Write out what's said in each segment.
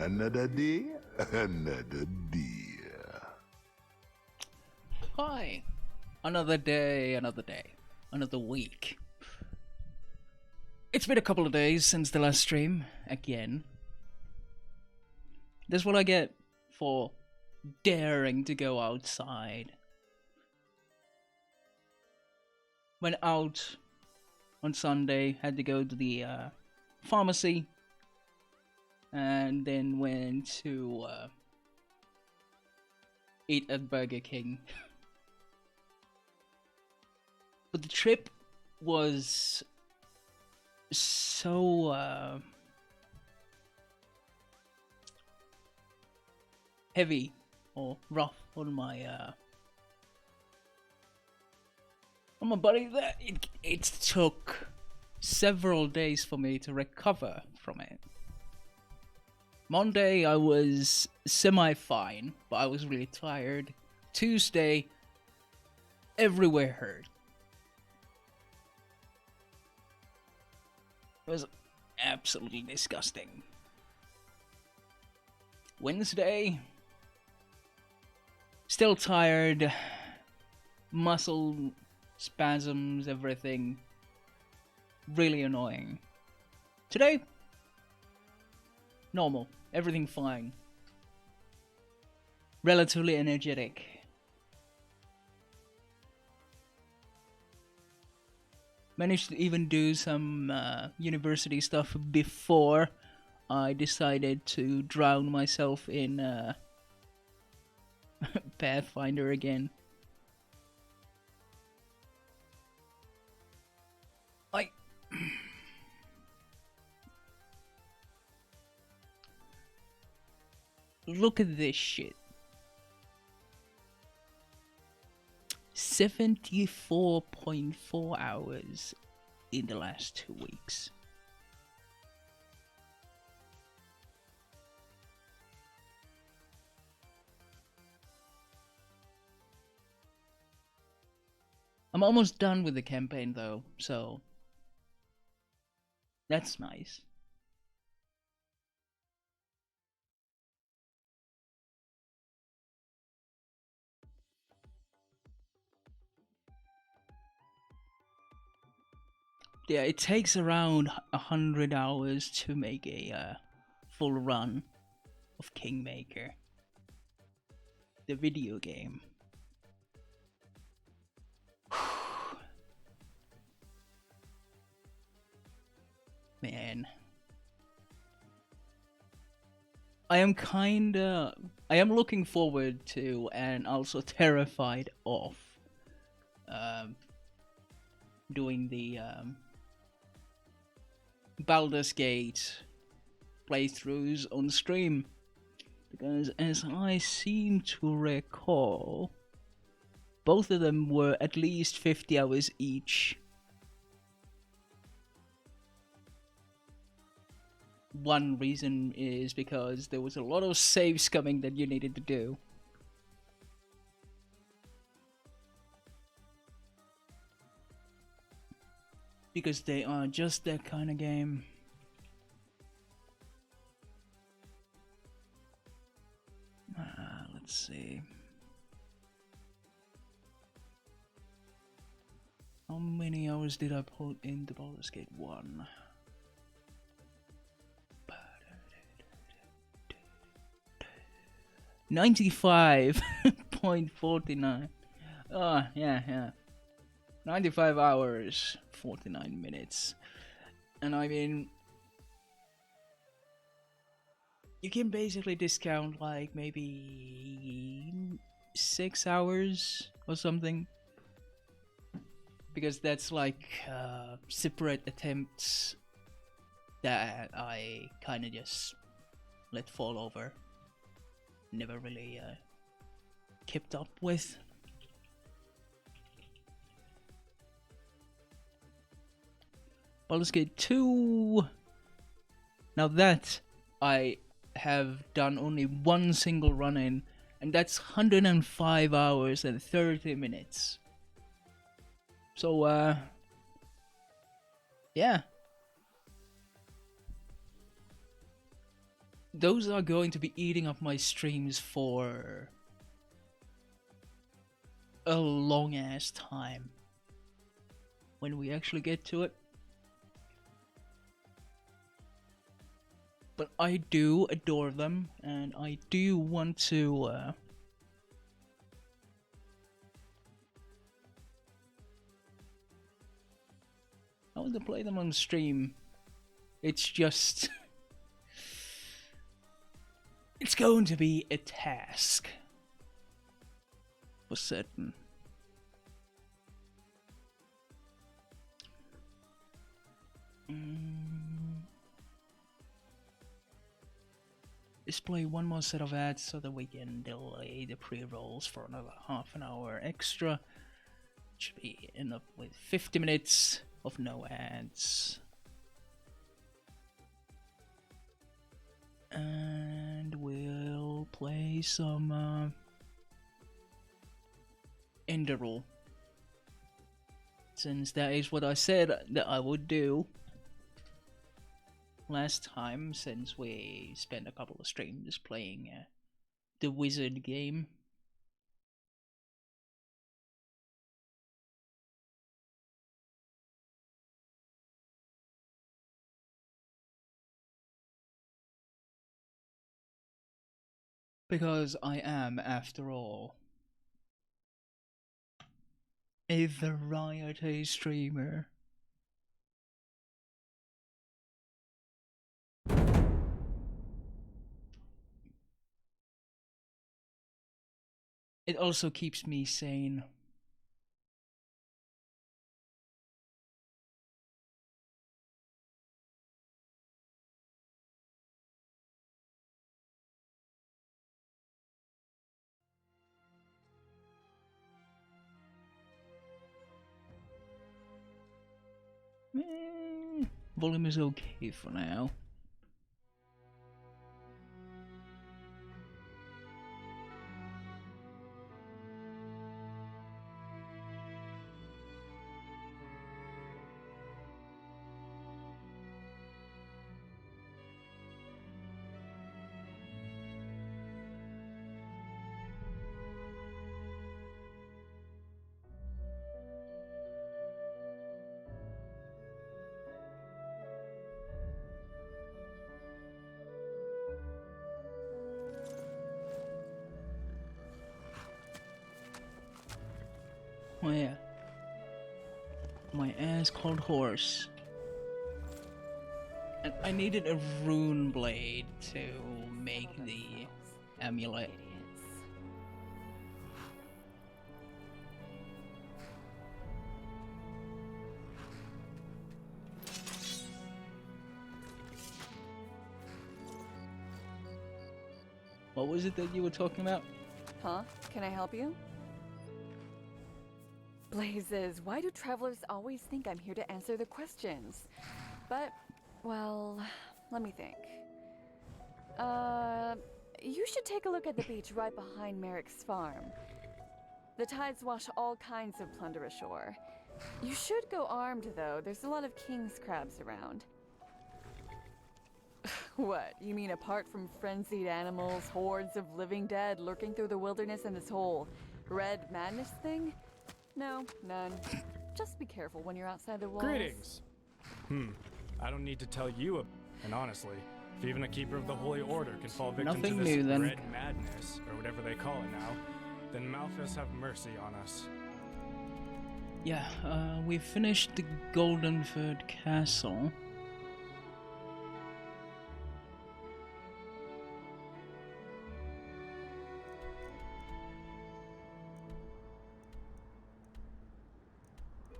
Another day, another deer. Hi. Another day, another week. It's been a couple of days since the last stream, again. That's what I get for daring to go outside. Went out on Sunday, had to go to the pharmacy, and then went to eat at Burger King. But the trip was so heavy or rough on my body that it took several days for me to recover from it. Monday I was semi-fine, but I was really tired. Tuesday, everywhere hurt. It was absolutely disgusting. Wednesday, still tired, muscle spasms, everything. Really annoying. Today, normal, everything fine. Relatively energetic. Managed to even do some university stuff before I decided to drown myself in Pathfinder again. Look at this shit. 74.4 hours in the last 2 weeks. I'm almost done with the campaign though, so that's nice. Yeah, it takes around 100 hours to make a full run of Kingmaker, the video game. Man, I am looking forward to and also terrified of doing the Baldur's Gate playthroughs on stream, because as I seem to recall, both of them were at least 50 hours each. One reason is because there was a lot of saves coming that you needed to do. Because they are just that kind of game. Let's see. How many hours did I put in the Baldur's Gate 1? $95.49. Oh, yeah. 95 hours, 49 minutes. And I mean, you can basically discount like maybe 6 hours or something, because that's like separate attempts that I kind of just let fall over. Never really kept up with. Baldur's Gate 2. Now that I have done only one single run in, and that's 105 hours and 30 minutes. So yeah. those are going to be eating up my streams for a long ass time when we actually get to it. But I do adore them, and I do want to I want to play them on stream. It's just it's going to be a task for certain. Let's play one more set of ads so that we can delay the pre-rolls for another half an hour extra. Should be enough with 50 minutes of no ads. And we'll play some Enderal, since that is what I said that I would do last time, since we spent a couple of streams playing the wizard game. Because I am, after all, a variety streamer. It also keeps me sane. Volume is okay for now. Oh yeah. My ass called horse. And I needed a rune blade to make the amulet. What was it that you were talking about? Huh? Can I help you? Blazes, why do travelers always think I'm here to answer the questions? But, well, let me think. You should take a look at the beach right behind Merrick's farm. The tides wash all kinds of plunder ashore. You should go armed, though. There's a lot of king's crabs around. What? You mean apart from frenzied animals, hordes of living dead lurking through the wilderness and this whole red madness thing? No, none. Just be careful when you're outside the walls. Greetings! I don't need to tell you, and honestly, if even a keeper of the Holy Order can fall victim Nothing to this new, then. red madness, or whatever they call it now, then Malphus have mercy on us. Yeah, we finished the Goldenford Castle.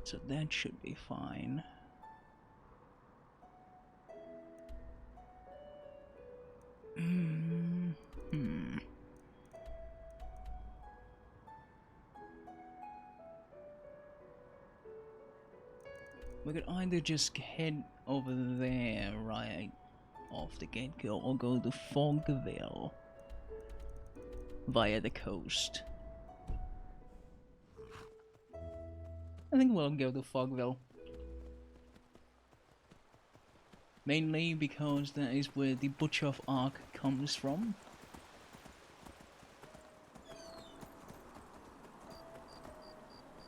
So that should be fine. We could either just head over there right off the get-go or go to Fogville via the coast. I think we'll go to Fogville. Mainly because that is where the Butchov arc comes from.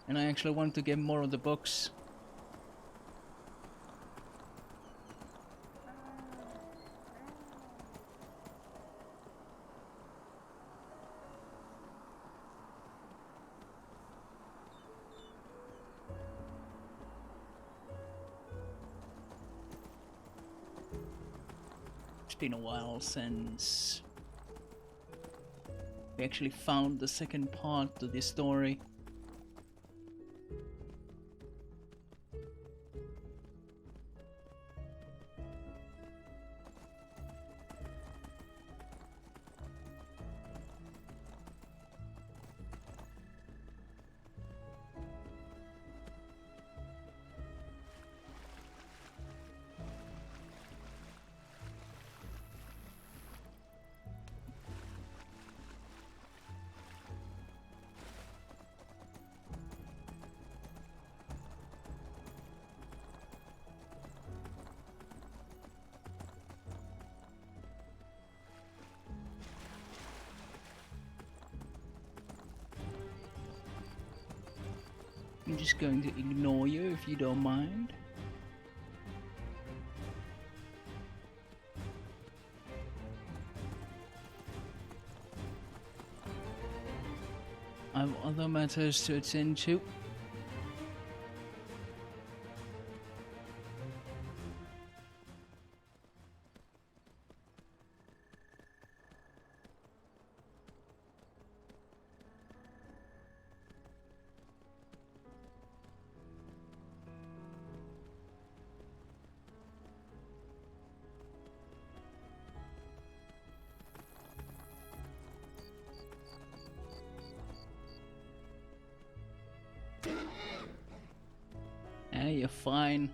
And I actually want to get more of the books. It's been a while since we actually found the second part to this story. I'm just going to ignore you if you don't mind. I have other matters to attend to. Hey, you're fine.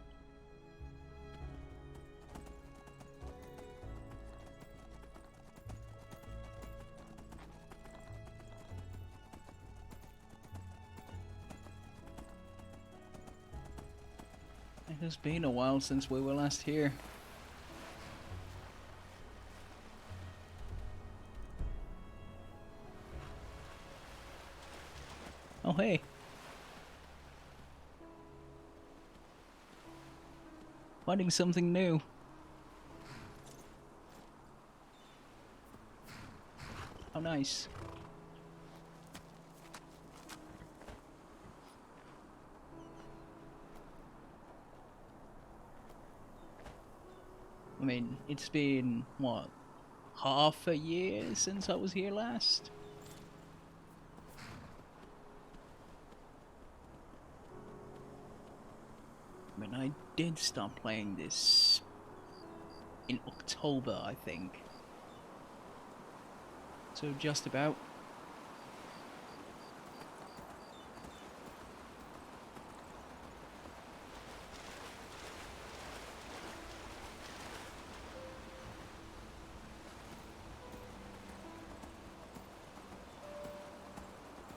It has been a while since we were last here. Oh, hey. Finding something new. How nice. I mean, it's been, what, half a year since I was here last? I mean, I did start playing this in October, I think. So just about.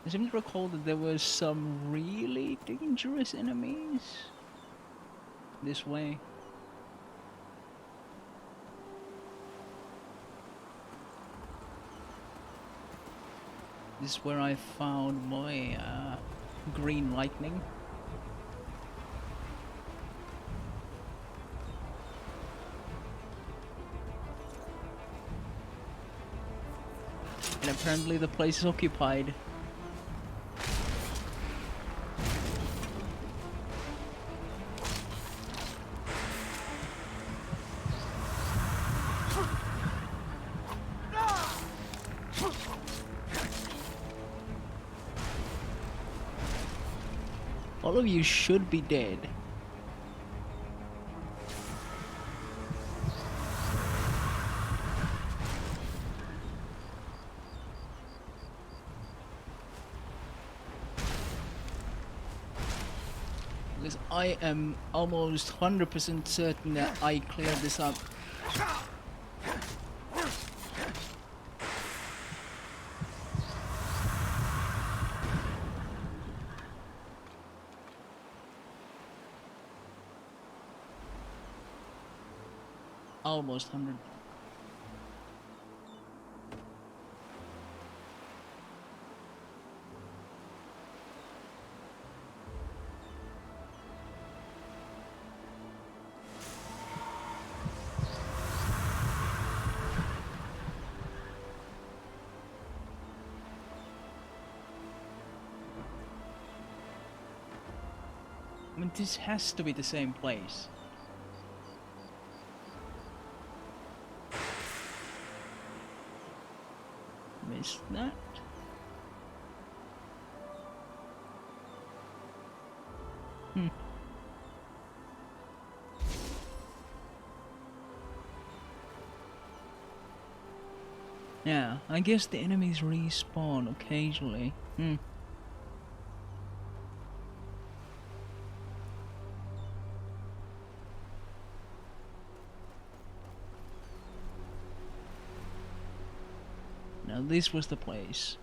I seem to recall that there were some really dangerous enemies this way. This is where I found my green lightning. And apparently the place is occupied. All of you should be dead. Because I am almost 100% certain that I cleared this up. almost 100. I mean, this has to be the same place. Missed that. Hmm. Yeah, I guess the enemies respawn occasionally. Hmm. Now this was the place.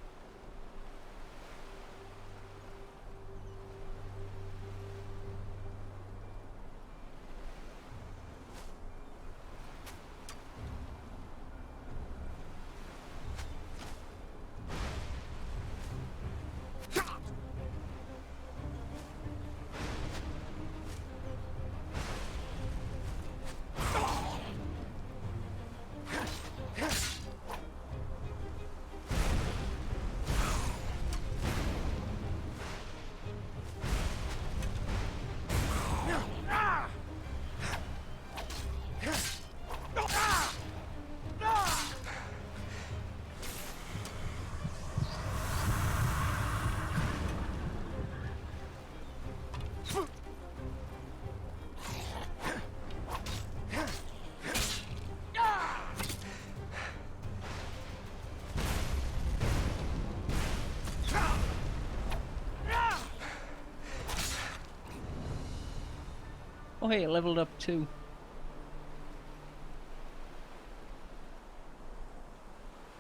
Oh hey, I leveled up too.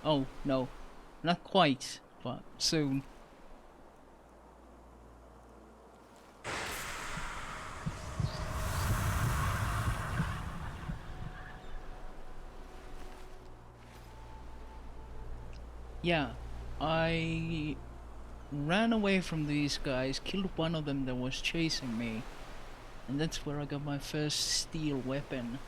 Oh, no. Not quite, but soon. Yeah, I ran away from these guys, killed one of them that was chasing me. And that's where I got my first steel weapon.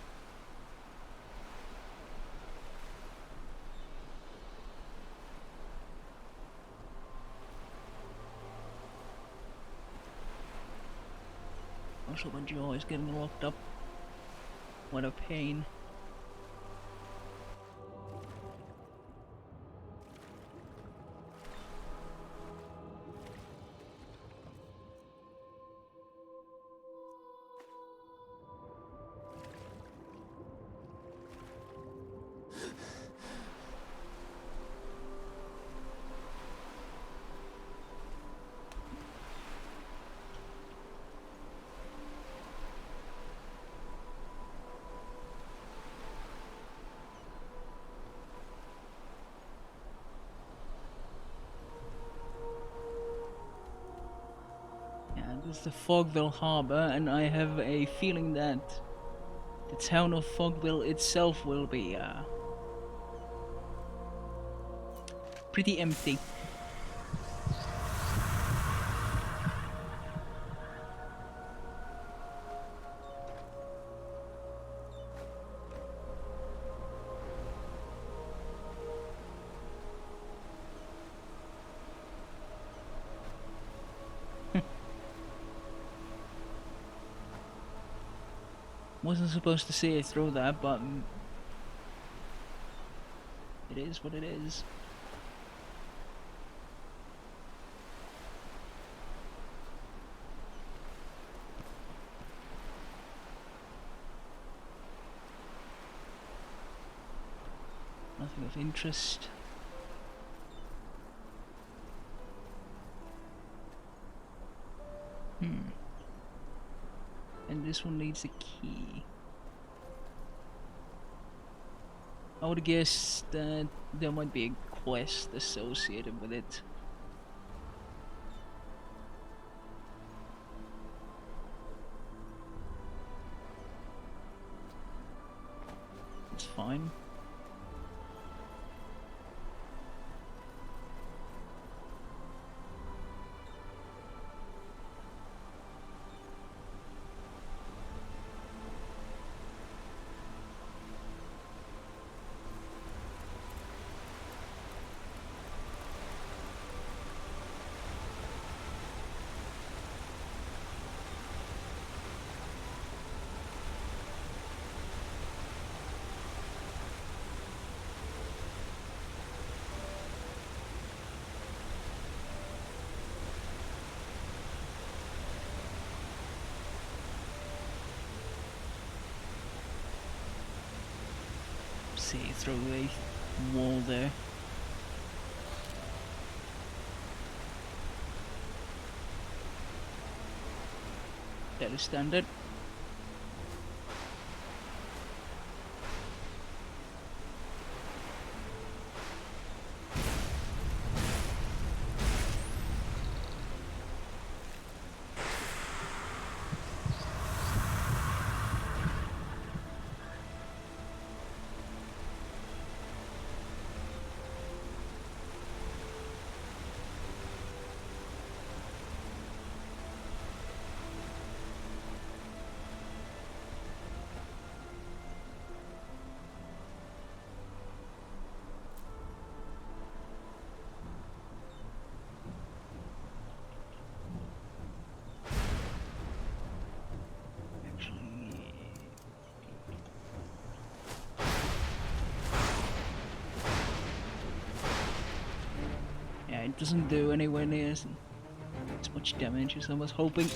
Also, my jaw is getting locked up. What a pain. This is the Fogville Harbor, and I have a feeling that the town of Fogville itself will be pretty empty. Wasn't supposed to see it through that, but it is what it is. Nothing of interest. And this one needs a key. I would guess that there might be a quest associated with it. fine. See through the wall there. That is standard. Yeah, it doesn't do anywhere near as much damage as I was hoping.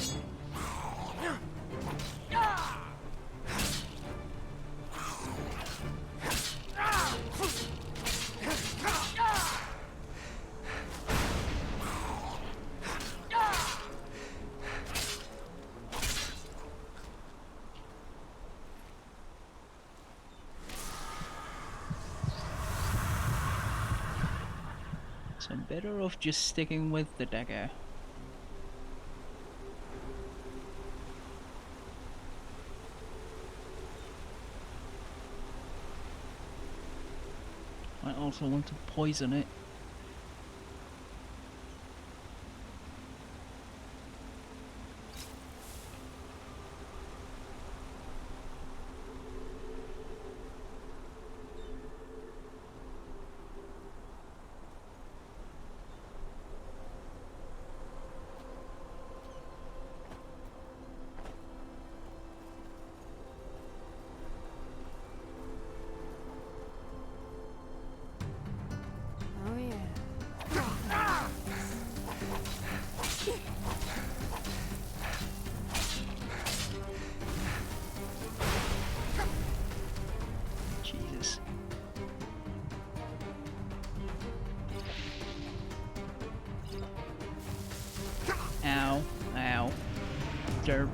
So I'm better off just sticking with the dagger. I also want to poison it. Oh yeah. Jesus. Ow. Ow. Derp.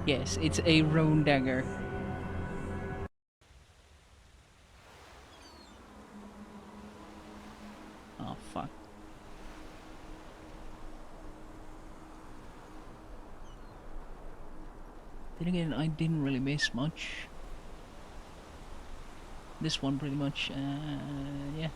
Yes, it's a rune dagger. Oh, fuck. Then again, I didn't really miss much. This one pretty much, yeah.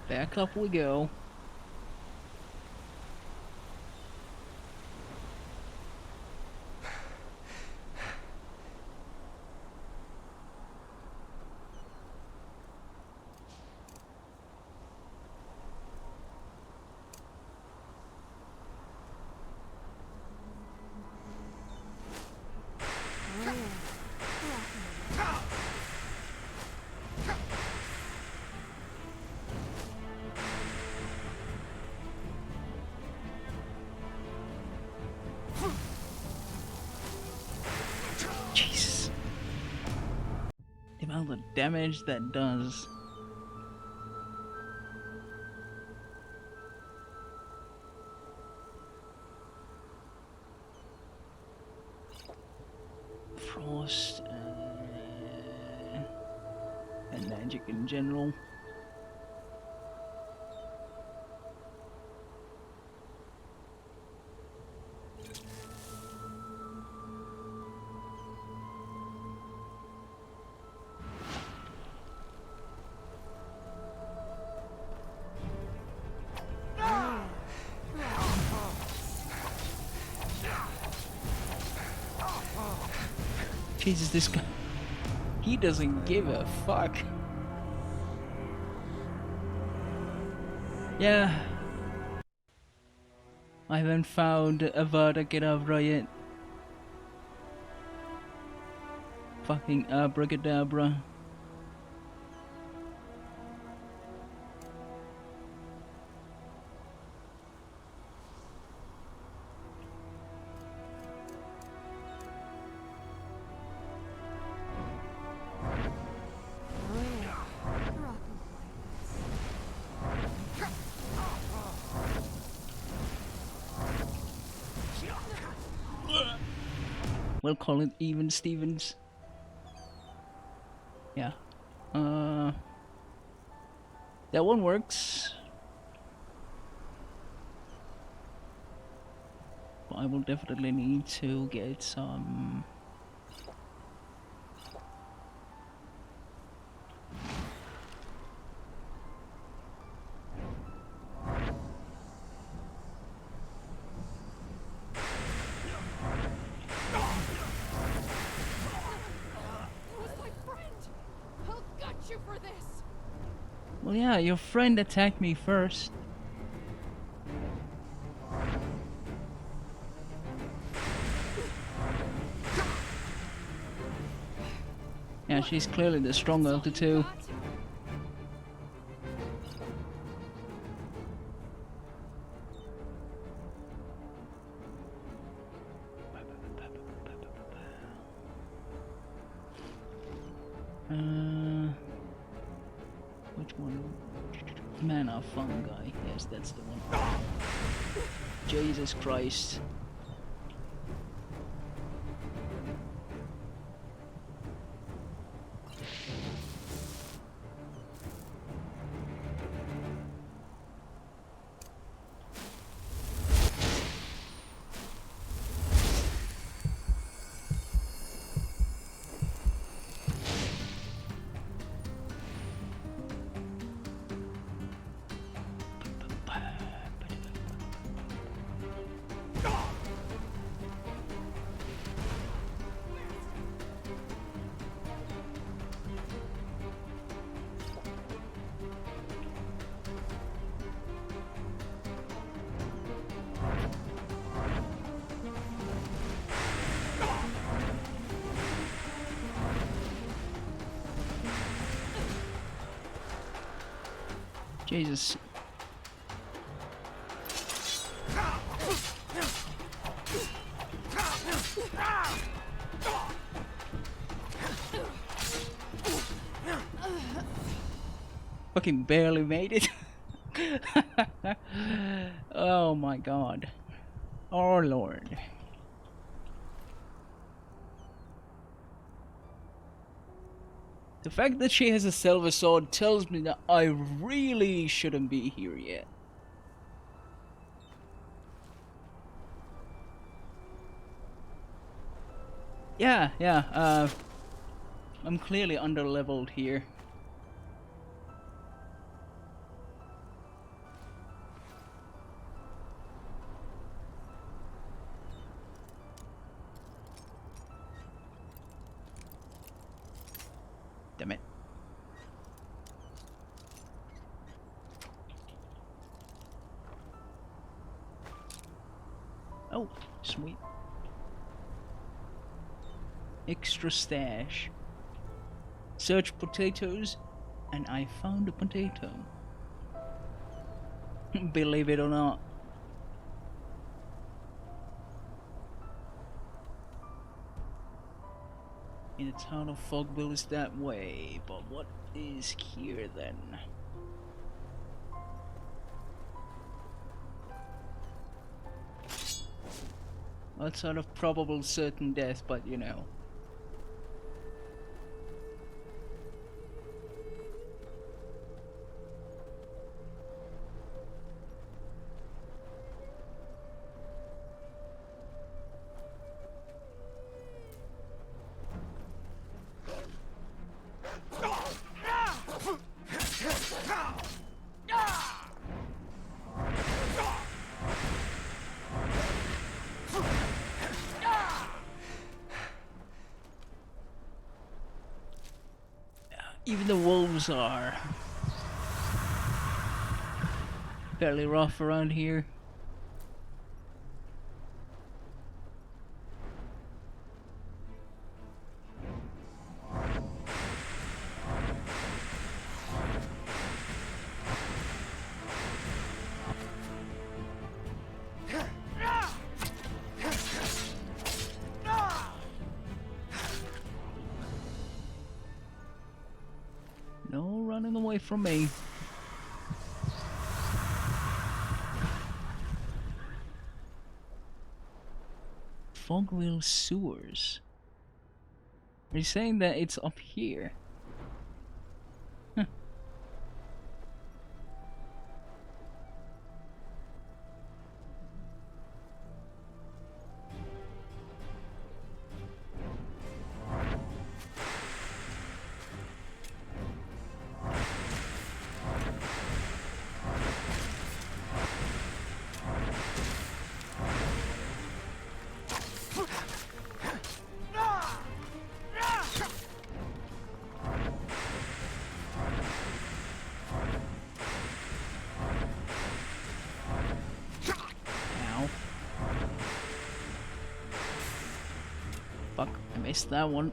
Back up we go. the damage that does. Frost and magic in general. Jesus, this guy, he doesn't give a fuck. Yeah. I haven't found Avada Kedavra yet. Fucking abracadabra. We'll call it even Stevens. Yeah. That one works. But I will definitely need to get some... Well, yeah, your friend attacked me first. Yeah, she's clearly the stronger of the two. Which one? Mana fungi. Yes, that's the one. Jesus Christ. Jesus. Fucking barely made it. Oh my god. Oh lord. The fact that she has a silver sword tells me that I really shouldn't be here yet. Yeah, I'm clearly under-leveled here. Damn it. Oh, sweet. Extra stash. Search potatoes, and I found a potato. Believe it or not. You Okay, the town of Fogville is that way, but what is here then? Outside of probable certain death, but you know. Even the wolves are fairly rough around here. No running away from me. Fogville sewers. Are you saying that it's up here? Huh. Ow. Fuck, I missed that one.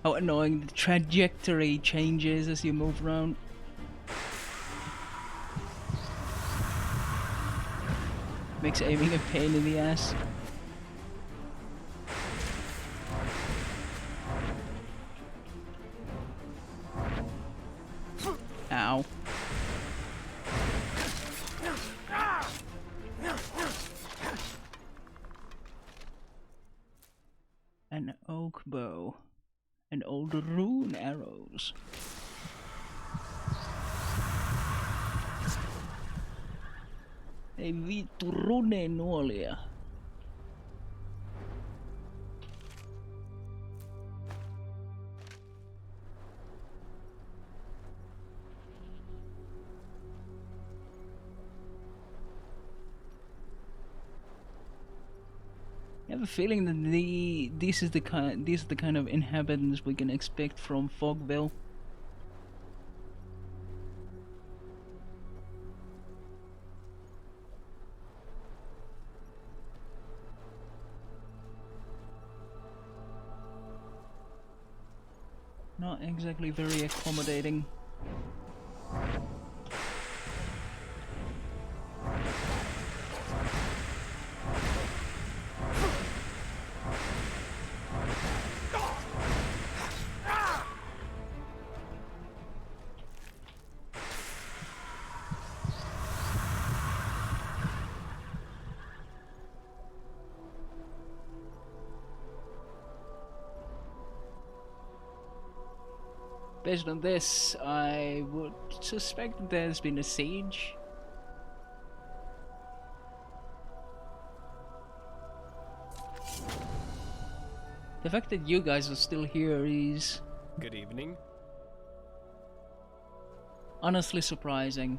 How annoying the trajectory changes as you move around. Makes aiming a pain in the ass. Ow. An oak bow. And old rune arrows. Ei vittu runenuolia. I have a feeling that these are the kind of inhabitants we can expect from Fogville. Not exactly very accommodating. Based on this, I would suspect that there's been a siege. The fact that you guys are still here is Good evening. honestly surprising.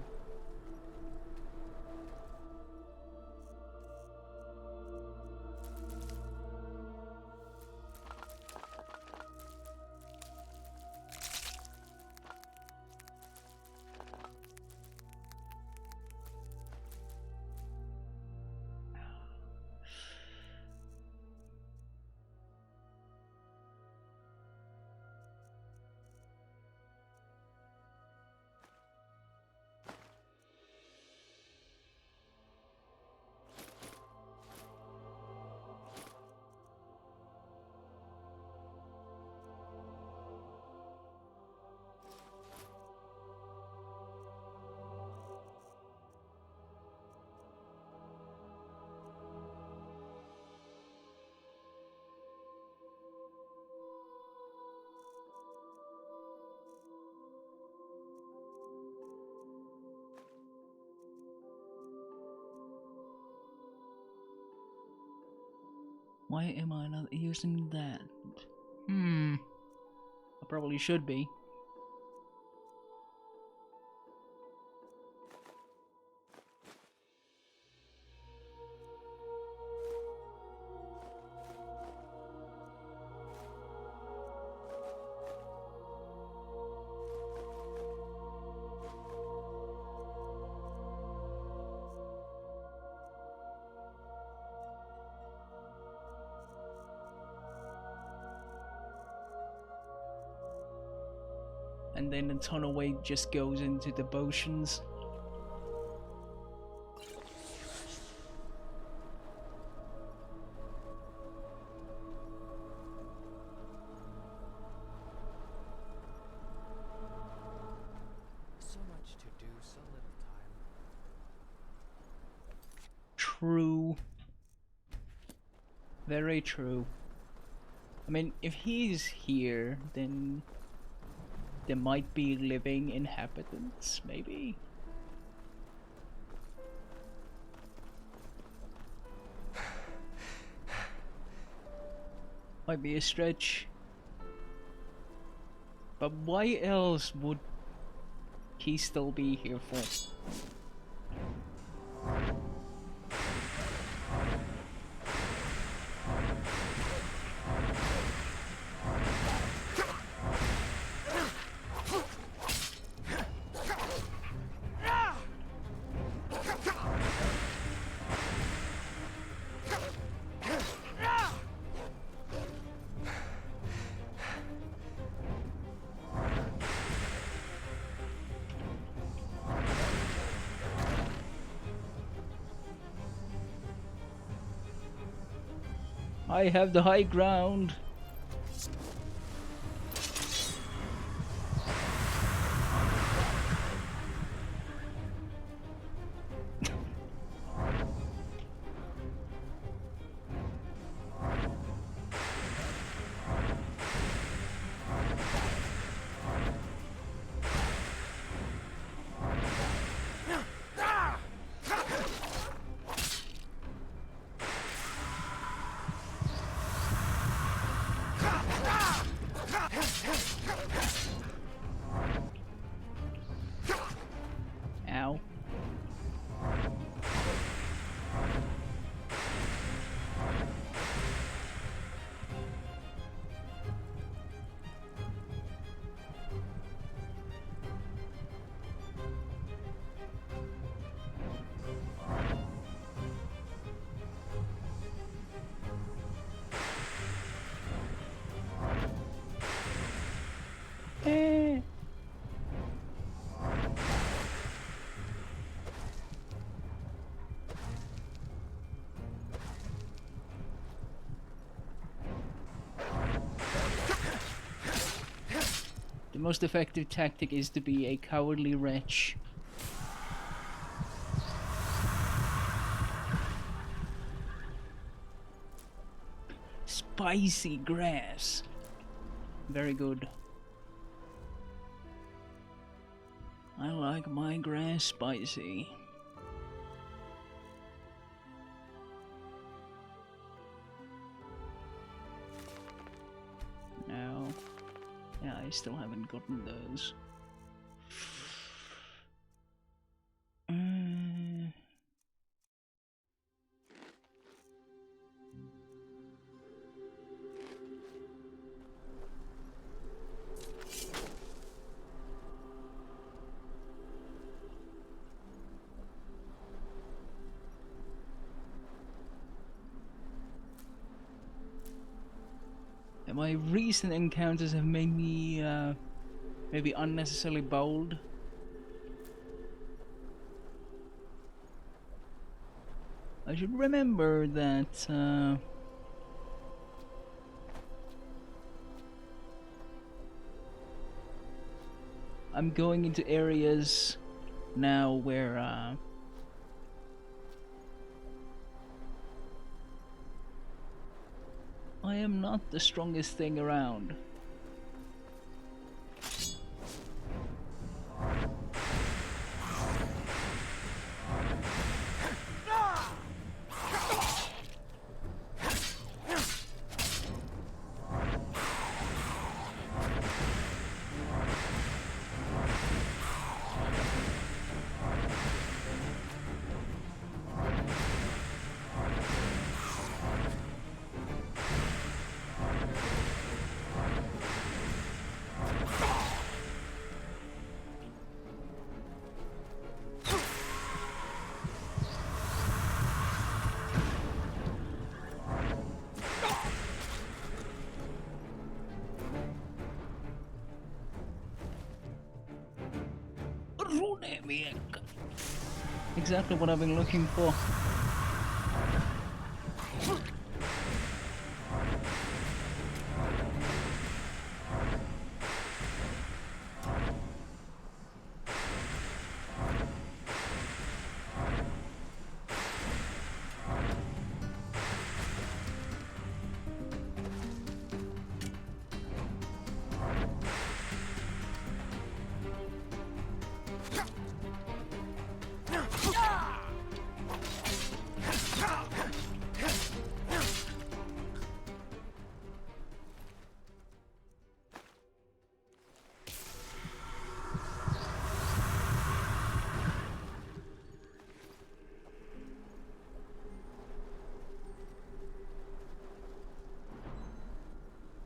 Why am I not using that? I probably should be. And then a ton of weight just goes into the potions. So much to do, so little time. True. Very true. I mean, if he's here, then there might be living inhabitants, maybe? Might be a stretch. But why else would he still be here for? I have the high ground. Ow. Eh. The most effective tactic is to be a cowardly wretch. Spicy grass. Very good. I like my grass spicy. No. Yeah, I still haven't gotten those. My recent encounters have made me maybe unnecessarily bold. I should remember that I'm going into areas now where I am not the strongest thing around. Give me exactly what I've been looking for.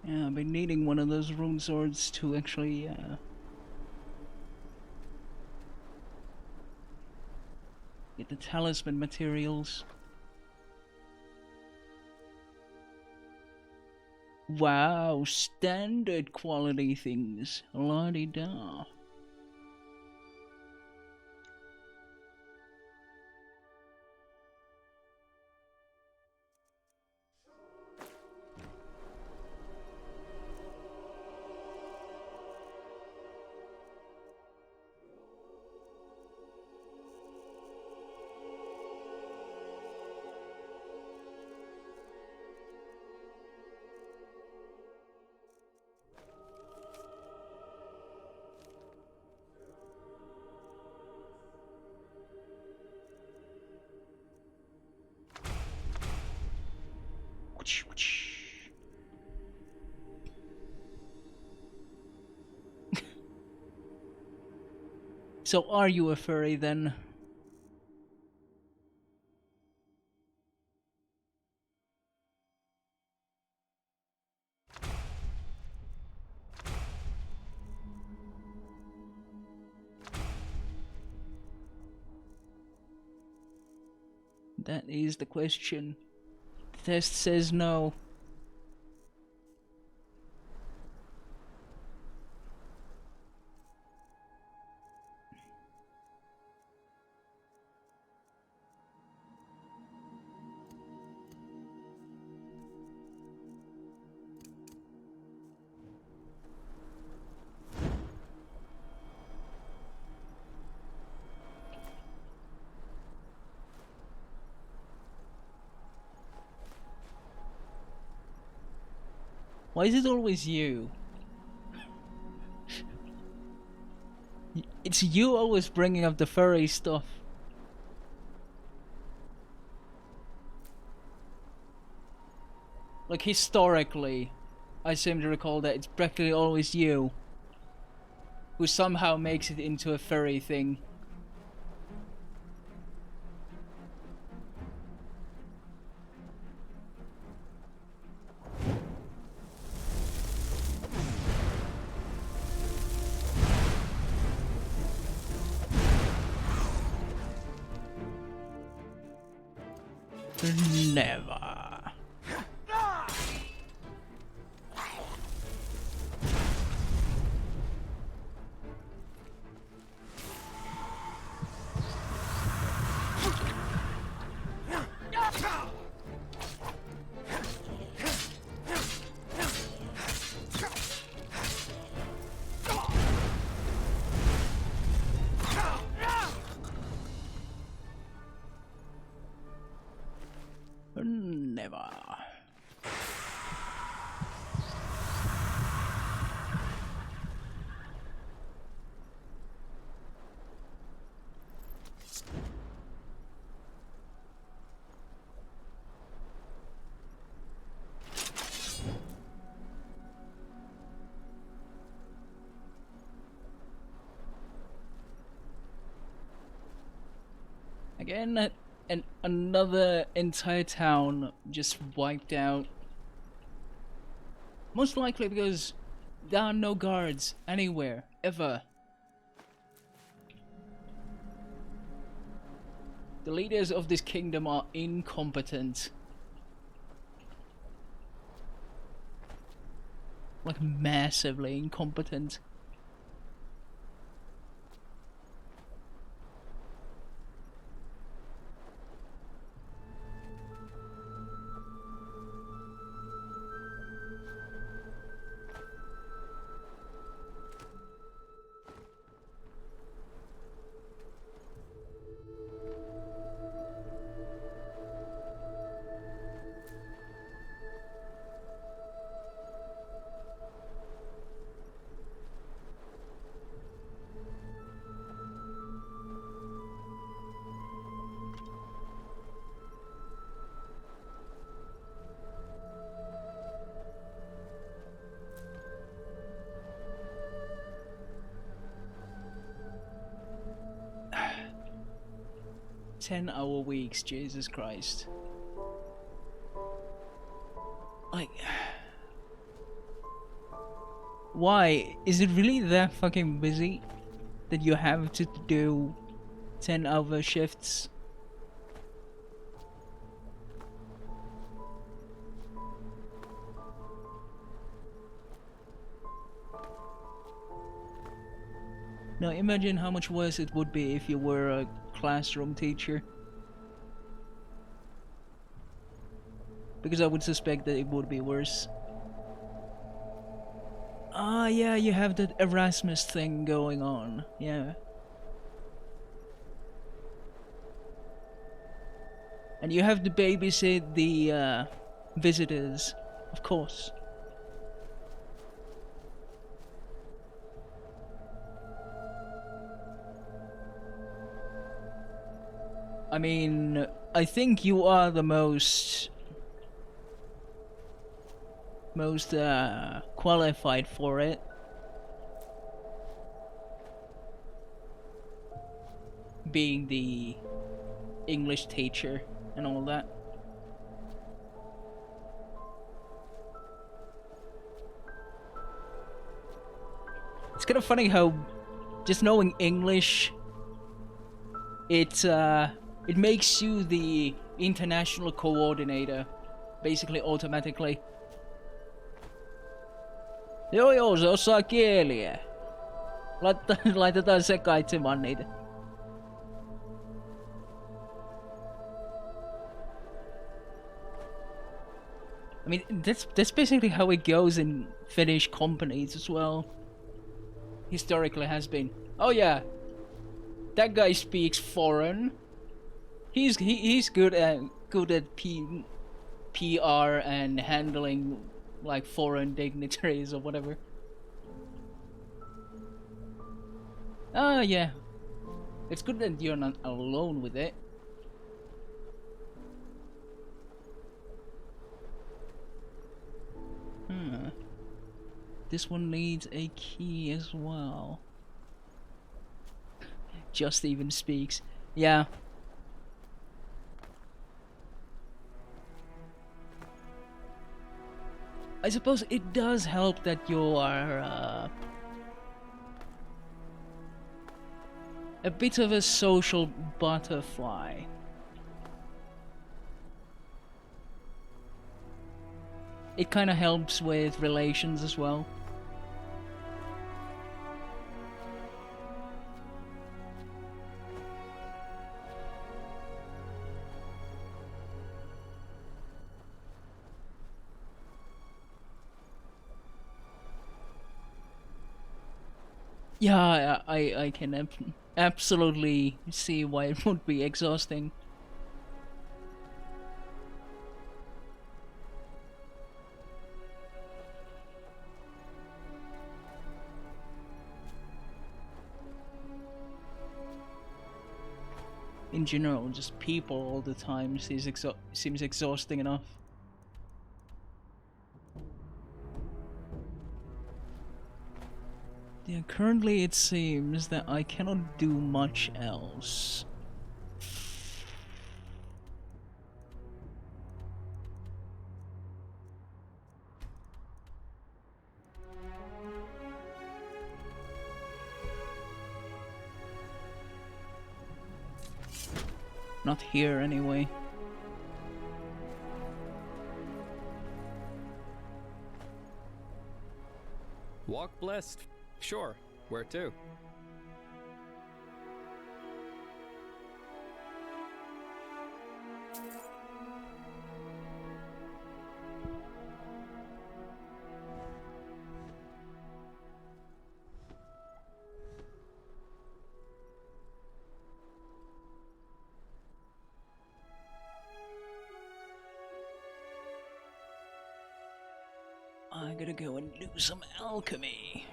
Yeah, I've been needing one of those rune swords to actually get the talisman materials. Wow, standard quality things. La-di-da. So are you a furry then? That is the question. The test says no. Why is it always you? It's you always bringing up the furry stuff. Like historically, I seem to recall that it's practically always you who somehow makes it into a furry thing. Never. Never. Again, and another entire town just wiped out. Most likely because there are no guards anywhere, ever. The leaders of this kingdom are incompetent. Like, massively incompetent. 10-hour weeks, Jesus Christ. Like, why? Is it really that fucking busy that you have to do 10-hour shifts? Now imagine how much worse it would be if you were a classroom teacher. Because I would suspect that it would be worse. Ah, yeah, you have that Erasmus thing going on. Yeah. And you have to babysit the visitors, of course. I mean, I think you are the most qualified for it. Being the English teacher and all that. It's kind of funny how just knowing English, it makes you the international coordinator, basically automatically. Joo, se osaa kieliä. Laitetaan sekaitsemaan niitä. I mean, that's basically how it goes in Finnish companies as well. Historically has been. Oh yeah, that guy speaks foreign. He's good at PR and handling like foreign dignitaries or whatever. Ah yeah, it's good that you're not alone with it. This one needs a key as well. Just even speaks. Yeah. I suppose it does help that you are a bit of a social butterfly. It kind of helps with relations as well. Yeah, I can absolutely see why it would be exhausting. In general, just people all the time seems exhausting enough. Yeah, currently it seems that I cannot do much else. Not here anyway. Walk blessed. Sure. Where to? I gotta go and do some alchemy.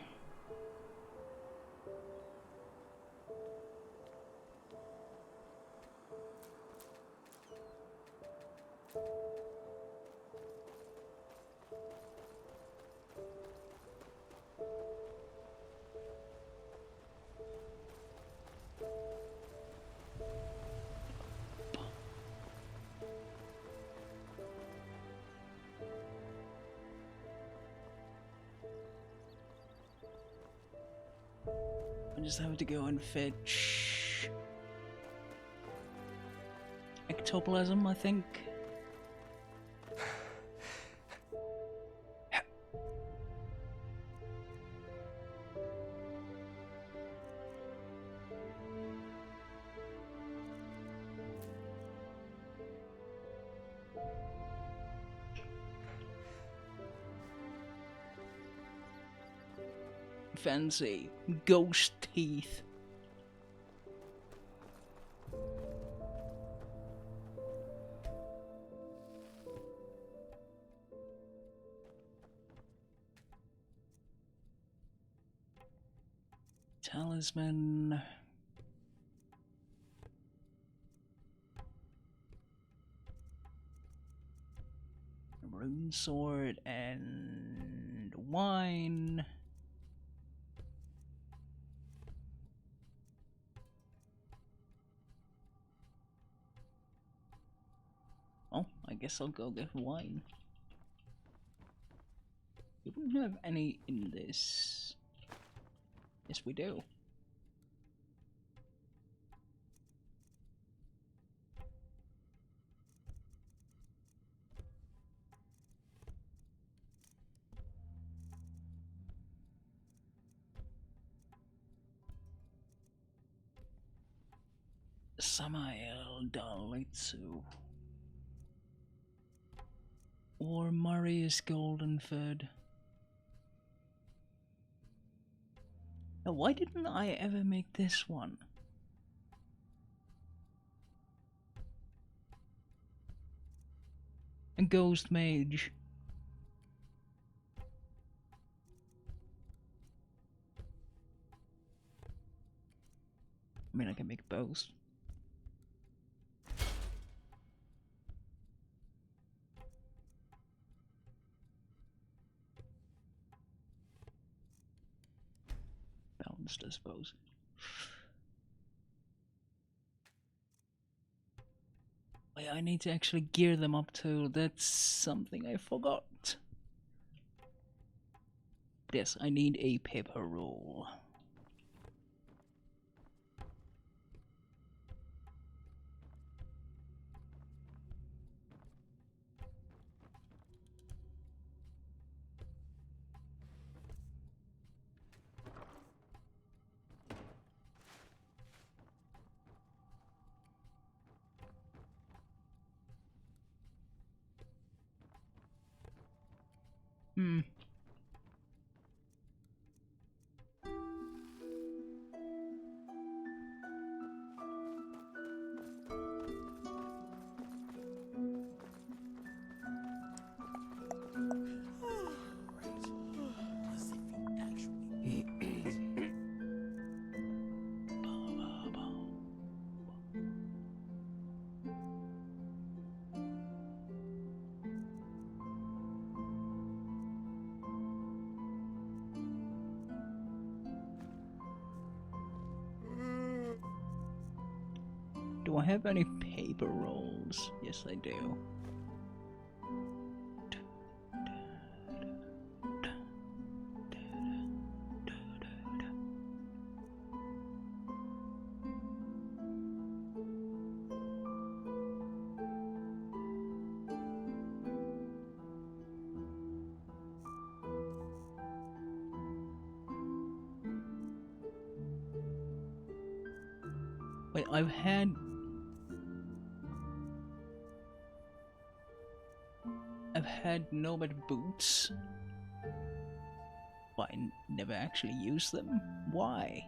I just have to go and fetch ectoplasm, I think. Fancy ghost teeth. Talisman. Rune sword and wine. Oh, I guess I'll go get wine. We don't have any in this. Yes, we do. Samael Dalitsu. Or Marius Goldenford. Now, why didn't I ever make this one? A Ghost Mage. I mean, I can make both. Balanced, I suppose. Wait, I need to actually gear them up too. That's something I forgot. But yes, I need a paper roll. Hmm. Do I have any paper rolls? Yes, I do. Wait, I've had nomad boots, but I never actually used them. Why?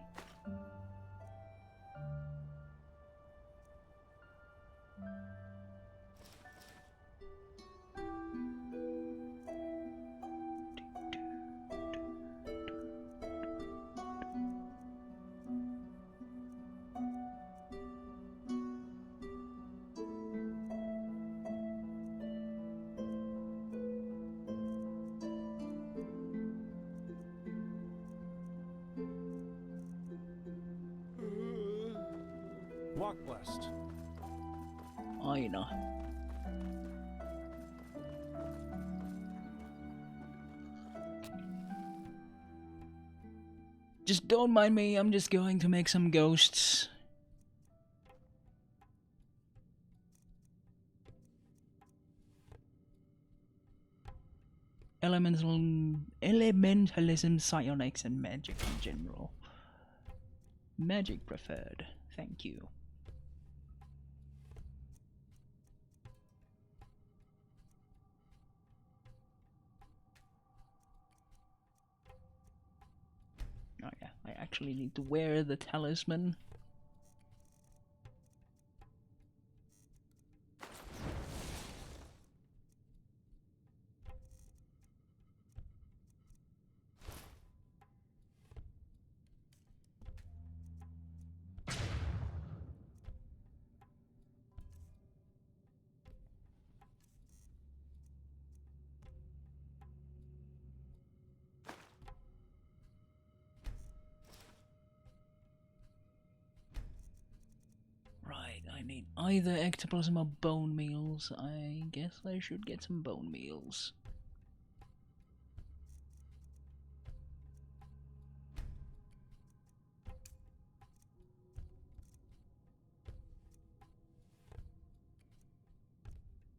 Walk blessed. I know. Just don't mind me, I'm just going to make some ghosts. Elementalism, psionics, and magic in general. Magic preferred. Thank you. Oh yeah, I actually need to wear the talisman. I need either ectoplasm or bone meals. I guess I should get some bone meals.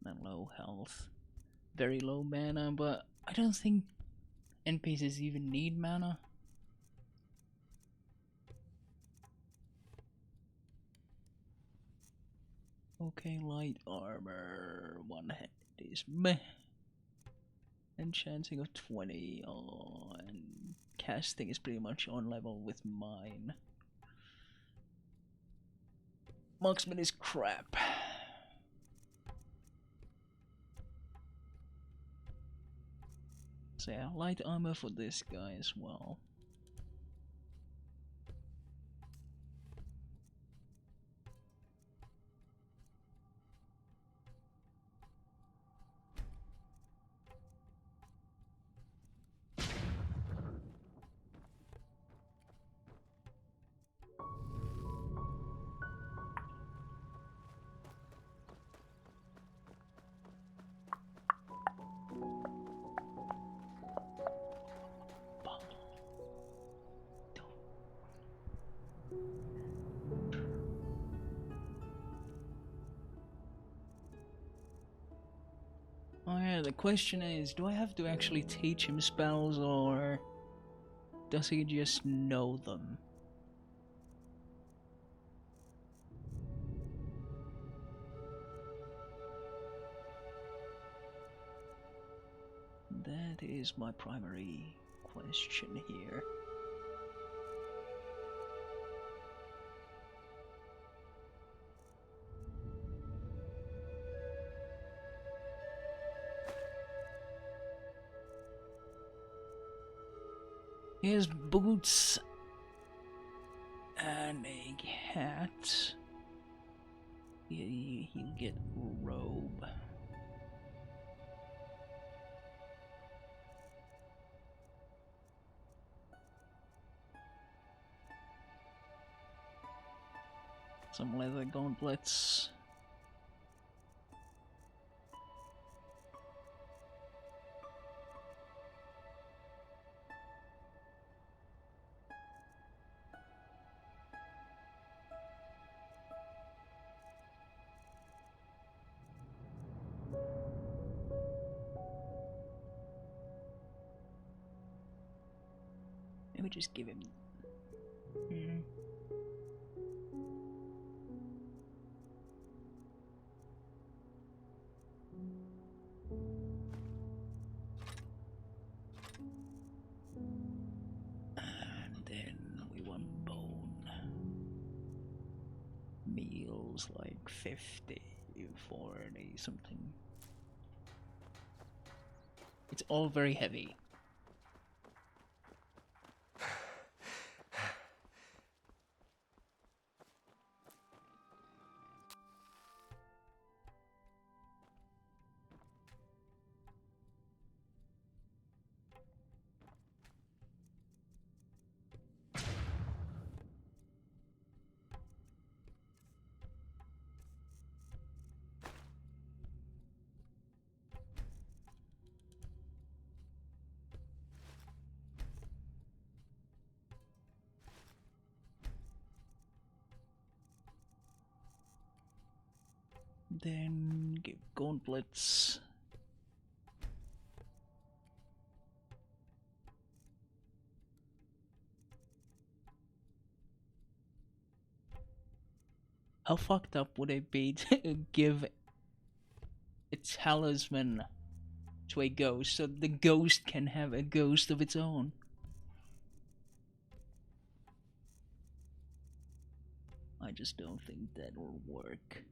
And low health. Very low mana, but I don't think NPCs even need mana. Okay, light armor. One head is meh. Enchanting of 20. Oh, and casting is pretty much on level with mine. Marksman is crap. So yeah, light armor for this guy as well. Oh yeah, the question is, do I have to actually teach him spells, or does he just know them? That is my primary question here. He has boots and a hat. He'll get robe. Some leather gauntlets. Maybe just give him. And then we want bone. Meals like 50, 40, something. It's all very heavy. Then give gauntlets. How fucked up would it be to give a talisman to a ghost so the ghost can have a ghost of its own? I just don't think that will work.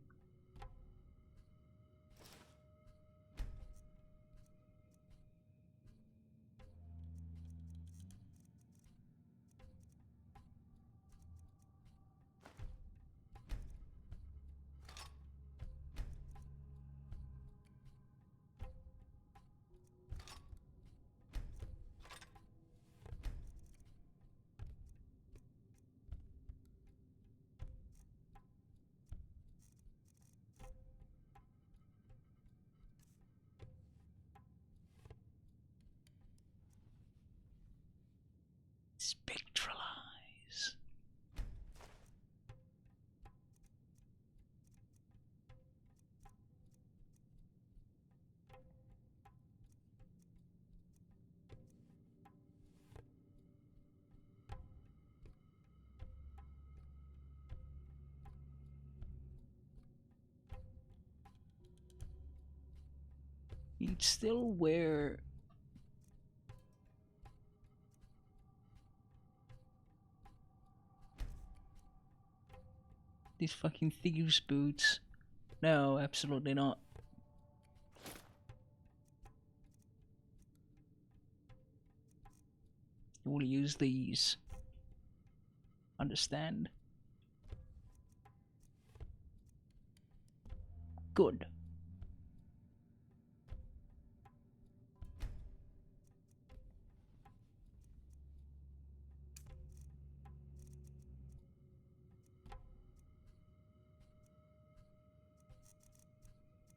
Spectralize. He'd still wear these fucking thieves' boots. No, absolutely not. You will use these. Understand? Good.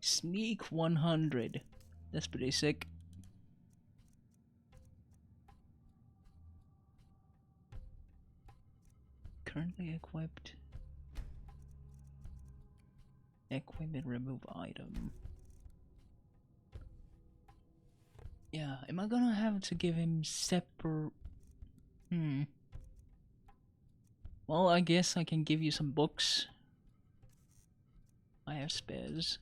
Sneak 100. That's pretty sick. Currently equipped. Equipment remove item. Yeah, am I gonna have to give him separate... Well, I guess I can give you some books. I have spares.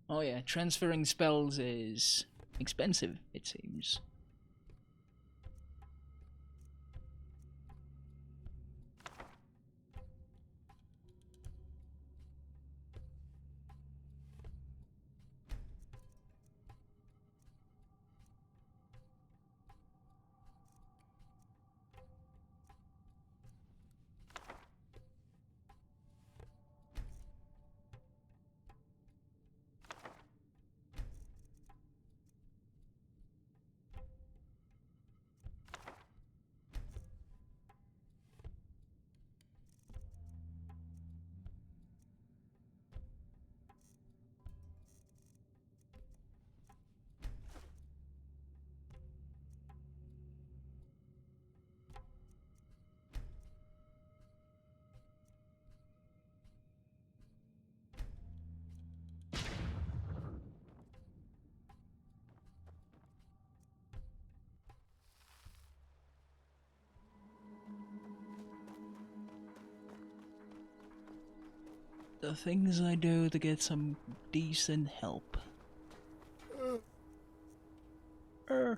Oh yeah, transferring spells is expensive, it seems. The things I do to get some decent help. I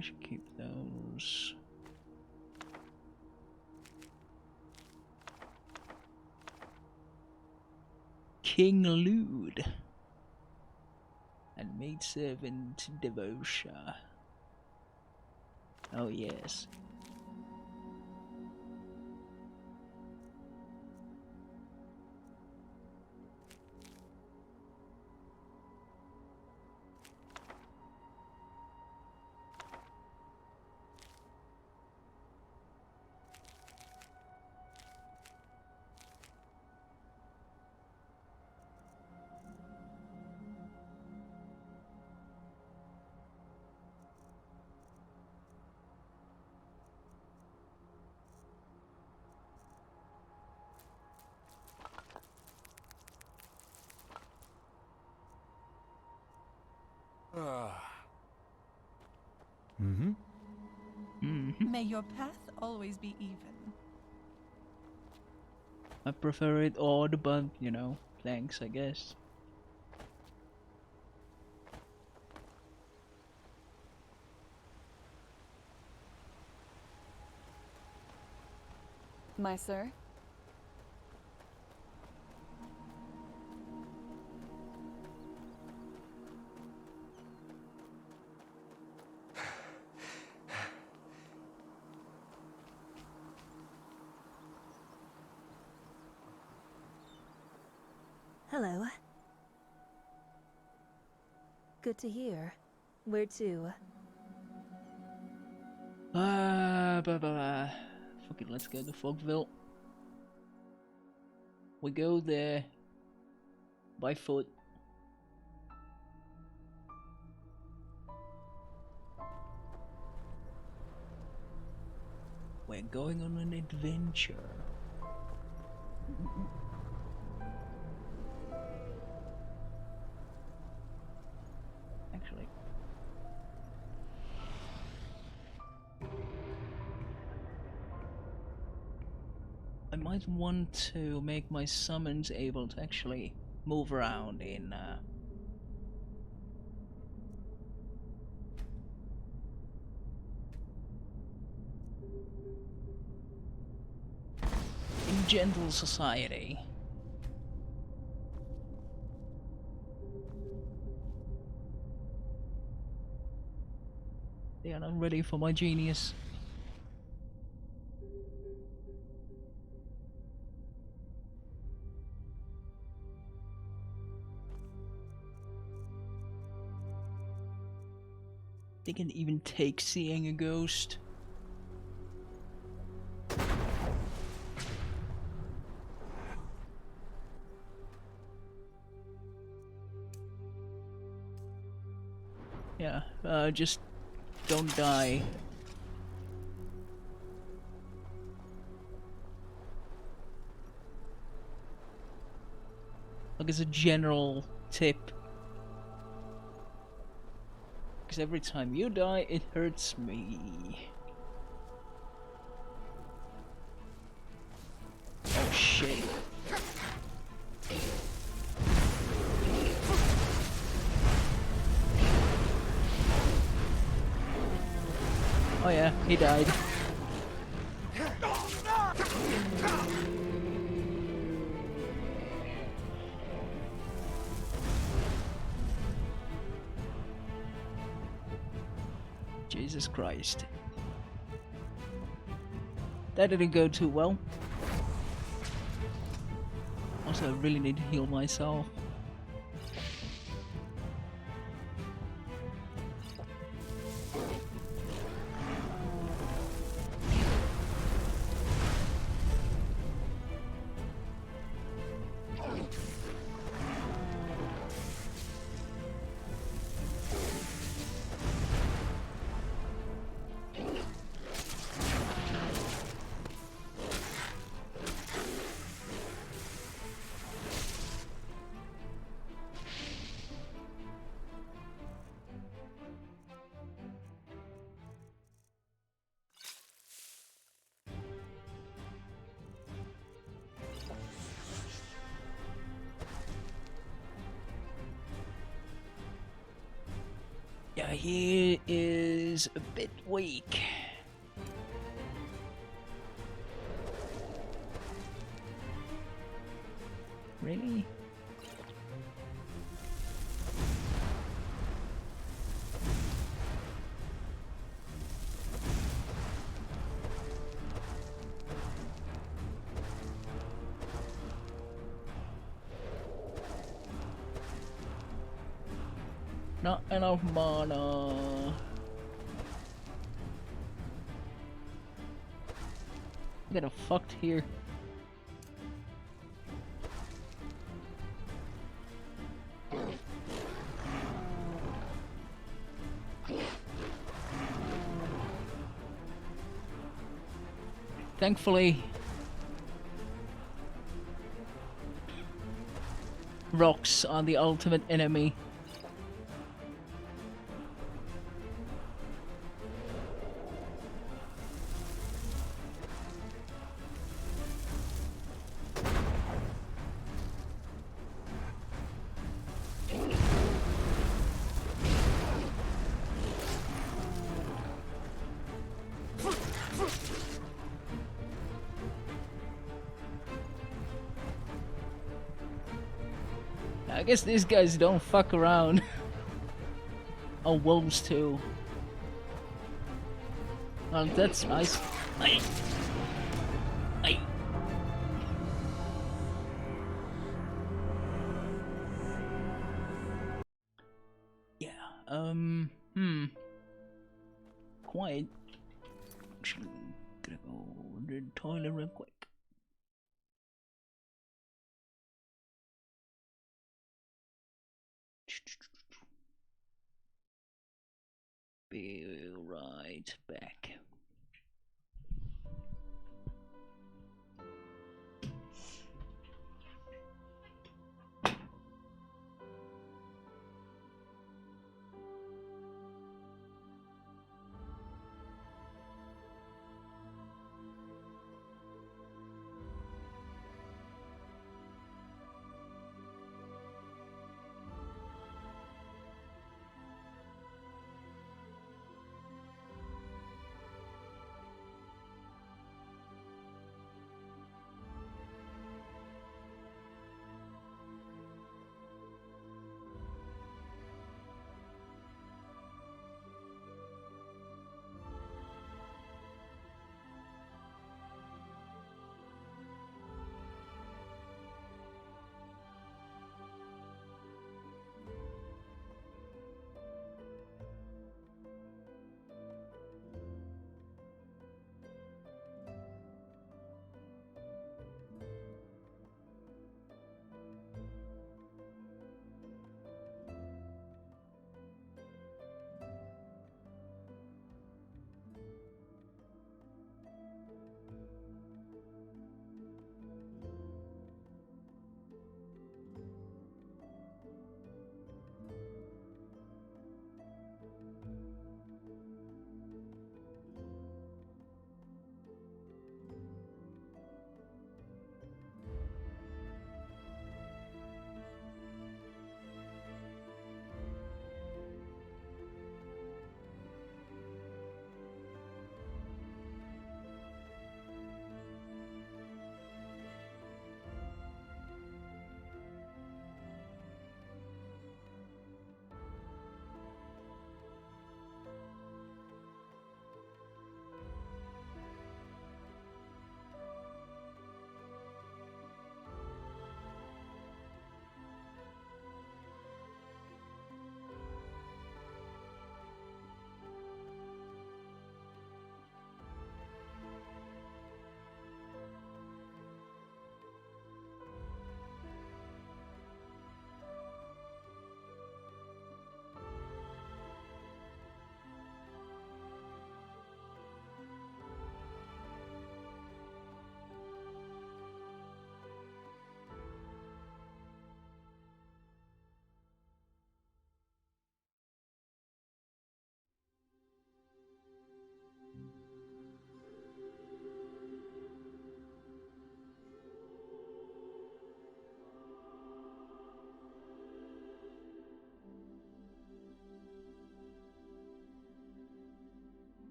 should keep those. King Lude and maidservant Devosha. Oh yes. May your path always be even. I prefer it odd, but you know, thanks, I guess. My sir? Hello. Good to hear. Where to? Fuck it, let's go to Fogville. We go there by foot. We're going on an adventure. Actually, I might want to make my summons able to actually move around in gentle society. They are not ready for my genius. They can even take seeing a ghost. Yeah, just don't die. Like as a general tip. Because every time you die, it hurts me. Oh shit. Oh yeah, he died. Jesus Christ. That didn't go too well. Also, I really need to heal myself. Yeah, he is a bit weak. Really? Not enough mana. Get a fucked here. Thankfully, rocks are the ultimate enemy. guess these guys don't fuck around. Oh, wolves too. Oh, that's nice. Aye. Aye. Yeah, Quiet. Actually, gonna go to the toilet real quick. Be right back.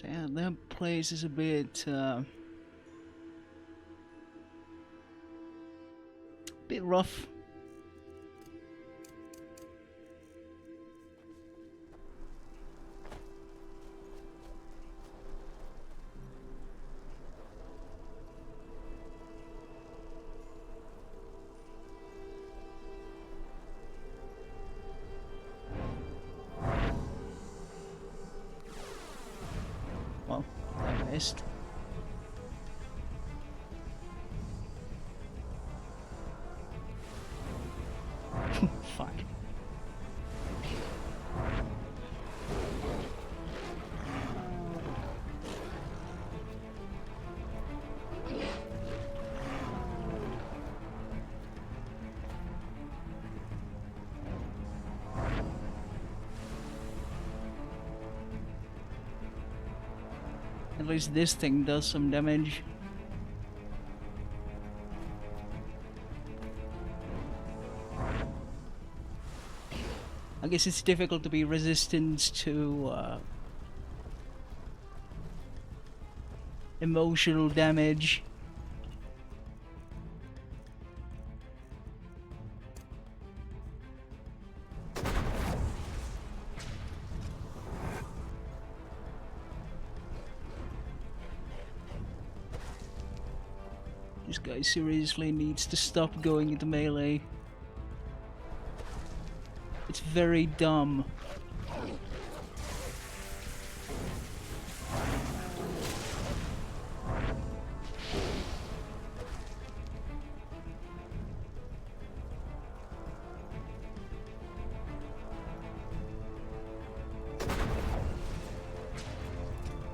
So yeah, that place is a bit rough. Well, I missed. Fuck. At least this thing does some damage. I guess it's difficult to be resistant to emotional damage. This guy seriously needs to stop going into melee. It's very dumb.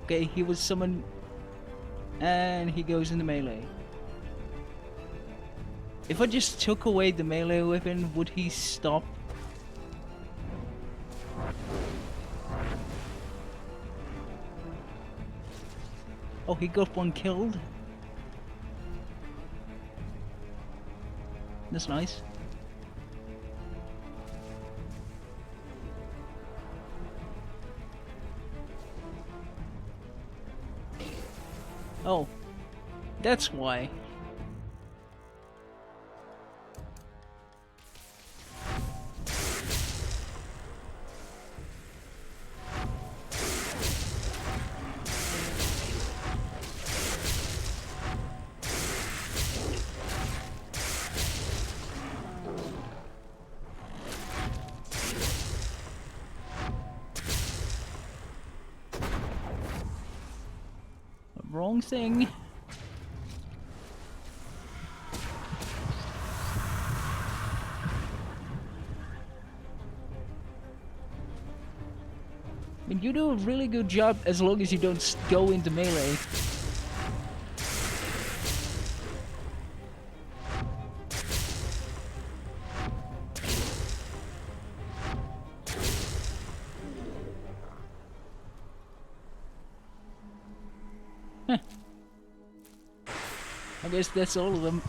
Okay, he was summoned and he goes into melee. If I just took away the melee weapon, would he stop? Oh, he got one killed. That's nice. Oh, that's why. Wrong thing. I mean, you do a really good job as long as you don't go into melee. Huh. I guess that's all of them.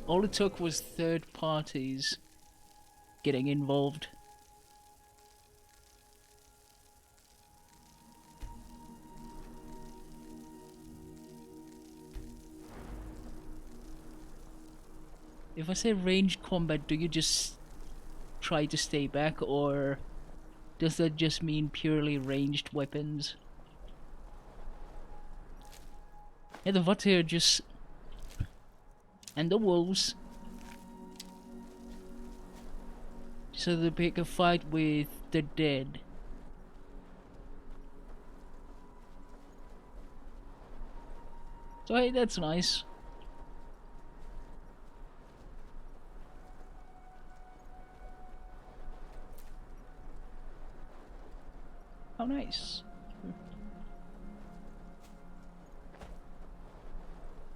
All it took was third parties getting involved. If I say ranged combat, do you just try to stay back, or does that just mean purely ranged weapons? Yeah, the VOD here just... and the wolves. So they pick a fight with the dead. So hey, that's nice. How nice.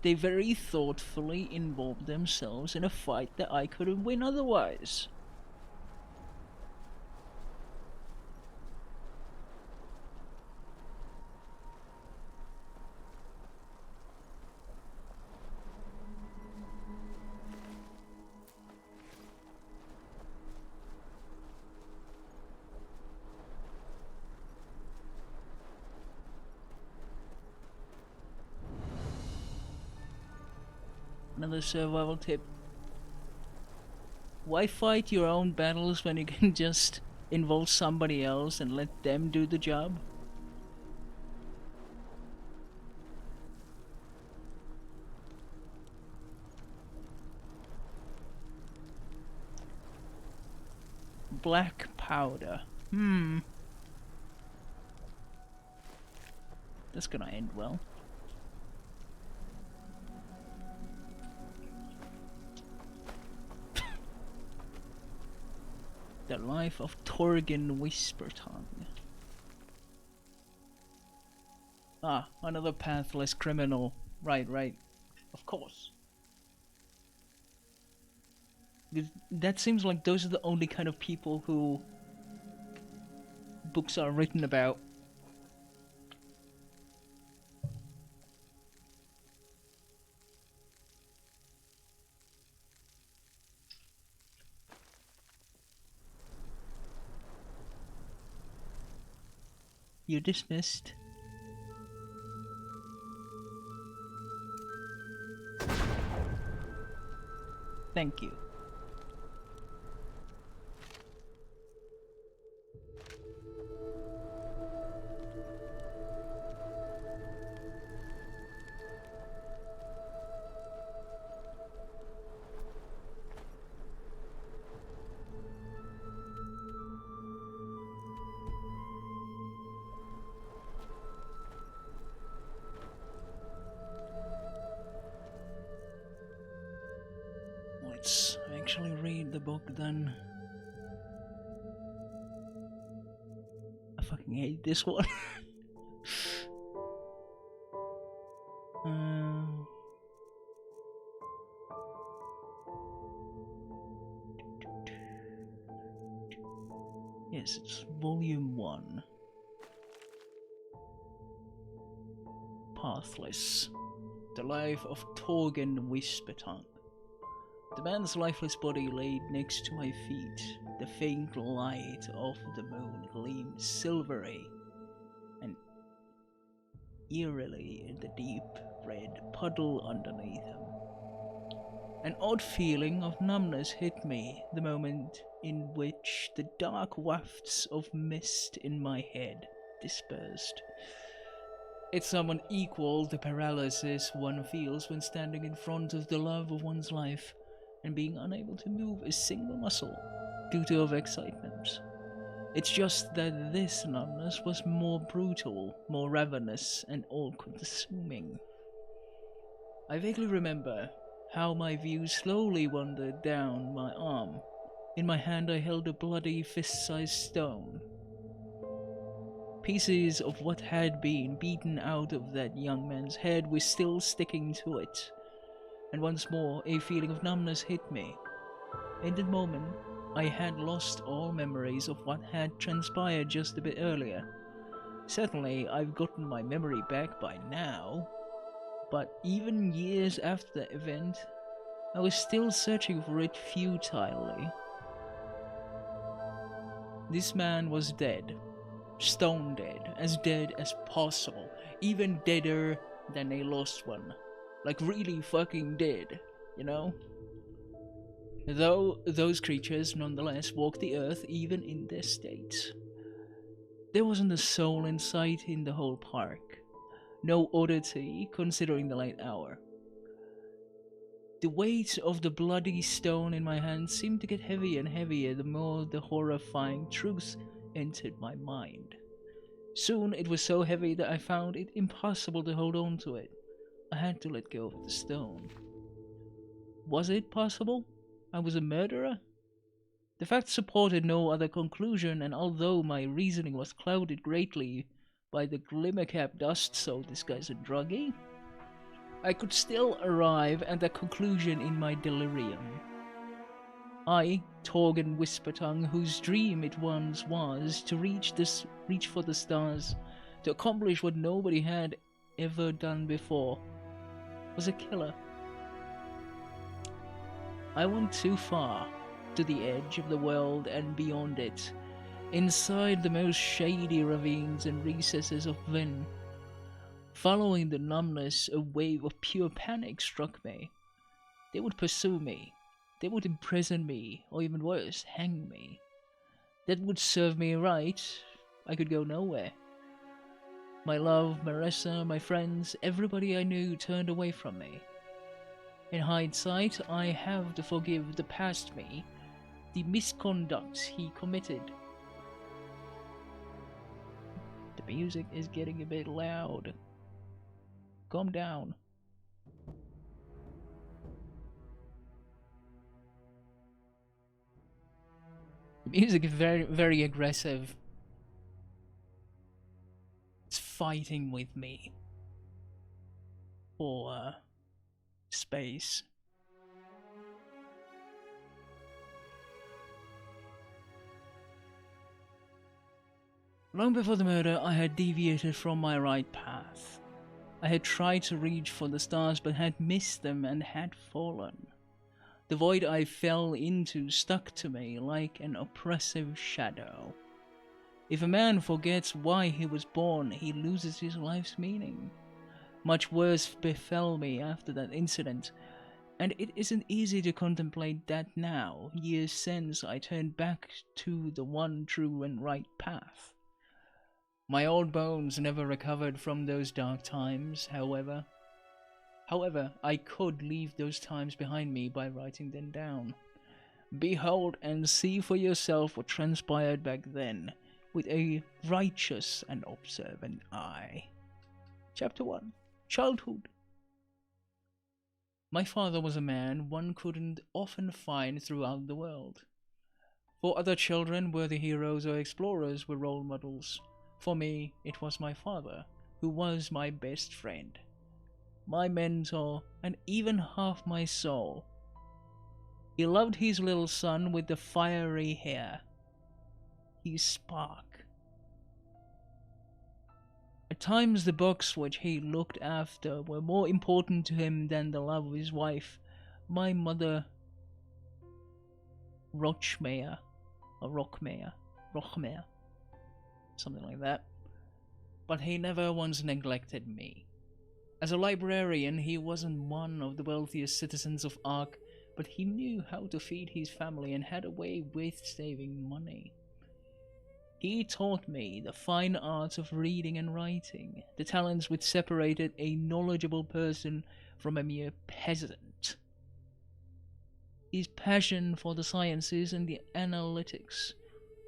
They very thoughtfully involved themselves in a fight that I couldn't win otherwise. Another survival tip. Why fight your own battles when you can just involve somebody else and let them do the job? Black powder. That's gonna end well. The life of Torgin Whispertongue. Ah, another pathless criminal. Right. Of course. That seems like those are the only kind of people who books are written about. You're dismissed. Thank you. Let's actually read the book then. I fucking hate this one. Yes, it's volume 1. Pathless. The life of Torgin Whispertongue. The man's lifeless body laid next to my feet. The faint light of the moon gleamed silvery and eerily in the deep red puddle underneath him. An odd feeling of numbness hit me the moment in which the dark wafts of mist in my head dispersed. It somewhat equaled the paralysis one feels when standing in front of the love of one's life and being unable to move a single muscle due to overexcitement. It's just that this numbness was more brutal, more ravenous, and all-consuming. I vaguely remember how my view slowly wandered down my arm. In my hand I held a bloody fist-sized stone. Pieces of what had been beaten out of that young man's head were still sticking to it. And once more, a feeling of numbness hit me. In that moment, I had lost all memories of what had transpired just a bit earlier. Certainly, I've gotten my memory back by now, but even years after the event, I was still searching for it futilely. This man was dead. Stone dead as possible, even deader than a lost one. Like really fucking dead, you know? Though those creatures nonetheless walked the earth even in their state. There wasn't a soul in sight in the whole park. No oddity considering the late hour. The weight of the bloody stone in my hand seemed to get heavier and heavier the more the horrifying truth entered my mind. Soon it was so heavy that I found it impossible to hold on to it. I had to let go of the stone. Was it possible I was a murderer? The fact supported no other conclusion, and although my reasoning was clouded greatly by the glimmer-cap dust so disguised a druggie, I could still arrive at that conclusion in my delirium. I, Torgin Whispertongue, whose dream it once was to reach for the stars, to accomplish what nobody had ever done before, was a killer. I went too far, to the edge of the world and beyond it, inside the most shady ravines and recesses of Vin. Following the numbness, a wave of pure panic struck me. They would pursue me. They would imprison me, or even worse, hang me. That would serve me right. I could go nowhere. My love, Marissa, my friends, everybody I knew turned away from me. In hindsight, I have to forgive the past me, the misconduct he committed. The music is getting a bit loud. Calm down. The music is very, very aggressive. It's fighting with me for space. Long before the murder, I had deviated from my right path. I had tried to reach for the stars but had missed them and had fallen. The void I fell into stuck to me like an oppressive shadow. If a man forgets why he was born, he loses his life's meaning. Much worse befell me after that incident, and it isn't easy to contemplate that now, years since I turned back to the one true and right path. My old bones never recovered from those dark times, however. I could leave those times behind me by writing them down. Behold and see for yourself what transpired back then, with a righteous and observant eye. Chapter 1. Childhood. My father was a man one couldn't often find throughout the world. For other children, worthy heroes or explorers were role models. For me, it was my father, who was my best friend, my mentor, and even half my soul. He loved his little son with the fiery hair, his spark. At times the books which he looked after were more important to him than the love of his wife, my mother Rochmere, or Rockmere, something like that. But he never once neglected me. As a librarian, he wasn't one of the wealthiest citizens of Ark, but he knew how to feed his family and had a way with saving money. He taught me the fine arts of reading and writing, the talents which separated a knowledgeable person from a mere peasant. His passion for the sciences and the analytics,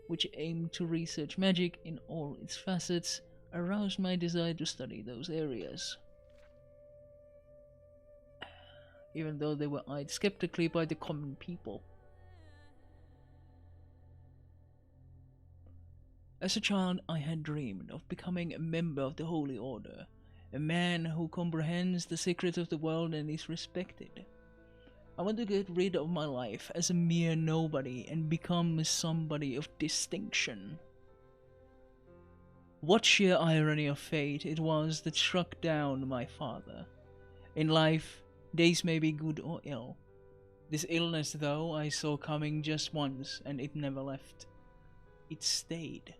which aimed to research magic in all its facets, aroused my desire to study those areas. Even though they were eyed skeptically by the common people. As a child, I had dreamed of becoming a member of the Holy Order, a man who comprehends the secrets of the world and is respected. I want to get rid of my life as a mere nobody and become somebody of distinction. What sheer irony of fate it was that struck down my father. In life, days may be good or ill. This illness, though, I saw coming just once, and it never left. It stayed.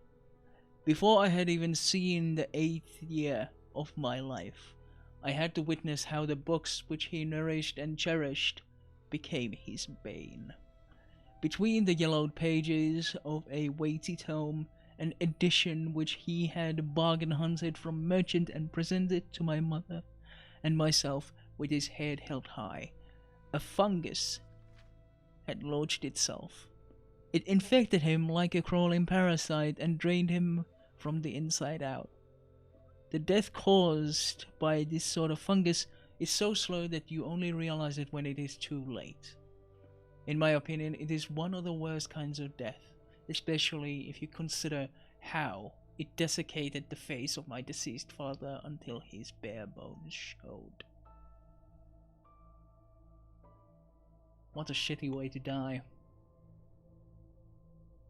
Before I had even seen the 8th year of my life, I had to witness how the books which he nourished and cherished became his bane. Between the yellowed pages of a weighty tome, an edition which he had bargain hunted from merchant and presented to my mother and myself with his head held high, a fungus had lodged itself. It infected him like a crawling parasite and drained him from the inside out. The death caused by this sort of fungus is so slow that you only realize it when it is too late. In my opinion, it is one of the worst kinds of death, especially if you consider how it desiccated the face of my deceased father until his bare bones showed. What a shitty way to die.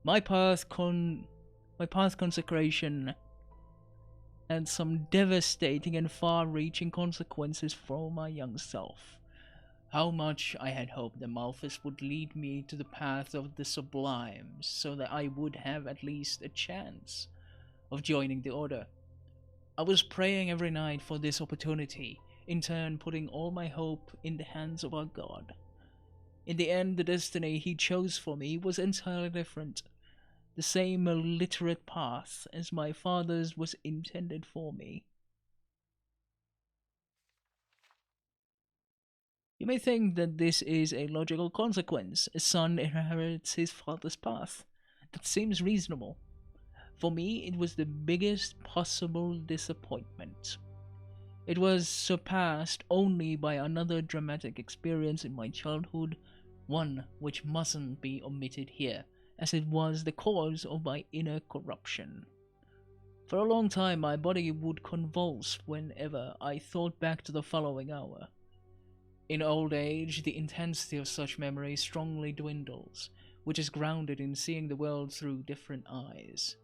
My past consecration had some devastating and far-reaching consequences for my young self. How much I had hoped the Malthus would lead me to the path of the sublimes, so that I would have at least a chance of joining the Order. I was praying every night for this opportunity, in turn putting all my hope in the hands of our God. In the end, the destiny he chose for me was entirely different. The same illiterate path as my father's was intended for me. You may think that this is a logical consequence. A son inherits his father's path. That seems reasonable. For me, it was the biggest possible disappointment. It was surpassed only by another dramatic experience in my childhood, one which mustn't be omitted here, as it was the cause of my inner corruption. For a long time my body would convulse whenever I thought back to the following hour. In old age, the intensity of such memory strongly dwindles, which is grounded in seeing the world through different eyes.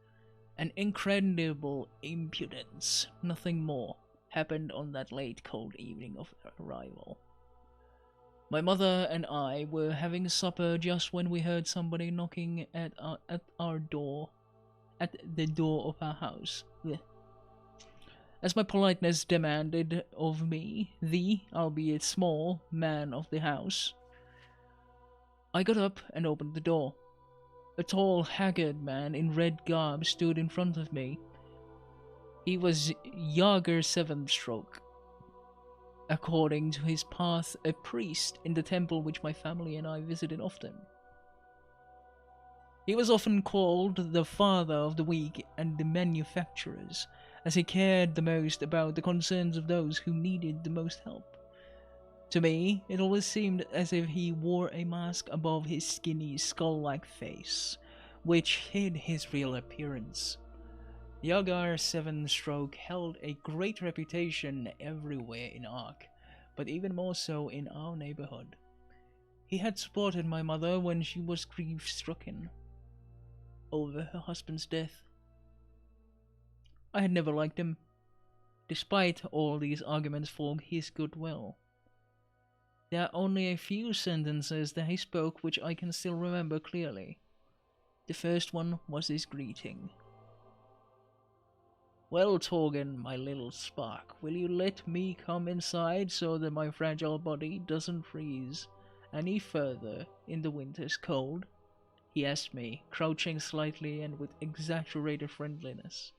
An incredible impudence, nothing more, happened on that late cold evening of arrival. My mother and I were having supper just when we heard somebody knocking at the door of our house. Blech. As my politeness demanded of me, the, albeit small, man of the house, I got up and opened the door. A tall, haggard man in red garb stood in front of me. He was Jaeger 7th stroke. According to his path, a priest in the temple which my family and I visited often. He was often called the father of the weak and the manufacturers, as he cared the most about the concerns of those who needed the most help. To me, it always seemed as if he wore a mask above his skinny, skull-like face, which hid his real appearance. Jaeger 7th stroke held a great reputation everywhere in Ark, but even more so in our neighborhood. He had supported my mother when she was grief-stricken over her husband's death. I had never liked him, despite all these arguments for his goodwill. There are only a few sentences that he spoke which I can still remember clearly. The first one was his greeting. "Well, Torgen, my little spark, will you let me come inside so that my fragile body doesn't freeze any further in the winter's cold?" he asked me, crouching slightly and with exaggerated friendliness.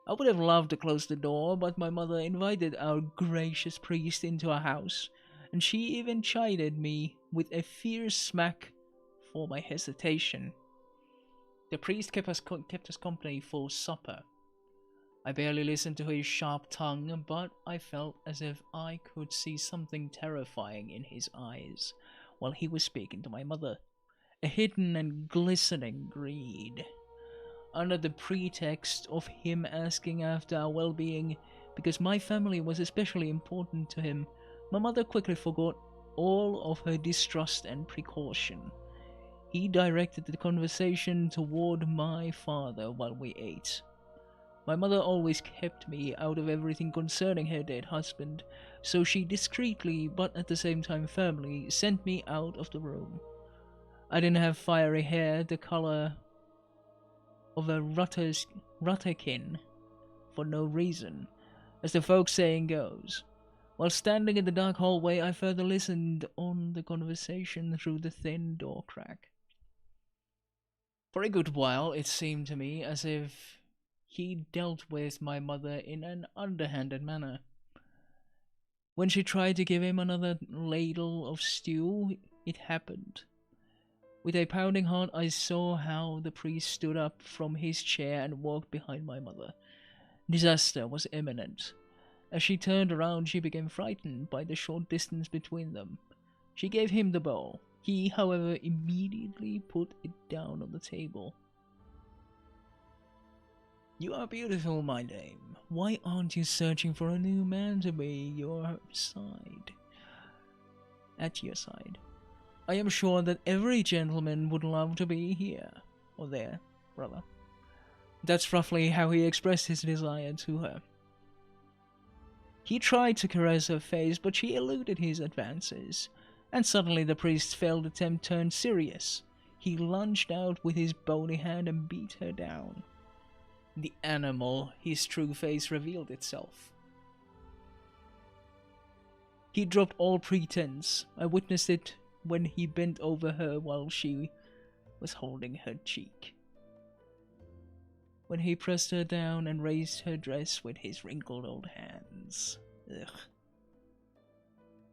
I would have loved to close the door, but my mother invited our gracious priest into our house, and she even chided me with a fierce smack for my hesitation. The priest kept us company for supper. I barely listened to his sharp tongue, but I felt as if I could see something terrifying in his eyes while he was speaking to my mother. A hidden and glistening greed. Under the pretext of him asking after our well-being, because my family was especially important to him, my mother quickly forgot all of her distrust and precaution. He directed the conversation toward my father while we ate. My mother always kept me out of everything concerning her dead husband, so she discreetly, but at the same time firmly, sent me out of the room. I didn't have fiery hair the color of a rutterkin for no reason, as the folk saying goes. While standing in the dark hallway, I further listened on the conversation through the thin door crack. For a good while, it seemed to me as if he dealt with my mother in an underhanded manner. When she tried to give him another ladle of stew, it happened. With a pounding heart, I saw how the priest stood up from his chair and walked behind my mother. Disaster was imminent. As she turned around, she became frightened by the short distance between them. She gave him the bowl. He, however, immediately put it down on the table. "You are beautiful, my dame. Why aren't you searching for a new man to be your side? At your side. I am sure that every gentleman would love to be here. Or there, brother." That's roughly how he expressed his desire to her. He tried to caress her face, but she eluded his advances, and suddenly the priest's failed attempt turned serious. He lunged out with his bony hand and beat her down. The animal, his true face revealed itself. He dropped all pretense. I witnessed it when he bent over her while she was holding her cheek. When he pressed her down and raised her dress with his wrinkled old hands. Ugh.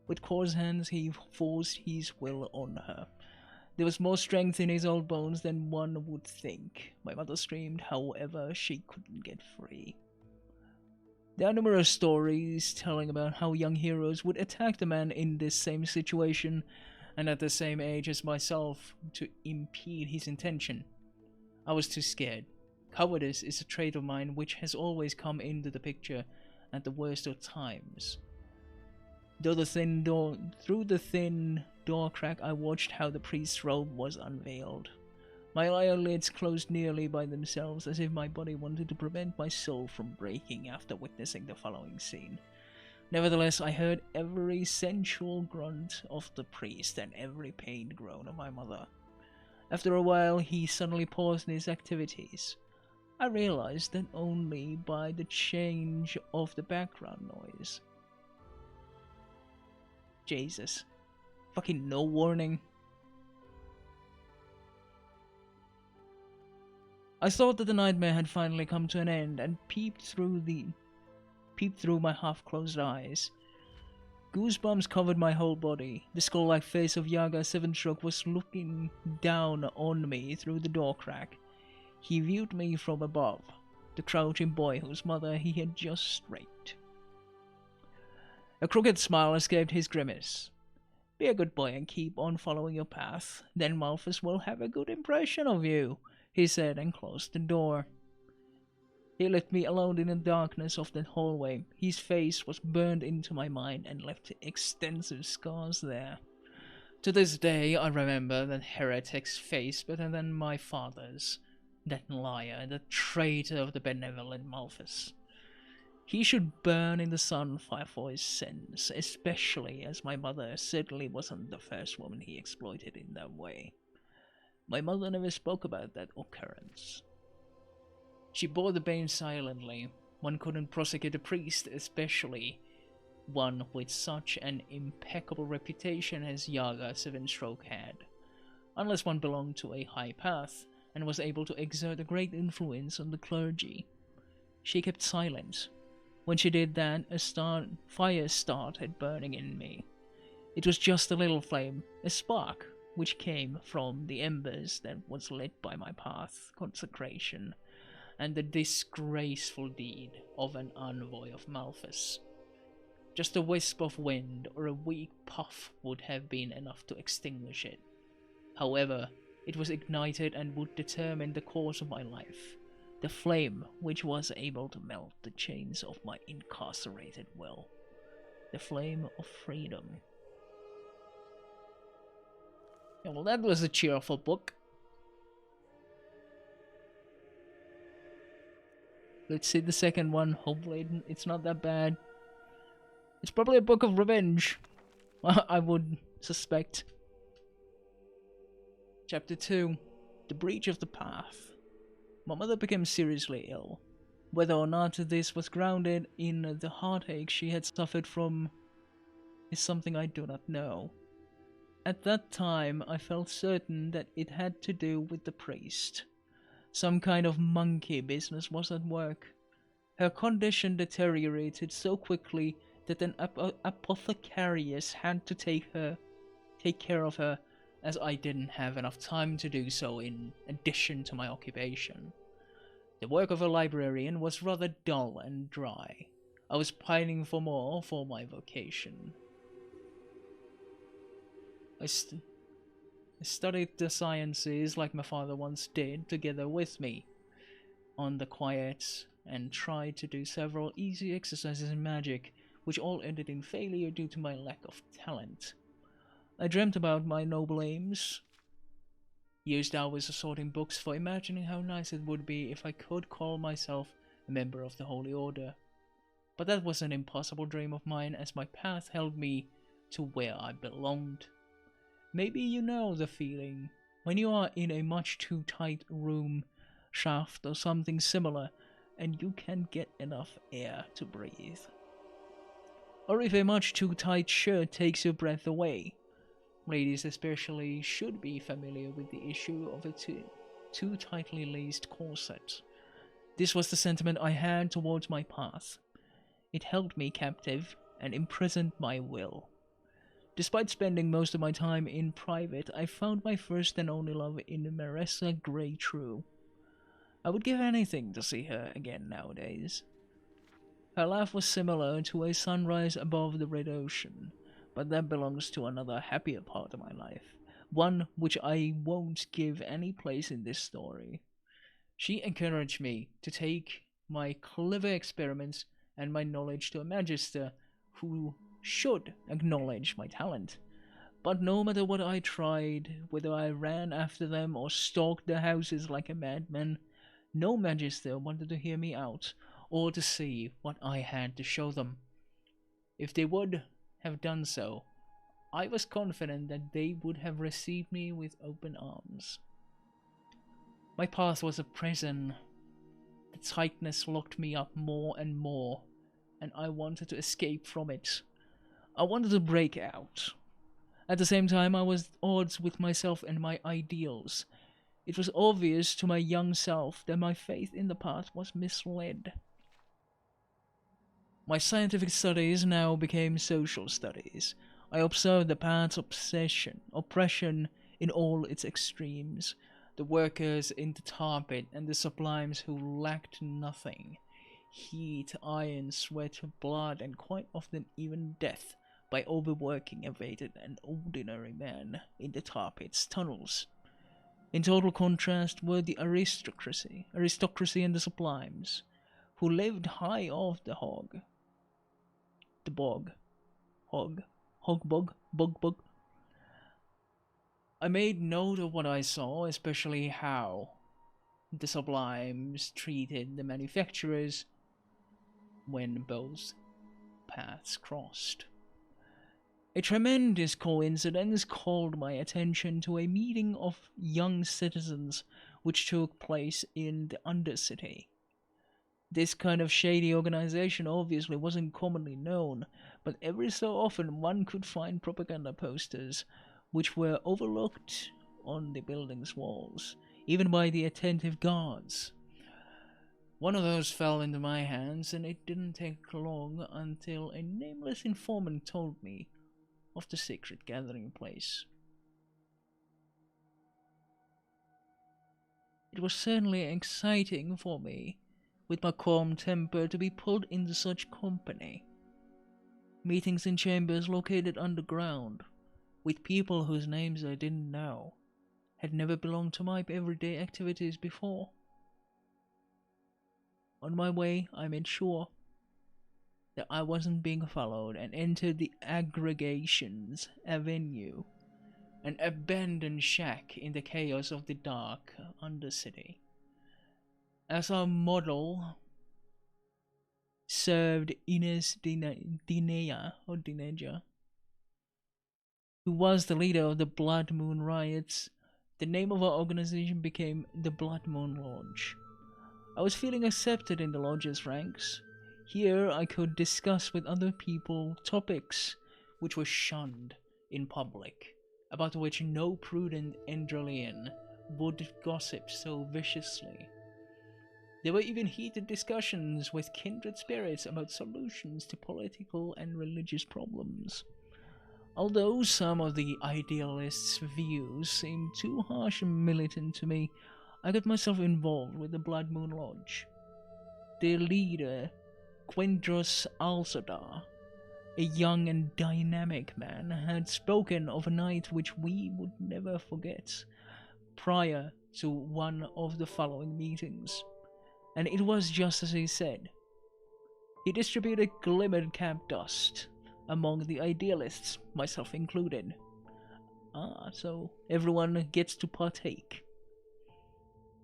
With coarse hands he forced his will on her. There was more strength in his old bones than one would think. My mother screamed, however, she couldn't get free. There are numerous stories telling about how young heroes would attack the man in this same situation and at the same age as myself to impede his intention. I was too scared. Cowardice is a trait of mine which has always come into the picture at the worst of times. Through the thin door crack, I watched how the priest's robe was unveiled. My eyelids closed nearly by themselves, as if my body wanted to prevent my soul from breaking after witnessing the following scene. Nevertheless, I heard every sensual grunt of the priest and every pained groan of my mother. After a while, he suddenly paused in his activities. I realized that only by the change of the background noise. Jesus. Fucking no warning. I thought that the nightmare had finally come to an end and peeped through my half-closed eyes. Goosebumps covered my whole body. The skull-like face of Yaga Sevenstroke was looking down on me through the door crack. He viewed me from above, the crouching boy whose mother he had just raped. A crooked smile escaped his grimace. Be a good boy and keep on following your path, then Malphus will have a good impression of you, he said and closed the door. He left me alone in the darkness of the hallway. His face was burned into my mind and left extensive scars there. To this day I remember that heretic's face better than my father's. That liar, the traitor of the benevolent Malphus. He should burn in the sunfire for his sins, especially as my mother certainly wasn't the first woman he exploited in that way. My mother never spoke about that occurrence. She bore the pain silently. One couldn't prosecute a priest, especially one with such an impeccable reputation as Yaga Sevenstroke had, unless one belonged to a high path and was able to exert a great influence on the clergy. She kept silent. When she did that, fire started burning in me. It was just a little flame, a spark, which came from the embers that was lit by my path, consecration, and the disgraceful deed of an envoy of Malphus. Just a wisp of wind or a weak puff would have been enough to extinguish it. However, it was ignited and would determine the course of my life, the flame which was able to melt the chains of my incarcerated will, the flame of freedom. Yeah, well, that was a cheerful book. Let's see the second one. Hopefully it's not that bad. It's probably a book of revenge, I would suspect. Chapter 2. The Breach of the Path. My mother became seriously ill. Whether or not this was grounded in the heartache she had suffered from is something I do not know. At that time, I felt certain that it had to do with the priest. Some kind of monkey business was at work. Her condition deteriorated so quickly that an apothecarius had to take care of her, as I didn't have enough time to do so in addition to my occupation. The work of a librarian was rather dull and dry. I was pining for more for my vocation. I studied the sciences like my father once did, together with me, on the quiet, and tried to do several easy exercises in magic, which all ended in failure due to my lack of talent. I dreamt about my noble aims, used hours assorting books for imagining how nice it would be if I could call myself a member of the Holy Order. But that was an impossible dream of mine, as my path held me to where I belonged. Maybe you know the feeling when you are in a much too tight room, shaft or something similar, and you can't get enough air to breathe. Or if a much too tight shirt takes your breath away. Ladies especially should be familiar with the issue of a too tightly laced corset. This was the sentiment I had towards my path. It held me captive and imprisoned my will. Despite spending most of my time in private, I found my first and only love in Marissa Greytrue. I would give anything to see her again nowadays. Her laugh was similar to a sunrise above the red ocean, but that belongs to another happier part of my life, one which I won't give any place in this story. She encouraged me to take my clever experiments and my knowledge to a magister who should acknowledge my talent. But no matter what I tried, whether I ran after them or stalked their houses like a madman, no magister wanted to hear me out or to see what I had to show them. If they would have done so, I was confident that they would have received me with open arms. My path was a prison. The tightness locked me up more and more, and I wanted to escape from it. I wanted to break out. At the same time, I was at odds with myself and my ideals. It was obvious to my young self that my faith in the path was misled. My scientific studies now became social studies. I observed the path's oppression in all its extremes. The workers in the tar pit and the sublimes who lacked nothing. Heat, iron, sweat, blood, and quite often even death by overworking awaited an ordinary man in the tar pit's tunnels. In total contrast were the aristocracy and the sublimes, who lived high off the bog. I made note of what I saw, especially how the sublimes treated the manufacturers when both paths crossed. A tremendous coincidence called my attention to a meeting of young citizens which took place in the Undercity. This kind of shady organization obviously wasn't commonly known, but every so often one could find propaganda posters which were overlooked on the building's walls, even by the attentive guards. One of those fell into my hands, and it didn't take long until a nameless informant told me of the secret gathering place. It was certainly exciting for me, with my calm temper, to be pulled into such company. Meetings in chambers located underground, with people whose names I didn't know, had never belonged to my everyday activities before. On my way, I made sure that I wasn't being followed and entered the Aggregations Avenue, an abandoned shack in the chaos of the dark Undercity. As our model served Ines Dineja, who was the leader of the Blood Moon riots. The name of our organization became the Blood Moon Lodge. I was feeling accepted in the lodge's ranks. Here I could discuss with other people topics which were shunned in public, about which no prudent Enderalian would gossip so viciously. There were even heated discussions with kindred spirits about solutions to political and religious problems. Although some of the idealists' views seemed too harsh and militant to me, I got myself involved with the Blood Moon Lodge. Their leader, Quindros Alzadar, a young and dynamic man, had spoken of a night which we would never forget prior to one of the following meetings. And it was just as he said. He distributed glimmered cap dust among the idealists, myself included. So everyone gets to partake.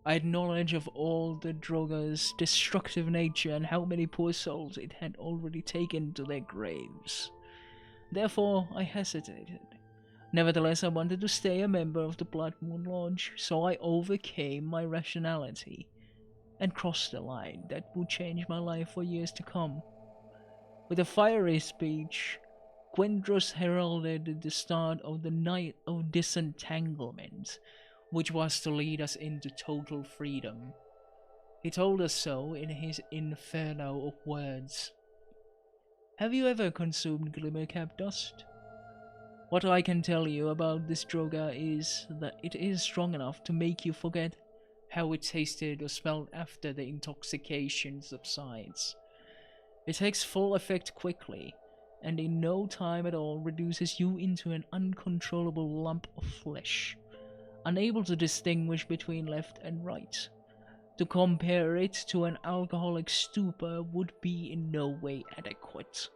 I had knowledge of all the Droga's destructive nature and how many poor souls it had already taken to their graves. Therefore, I hesitated. Nevertheless, I wanted to stay a member of the Blood Moon Lodge, so I overcame my rationality and crossed a line that would change my life for years to come. With a fiery speech, Quindros heralded the start of the Night of Disentanglement, which was to lead us into total freedom. He told us so in his inferno of words. Have you ever consumed glimmercap dust? What I can tell you about this droga is that it is strong enough to make you forget how it tasted or smelled after the intoxication subsides. It takes full effect quickly, and in no time at all reduces you into an uncontrollable lump of flesh, unable to distinguish between left and right. To compare it to an alcoholic stupor would be in no way adequate.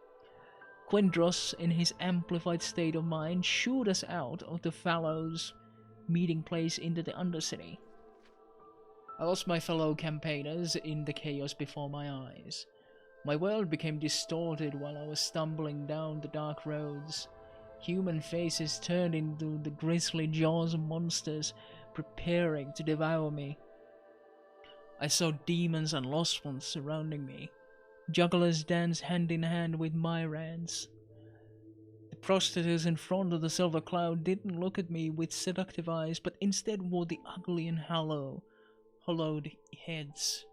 Quindros, in his amplified state of mind, shooed us out of the Fallows meeting place into the Undercity. I lost my fellow campaigners in the chaos before my eyes. My world became distorted while I was stumbling down the dark roads. Human faces turned into the grisly jaws of monsters, preparing to devour me. I saw demons and lost ones surrounding me. Jugglers danced hand in hand with Myrans. The prostitutes in front of the silver cloud didn't look at me with seductive eyes, but instead wore the ugly and hollowed heads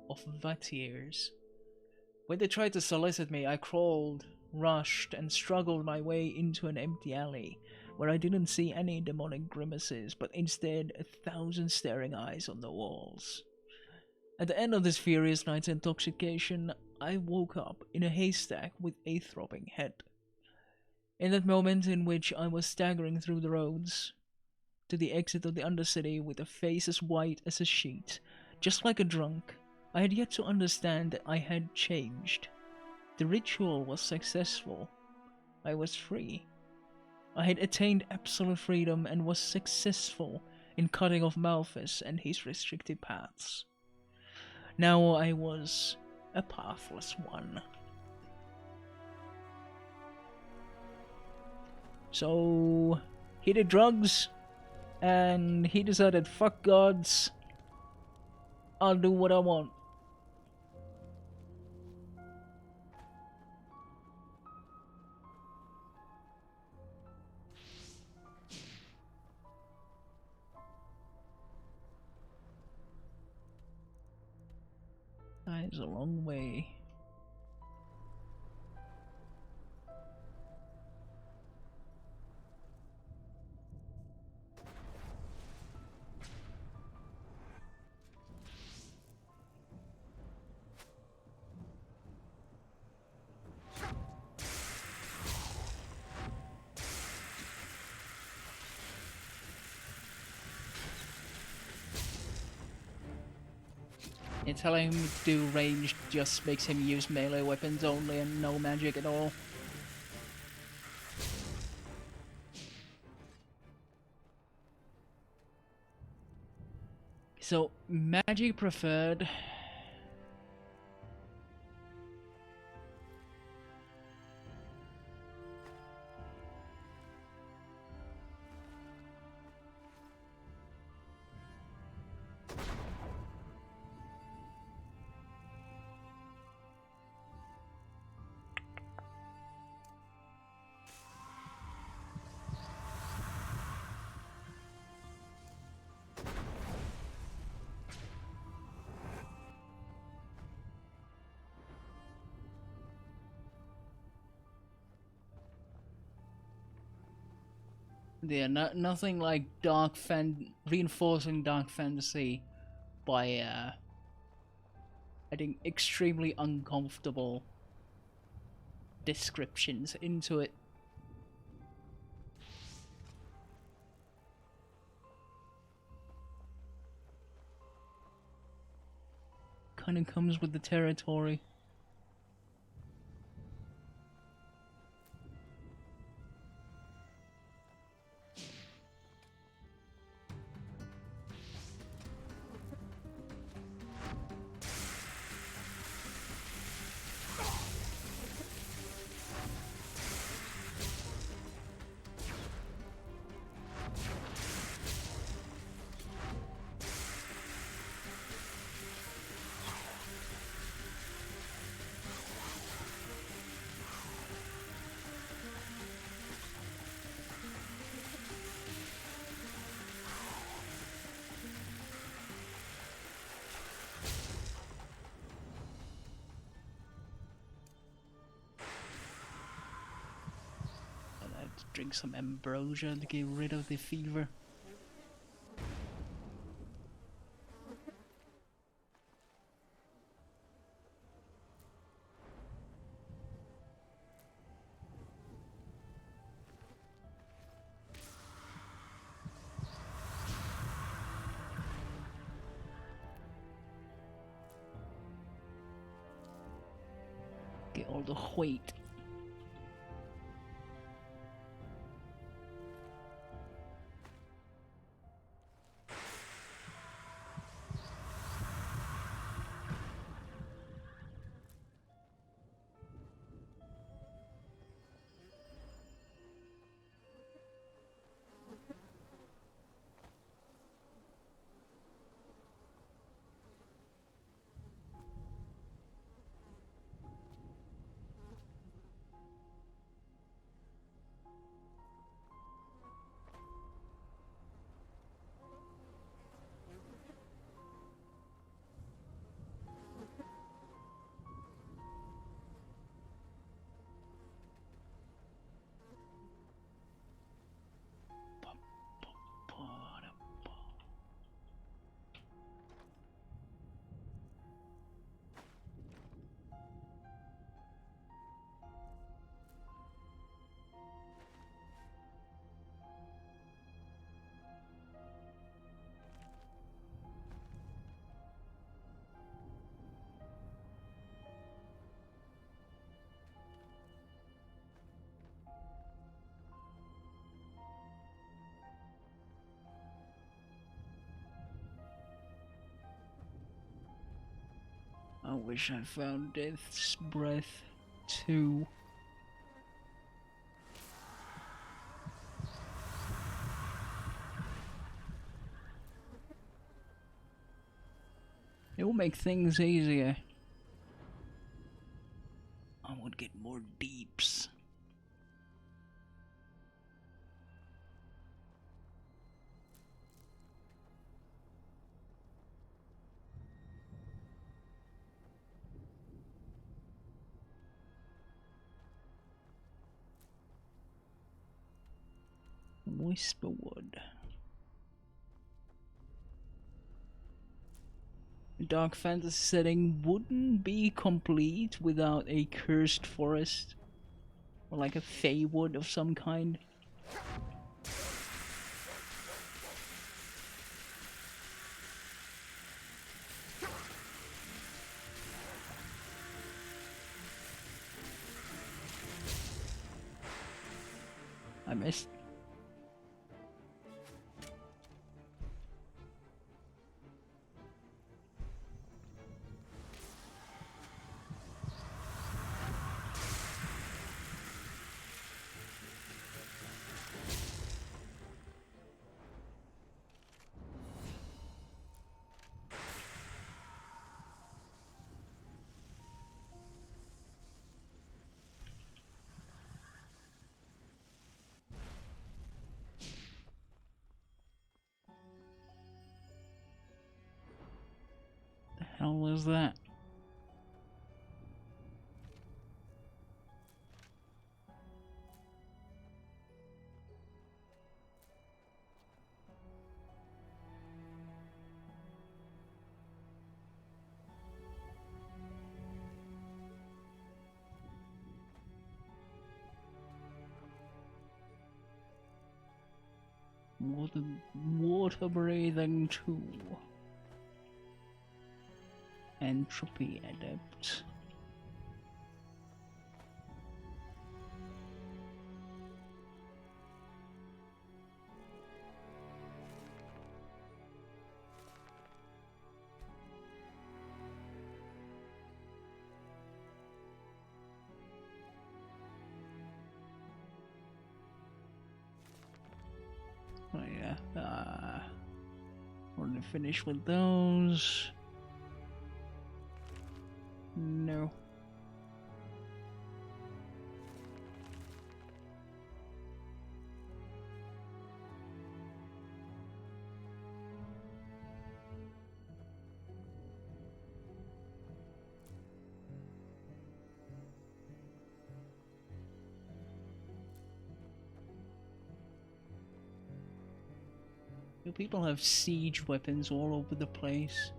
of Vatiers. When they tried to solicit me, I crawled, rushed, and struggled my way into an empty alley, where I didn't see any demonic grimaces, but instead 1,000 staring eyes on the walls. At the end of this furious night's intoxication, I woke up in a haystack with a throbbing head. In that moment in which I was staggering through the roads to the exit of the Undercity with a face as white as a sheet, just like a drunk, I had yet to understand that I had changed. The ritual was successful. I was free. I had attained absolute freedom and was successful in cutting off Malthus and his restricted paths. Now I was a pathless one. So he did drugs, and he decided, fuck gods, I'll do what I want. That is a long way. And telling him to do ranged just makes him use melee weapons only and no magic at all. So, magic preferred. Yeah, nothing like reinforcing dark fantasy by adding extremely uncomfortable descriptions into it. Kind of comes with the territory. Drink some ambrosia to get rid of the fever. Get all the weight. I wish I found Death's Breath too. It will make things easier. I would get more deeps. Whisperwood. A dark fantasy setting wouldn't be complete without a cursed forest. Or like a Feywood of some kind. I missed. The hell was that? Water breathing too. Entropy adept. Oh yeah. We're gonna finish with those. No. You people have siege weapons all over the place.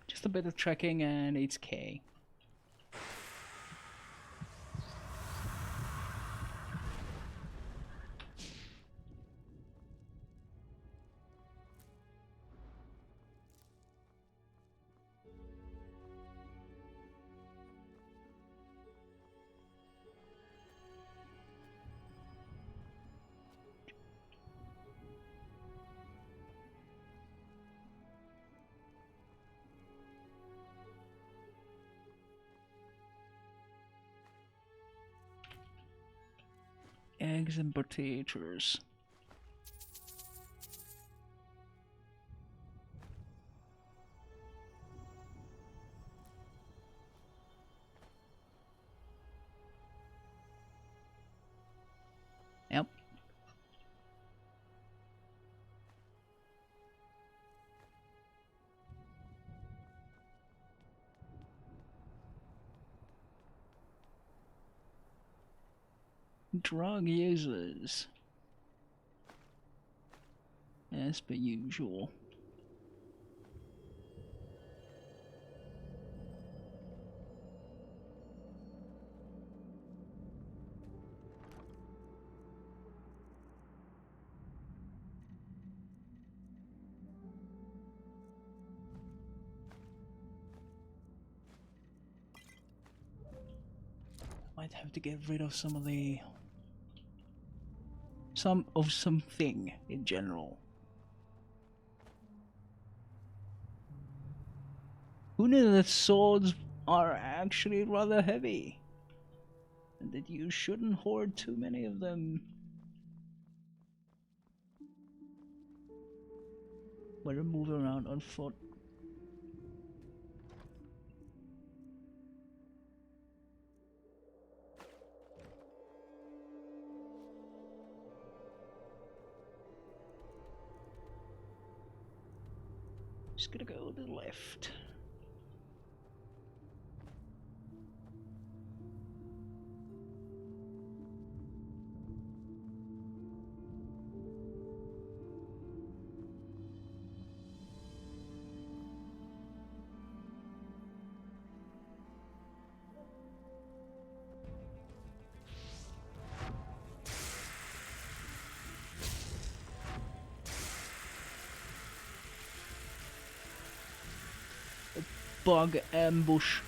Just a bit of trekking and it's K. Eggs and potatoes. Yep. Drug users. As per usual. Might have to get rid of some of the something in general. Who knew that swords are actually rather heavy? And that you shouldn't hoard too many of them. Better move around on foot. Just gonna go to the left. Bug ambush.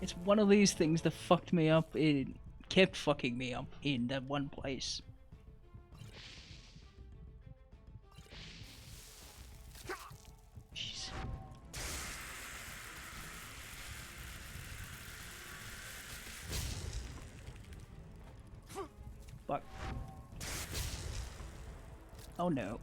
It's one of these things that fucked me up. It kept fucking me up in that one place. Jeez. Fuck. Oh no.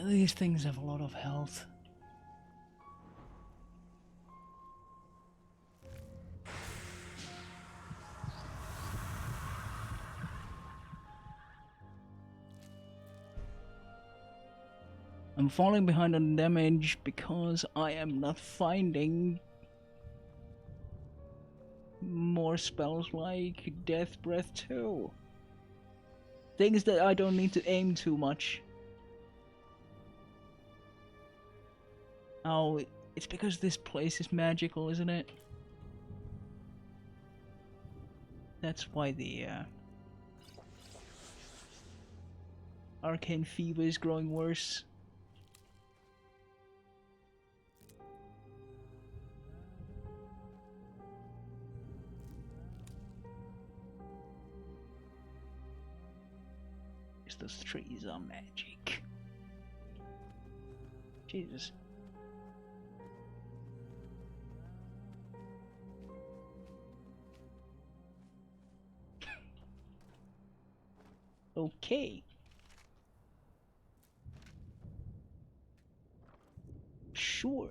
These things have a lot of health. I'm falling behind on damage because I am not finding more spells like Death Breath 2. Things that I don't need to aim too much. Oh, it's because this place is magical, isn't it? That's why the arcane fever is growing worse. Those trees are magic. Jesus. Okay. Sure.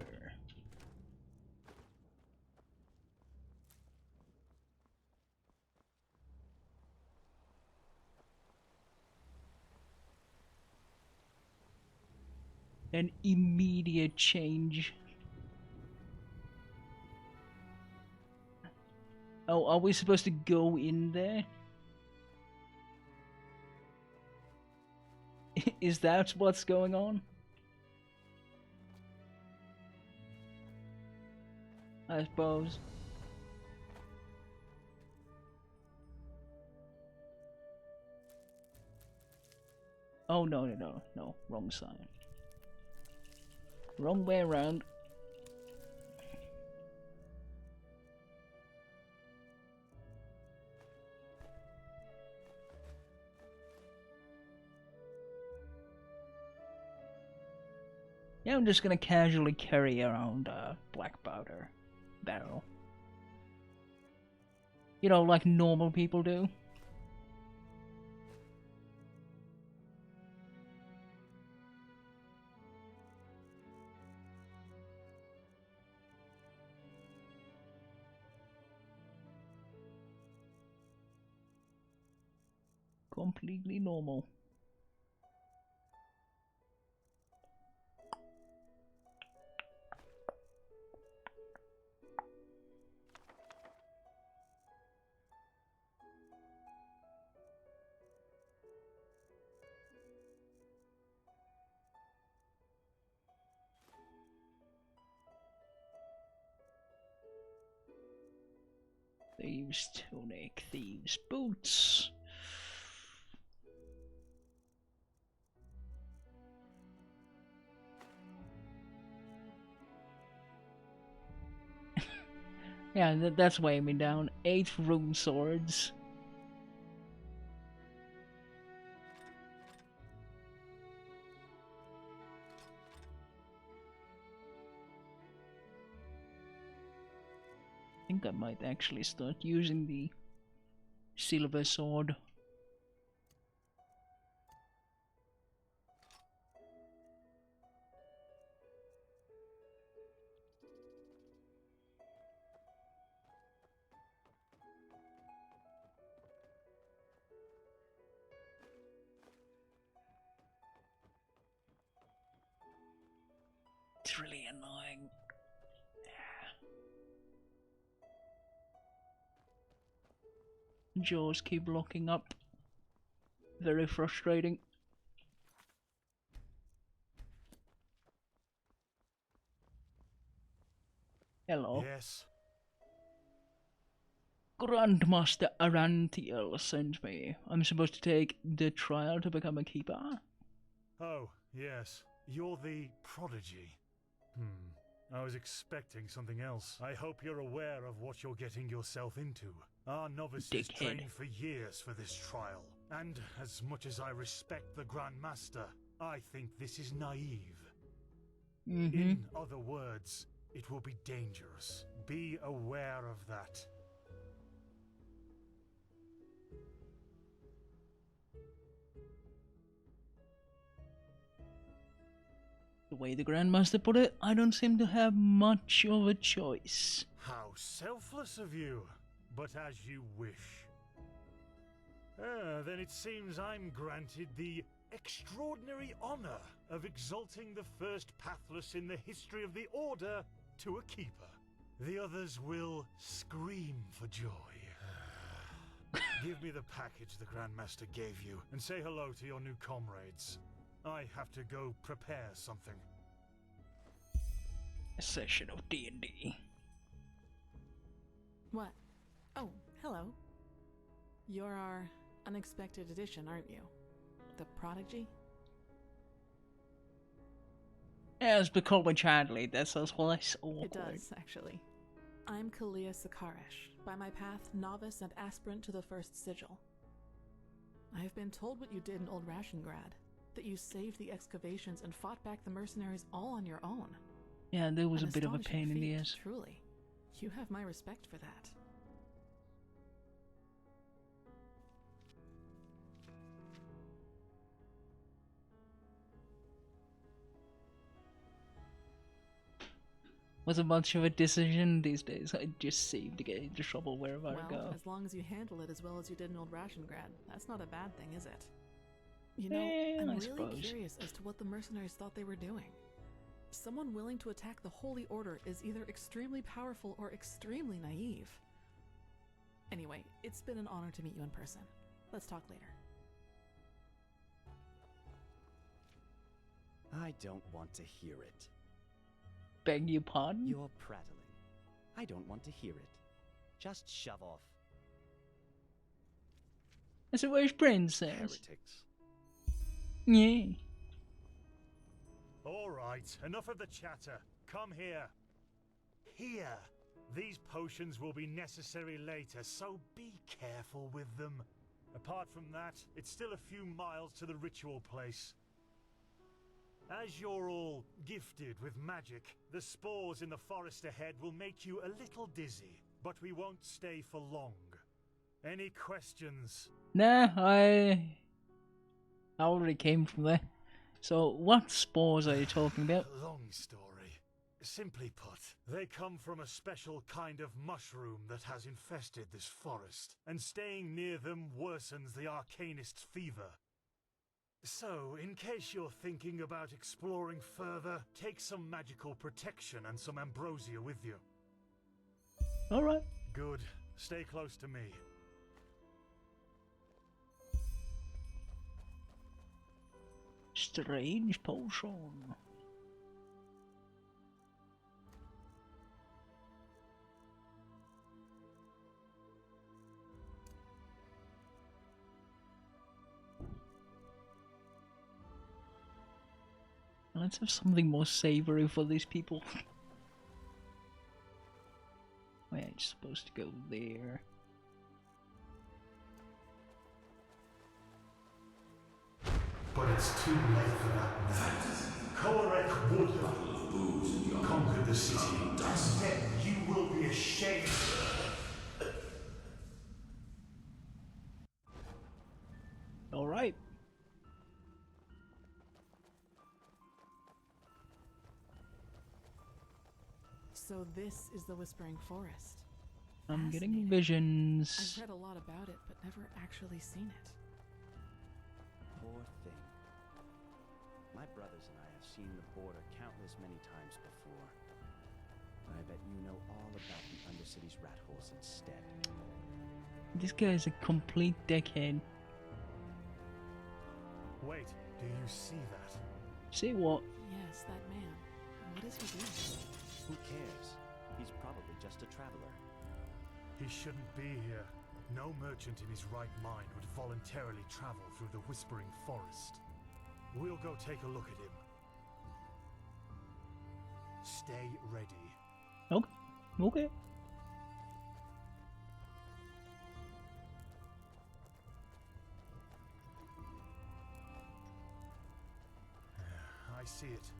An immediate change. Oh, are we supposed to go in there? Is that what's going on? I suppose. Oh, no, wrong side. Wrong way around. Yeah, I'm just gonna casually carry around a black powder barrel. You know, like normal people do. Completely normal. Thieves' tunic, thieves' boots. Yeah, that's weighing me down. 8 rune swords. I think I might actually start using the silver sword. It's really annoying. Jaws keep locking up. Very frustrating. Hello. Yes. Grandmaster Arantiel sent me. I'm supposed to take the trial to become a keeper. Oh, yes. You're the prodigy. I was expecting something else. I hope you're aware of what you're getting yourself into. Our novices trained for years for this trial. And as much as I respect the Grandmaster, I think this is naive. In other words, it will be dangerous. Be aware of that. The way the Grandmaster put it, I don't seem to have much of a choice. How selfless of you, but as you wish. Then it seems I'm granted the extraordinary honor of exalting the first pathless in the history of the Order to a keeper. The others will scream for joy. Give me the package the Grandmaster gave you, and say hello to your new comrades. I have to go prepare something. A session of D&D. What? Oh, hello. You're our unexpected addition, aren't you? The Prodigy? As the college athlete, that sounds less awkward. It does, actually. I'm Kalia Sakaresh, by my path novice and aspirant to the First Sigil. I have been told what you did in Old Rashengrad, that you saved the excavations and fought back the mercenaries all on your own. Yeah, there was An a bit of a astonishing pain in the feat, ass. Truly. You have my respect for that. Wasn't much of a decision these days. I just seem to get into trouble wherever I go. As long as you handle it as well as you did in Old Rashengrad, that's not a bad thing, is it? You know, I'm really curious as to what the mercenaries thought they were doing. Someone willing to attack the Holy Order is either extremely powerful or extremely naive. Anyway, it's been an honor to meet you in person. Let's talk later. I don't want to hear it. Beg your pardon? You're prattling. I don't want to hear it. Just shove off. That's a Welsh princess. Heretics. Yeah. All right, enough of the chatter. Come here. Here. These potions will be necessary later, so be careful with them. Apart from that, it's still a few miles to the ritual place. As you're all gifted with magic, the spores in the forest ahead will make you a little dizzy, but we won't stay for long. Any questions? Nah, I already came from there. So, what spores are you talking about? Long story. Simply put, they come from a special kind of mushroom that has infested this forest, and staying near them worsens the arcanist's fever. So, in case you're thinking about exploring further, take some magical protection and some ambrosia with you. Alright. Good. Stay close to me. Strange potion. Let's have something more savory for these people. Wait, I'm supposed to go there. But it's too late for that now. Korek would have conquered the city, and then you will be ashamed. Alright. So this is the Whispering Forest. I'm getting visions. I've read a lot about it, but never actually seen it. Poor thing. My brothers and I have seen the border countless many times before. But I bet you know all about the Undercity's rat holes instead. This guy's a complete dickhead. Wait, do you see that? See what? Yes, that man. What is he doing? Who cares? He's probably just a traveler. He shouldn't be here. No merchant in his right mind would voluntarily travel through the Whispering Forest. We'll go take a look at him. Stay ready. Okay. Okay. I see it.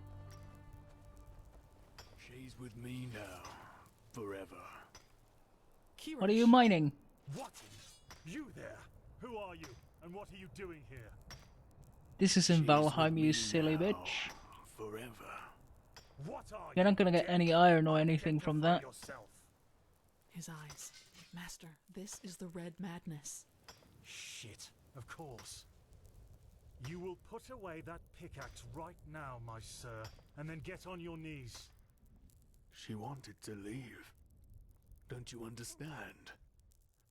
She's with me now. Forever. What are you mining? What? You there? Who are you? And what are you doing here? This is in Valheim, you silly bitch. Forever. What are You're not gonna get any iron or anything from that. His eyes. Master, this is the red madness. Shit, of course. You will put away that pickaxe right now, my sir, and then get on your knees. She wanted to leave. Don't you understand?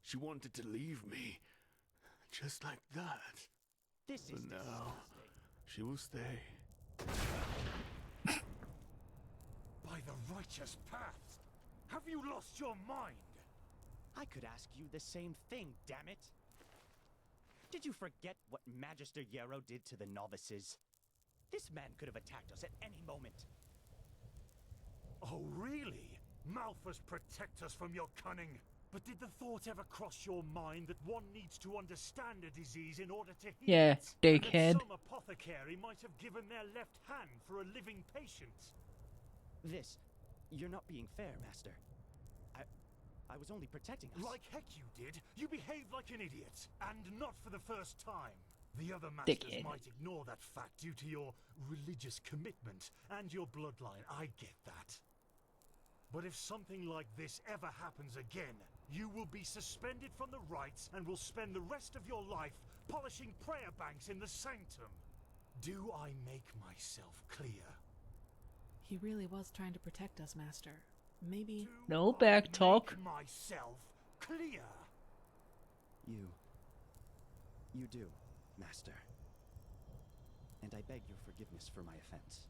She wanted to leave me. Just like that. This is But now, she will stay. By the righteous path! Have you lost your mind? I could ask you the same thing, damn it! Did you forget what Magister Yarrow did to the novices? This man could have attacked us at any moment. Oh, really? Malthus, protect us from your cunning. But did the thought ever cross your mind that one needs to understand a disease in order to heal Yeah, it? dickhead. And that some apothecary might have given their left hand for a living patient? You're not being fair, Master. I was only protecting us. Like heck you did. You behaved like an idiot. And not for the first time. The other masters Dickhead. might ignore that fact due to your religious commitment and your bloodline. I get that. But if something like this ever happens again, you will be suspended from the rites and will spend the rest of your life polishing prayer banks in the sanctum. Do I make myself clear? He really was trying to protect us, Master. Maybe... No back talk. Make myself clear. You do, Master. And I beg your forgiveness for my offense.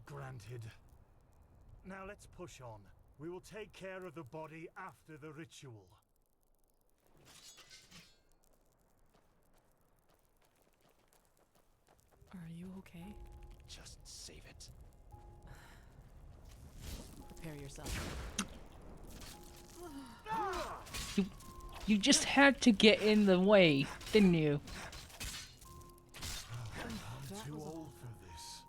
Granted. Now let's push on. We will take care of the body after the ritual. Are you okay? Just save it. Prepare yourself. You just had to get in the way, didn't you? I'm too old for this.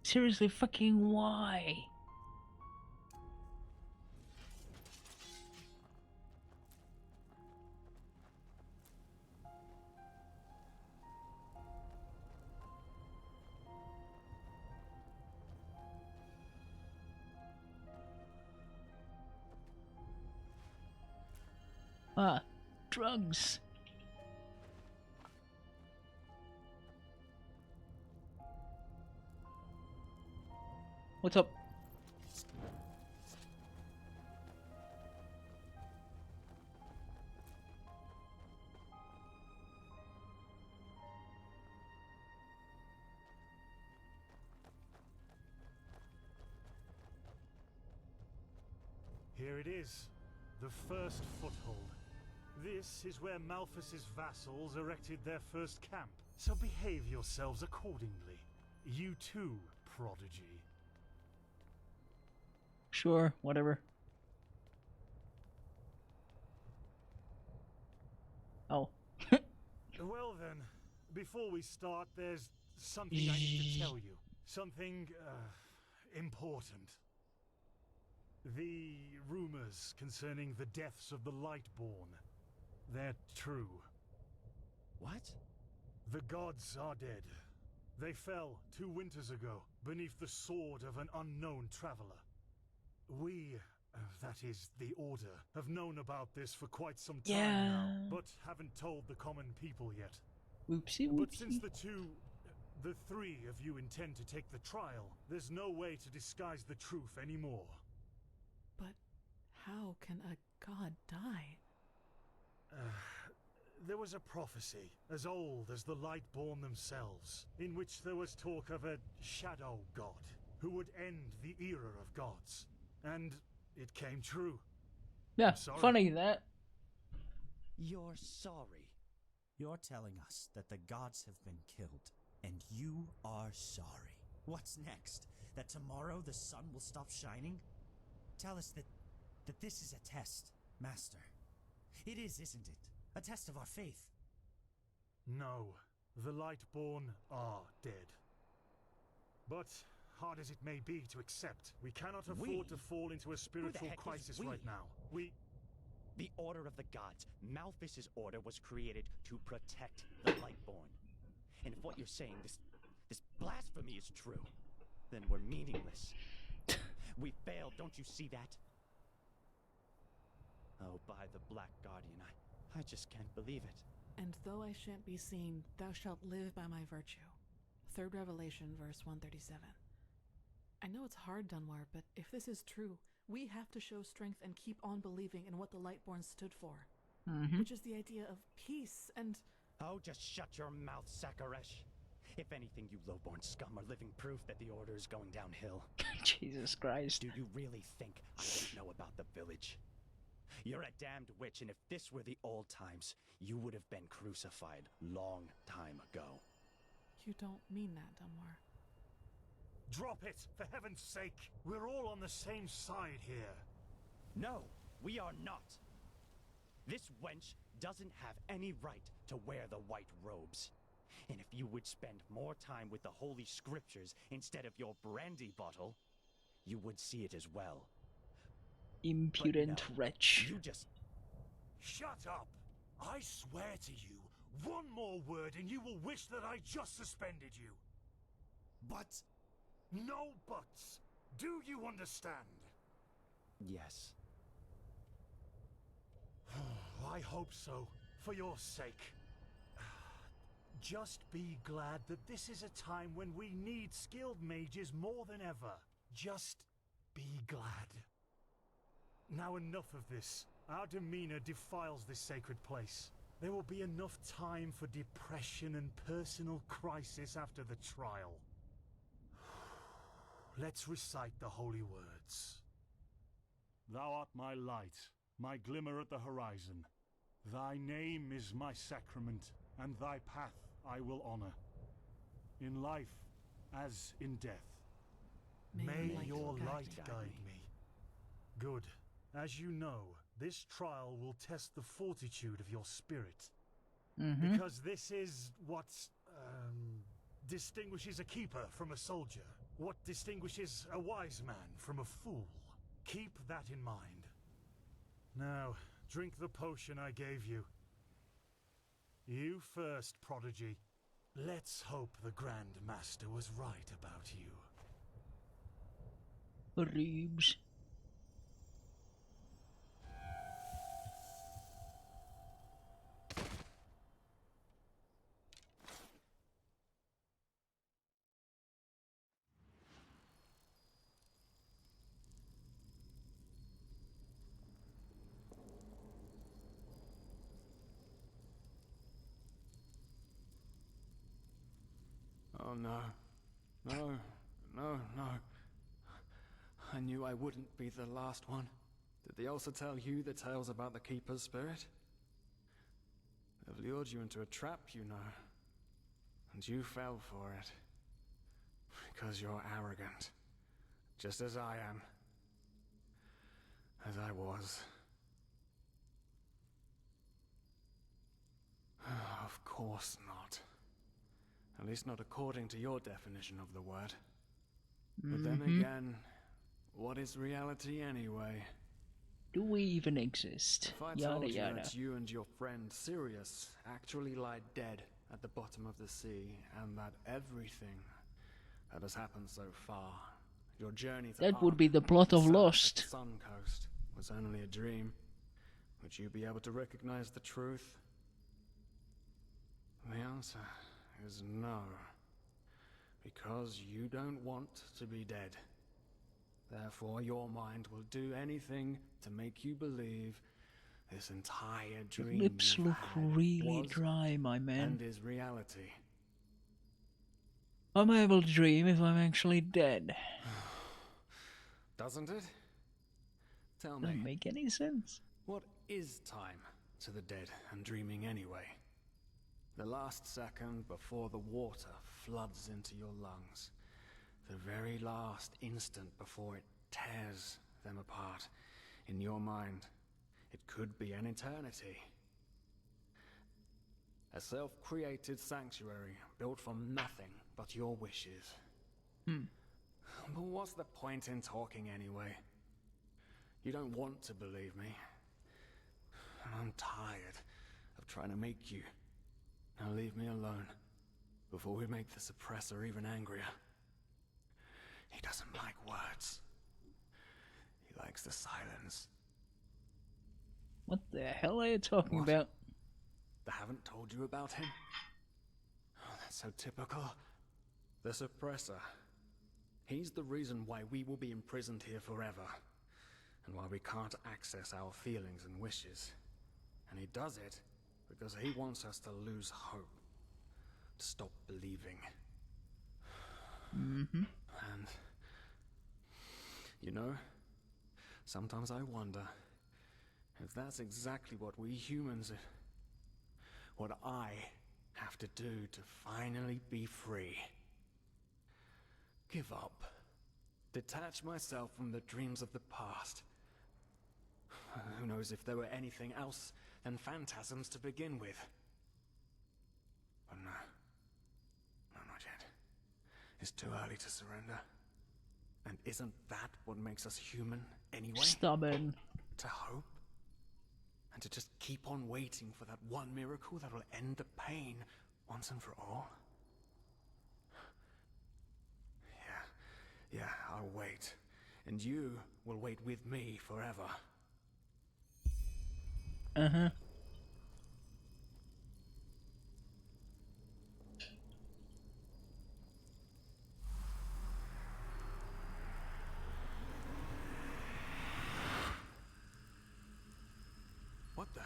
Seriously, fucking why? Drugs. What's up? Here it is, the first foothold. This is where Malthus's vassals erected their first camp. So behave yourselves accordingly. You too, prodigy. Sure, whatever. Oh. Well then, before we start, there's something I need to tell you. Something, important. The rumors concerning the deaths of the Lightborn, they're true. What? The gods are dead. They fell 2 winters ago beneath the sword of an unknown traveler. We, that is the Order, have known about this for quite some time now, but haven't told the common people yet. Whoopsie But whoopsie. since the 3 of you intend to take the trial, there's no way to disguise the truth anymore. But how can a god die? There was a prophecy, as old as the Lightborn themselves, in which there was talk of a shadow god, who would end the era of gods. And it came true. Yeah, I'm sorry. funny that. You're sorry. You're telling us that the gods have been killed, and you are sorry. What's next? That tomorrow the sun will stop shining? Tell us that this is a test, Master. It is, isn't it? A test of our faith. No, the Lightborn are dead. But, hard as it may be to accept, we cannot afford to fall into a spiritual heck is crisis we? right now. The Order of the Gods. Malphas's order was created to protect the Lightborn. And if what you're saying, this blasphemy is true, then we're meaningless. We failed, don't you see that? Oh, by the Black Guardian, I just can't believe it. And though I shan't be seen, thou shalt live by my virtue. 3rd Revelation, verse 137. I know it's hard, Dunmar, but if this is true, we have to show strength and keep on believing in what the Lightborn stood for. Which is the idea of peace and... Oh, just shut your mouth, Sakaresh. If anything, you lowborn scum are living proof that the Order is going downhill. Jesus Christ. Do you really think I don't know about the village? You're a damned witch, and if this were the old times, you would have been crucified long time ago. You don't mean that, Dunmar. Drop it, for heaven's sake! We're all on the same side here. No, we are not. This wench doesn't have any right to wear the white robes. And if you would spend more time with the holy scriptures instead of your brandy bottle, you would see it as well. Impudent wretch. You just... Shut up! I swear to you, one more word and you will wish that I just suspended you. But... No buts! Do you understand? Yes. I hope so, for your sake. Just be glad that this is a time when we need skilled mages more than ever. Just be glad. Now enough of this. Our demeanor defiles this sacred place. There will be enough time for depression and personal crisis after the trial. Let's recite the holy words. Thou art my light, my glimmer at the horizon. Thy name is my sacrament, and thy path I will honor. In life as in death. May your light guide me. Good. As you know, this trial will test the fortitude of your spirit. Because this is what distinguishes a keeper from a soldier. What distinguishes a wise man from a fool. Keep that in mind. Now, drink the potion I gave you. You first, Prodigy. Let's hope the Grand Master was right about you. Reeves. Oh no. No. No, no. I knew I wouldn't be the last one. Did they also tell you the tales about the Keeper's spirit? They've lured you into a trap, you know. And you fell for it. Because you're arrogant. Just as I am. As I was. Of course not. At least not according to your definition of the word. But then again, what is reality anyway? Do we even exist? If I told you that you and your friend Sirius actually lie dead at the bottom of the sea, and that everything that has happened so far, your journey to that would be the plot of Lost. Sun Coast was only a dream, would you be able to recognize the truth? The answer is no. Because you don't want to be dead. Therefore, your mind will do anything to make you believe this entire dream Your lips look really dry, my man. And is reality. I'm able to dream if I'm actually dead. Doesn't it? Tell me. Doesn't make any sense. What is time to the dead and dreaming anyway? The last second before the water floods into your lungs. The very last instant before it tears them apart in your mind. It could be an eternity. A self-created sanctuary built from nothing but your wishes. But what's the point in talking anyway? You don't want to believe me. And I'm tired of trying to make you. Now leave me alone before we make the suppressor even angrier. He doesn't like words. He likes the silence. What the hell are you talking What? about? They haven't told you about him? Oh, that's so typical. The suppressor. He's the reason why we will be imprisoned here forever. And why we can't access our feelings and wishes. And he does it because he wants us to lose hope. To stop believing. Mm-hmm. And... you know, sometimes I wonder if that's exactly what we humans... what I have to do to finally be free. Give up. Detach myself from the dreams of the past. Who knows if there were anything else than phantasms to begin with. But no. No, not yet. It's too early to surrender. And isn't that what makes us human anyway? Stubborn. To hope? And to just keep on waiting for that one miracle that will end the pain once and for all? Yeah, I'll wait. And you will wait with me forever. Uh-huh. What the?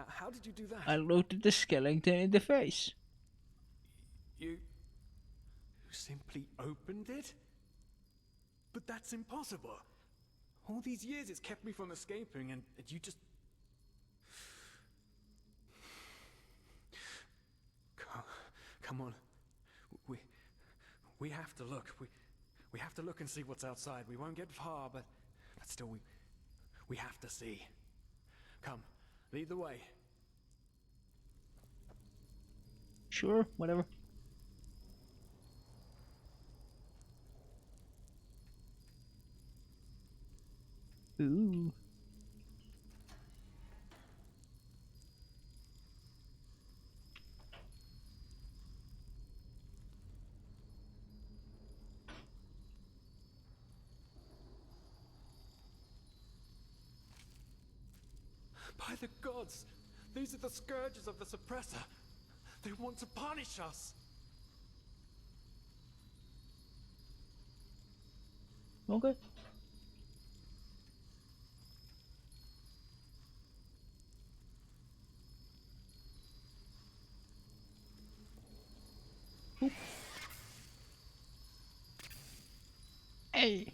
How did you do that? I looked the skeleton in the face. You simply opened it? But that's impossible. All these years it's kept me from escaping and you just... Come on. We have to look. We have to look and see what's outside. We won't get far, but still we have to see. Come, lead the way. Sure, whatever. Ooh. By the gods! These are the scourges of the suppressor! They want to punish us! Okay. Oop. Hey!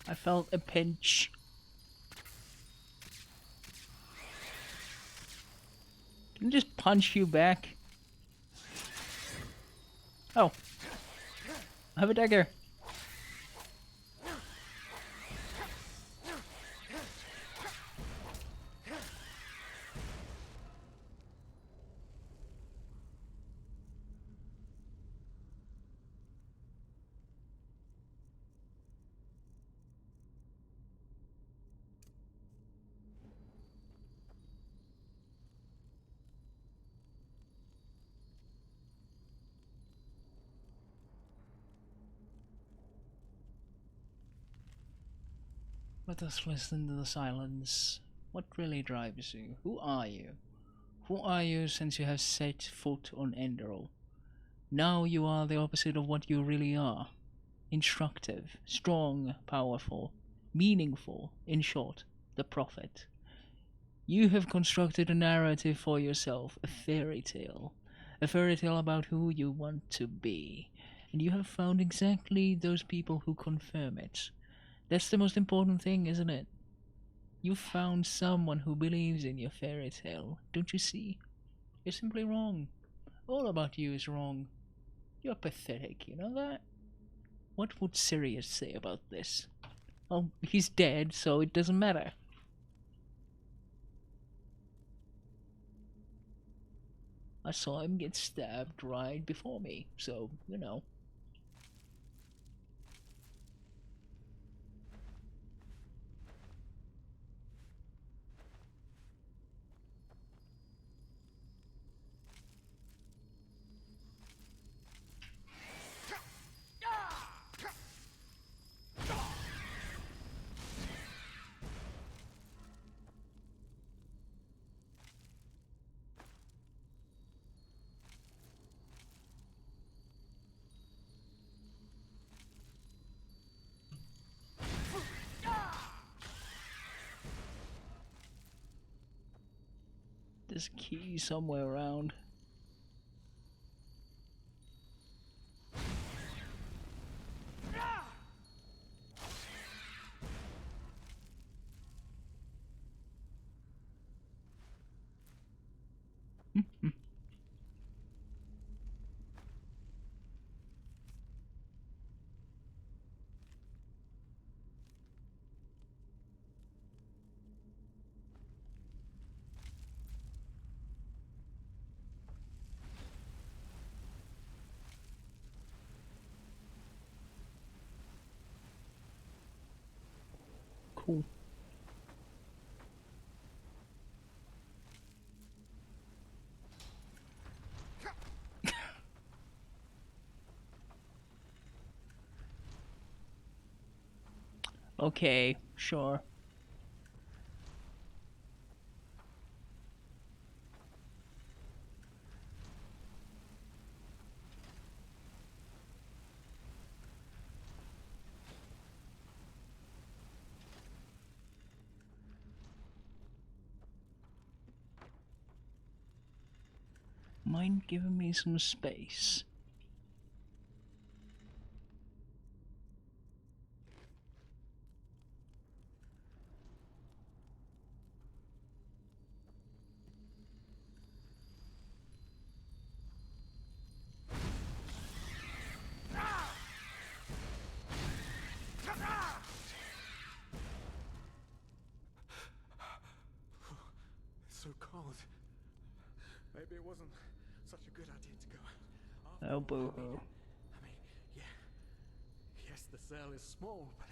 I felt a pinch. Can I just punch you back? Oh. I have a dagger. Let us listen to the silence. What really drives you? Who are you? Who are you since you have set foot on Enderal? Now you are the opposite of what you really are. Instructive, strong, powerful, meaningful, in short, the prophet. You have constructed a narrative for yourself, a fairy tale about who you want to be, and you have found exactly those people who confirm it. That's the most important thing, isn't it? You found someone who believes in your fairy tale, don't you see? You're simply wrong. All about you is wrong. You're pathetic, you know that? What would Sirius say about this? Well, he's dead, so it doesn't matter. I saw him get stabbed right before me, so, you know. There's a key somewhere around. Cool. Okay, sure. Mind giving me some space? It's so cold. Maybe it wasn't such a good idea to go out. Oh, boo-hoo. I mean, yeah. Yes, the cell is small, but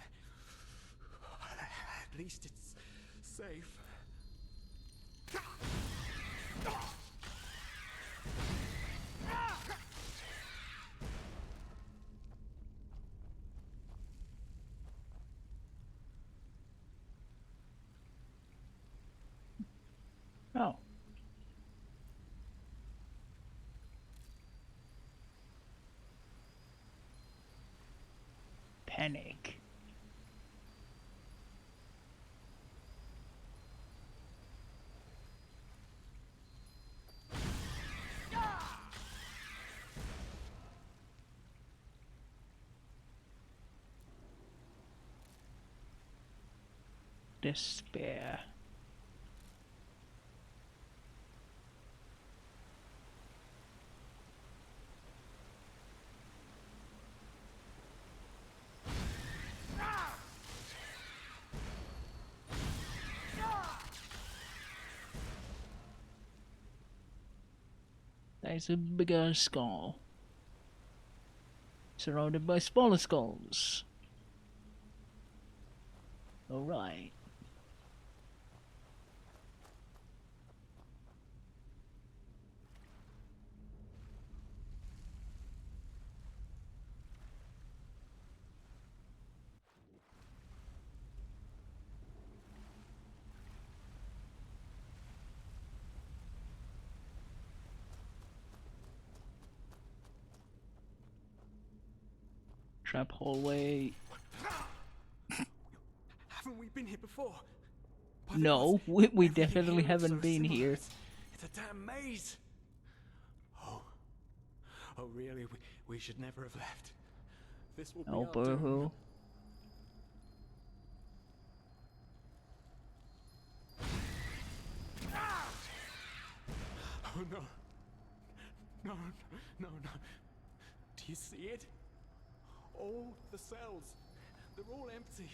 at least it's safe. Oh. Panic. Despair. There's a bigger skull, surrounded by smaller skulls. Alright. Trap hallway. Haven't we been here before? No, we definitely haven't been here. It's a damn maze. Oh, really? We should never have left. This will be Oh, our doom. boo-hoo. Oh no. No. Do you see it? All the cells, they're all empty.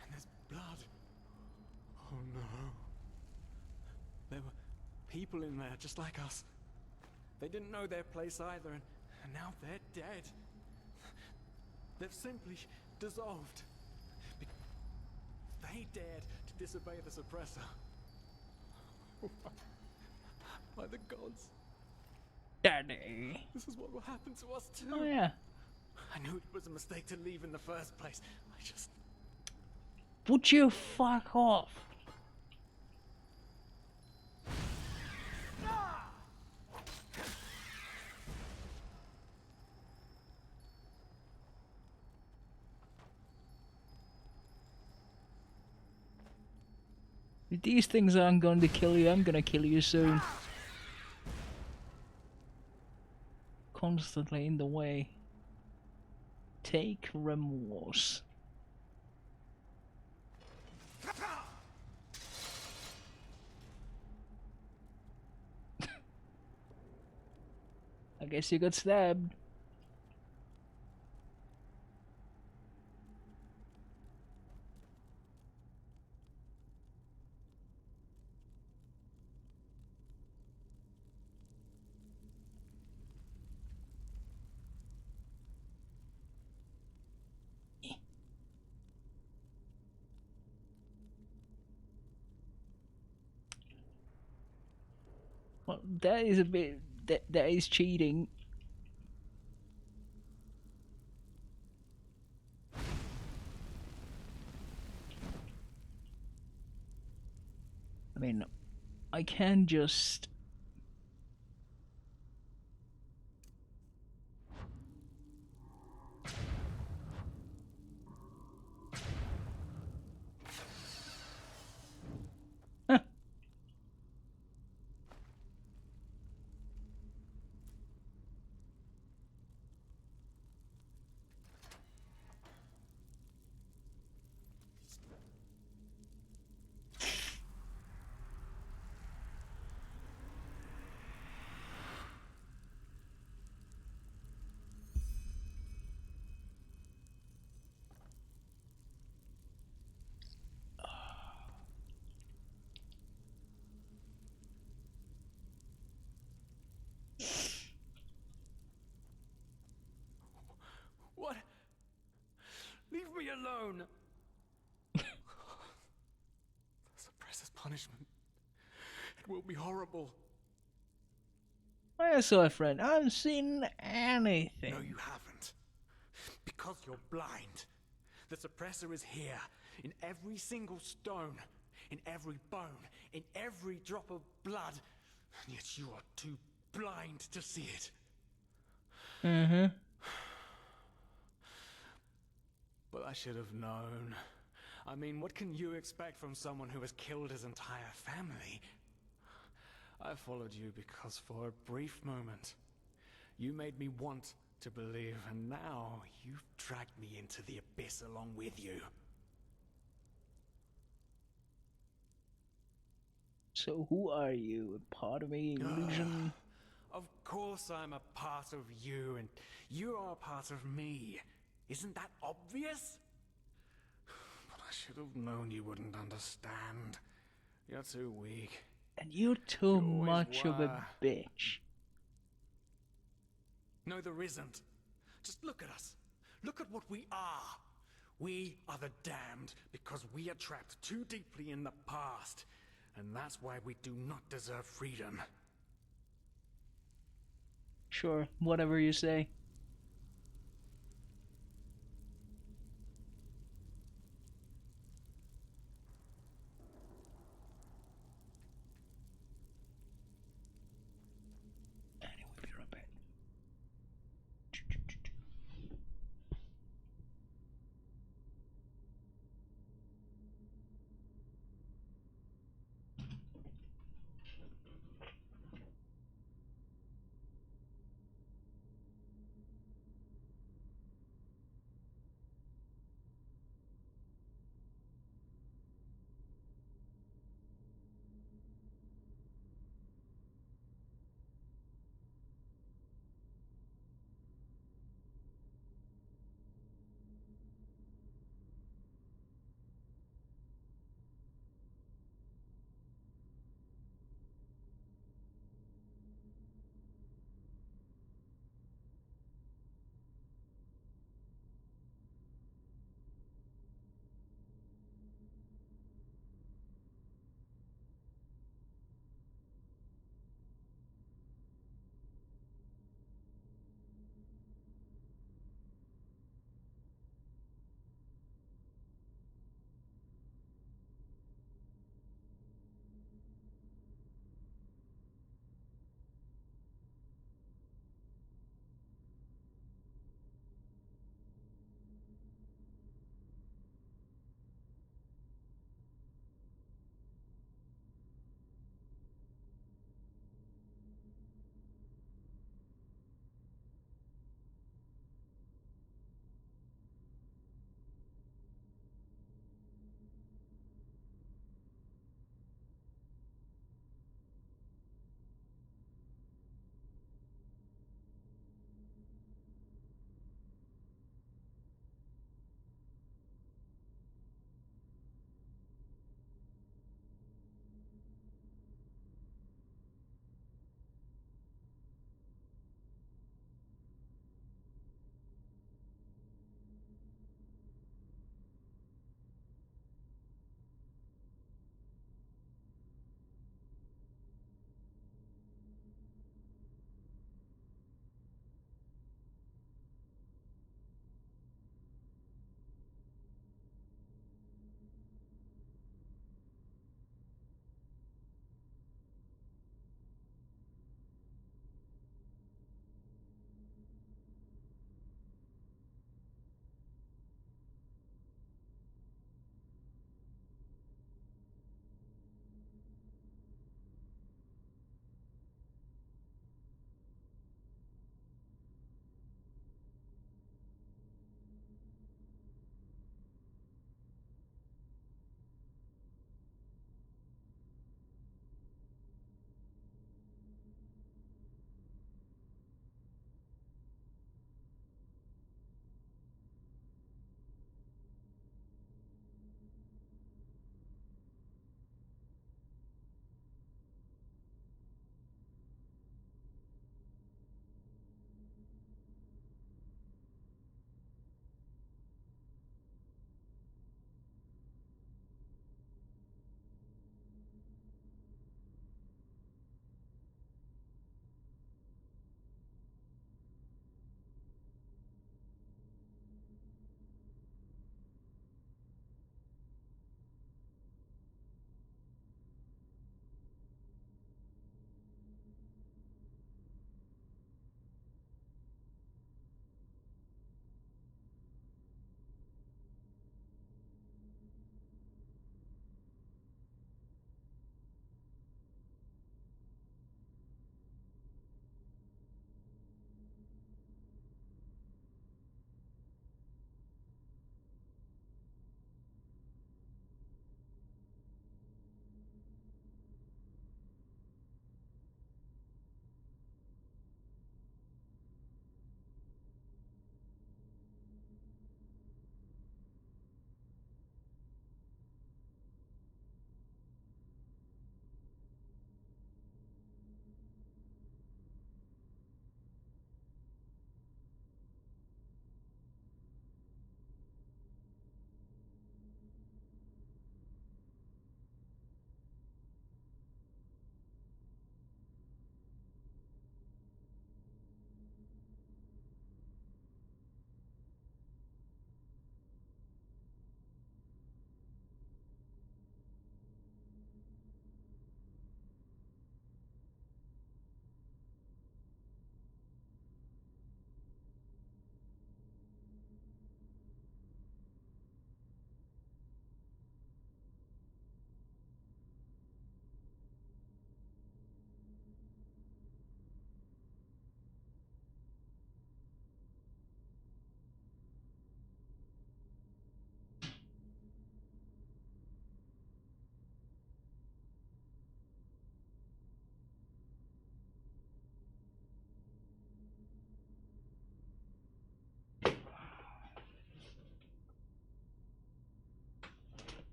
And there's blood. Oh no. There were people in there just like us. They didn't know their place either, and now they're dead. They've simply dissolved. They dared to disobey the suppressor. By the gods. Daddy. This is what will happen to us too. Oh yeah. I knew it was a mistake to leave in the first place. I just... Would you fuck off? If these things aren't going to kill you, I'm gonna kill you soon. Constantly in the way. Take remorse. I guess you got stabbed. Well, that is a bit... That is cheating. I mean, I can just... Huh. What? Leave me alone! The suppressor's punishment. It will be horrible. I saw a friend. I haven't seen anything. No, you haven't. Because you're blind. The suppressor is here, in every single stone, in every bone, in every drop of blood, and yet you are too blind to see it. Mm-hmm. But I should have known. I mean, what can you expect from someone who has killed his entire family? I followed you because for a brief moment, you made me want to believe, and now you've dragged me into the abyss along with you. So who are you? A part of me, illusion? Of course I'm a part of you, and you are a part of me. Isn't that obvious? But I should have known you wouldn't understand. You're too weak. And you're too You always much of a were. bitch. No, there isn't. Just look at us. Look at what we are. We are the damned because we are trapped too deeply in the past. And that's why we do not deserve freedom. Sure, whatever you say. Anyway, be right back.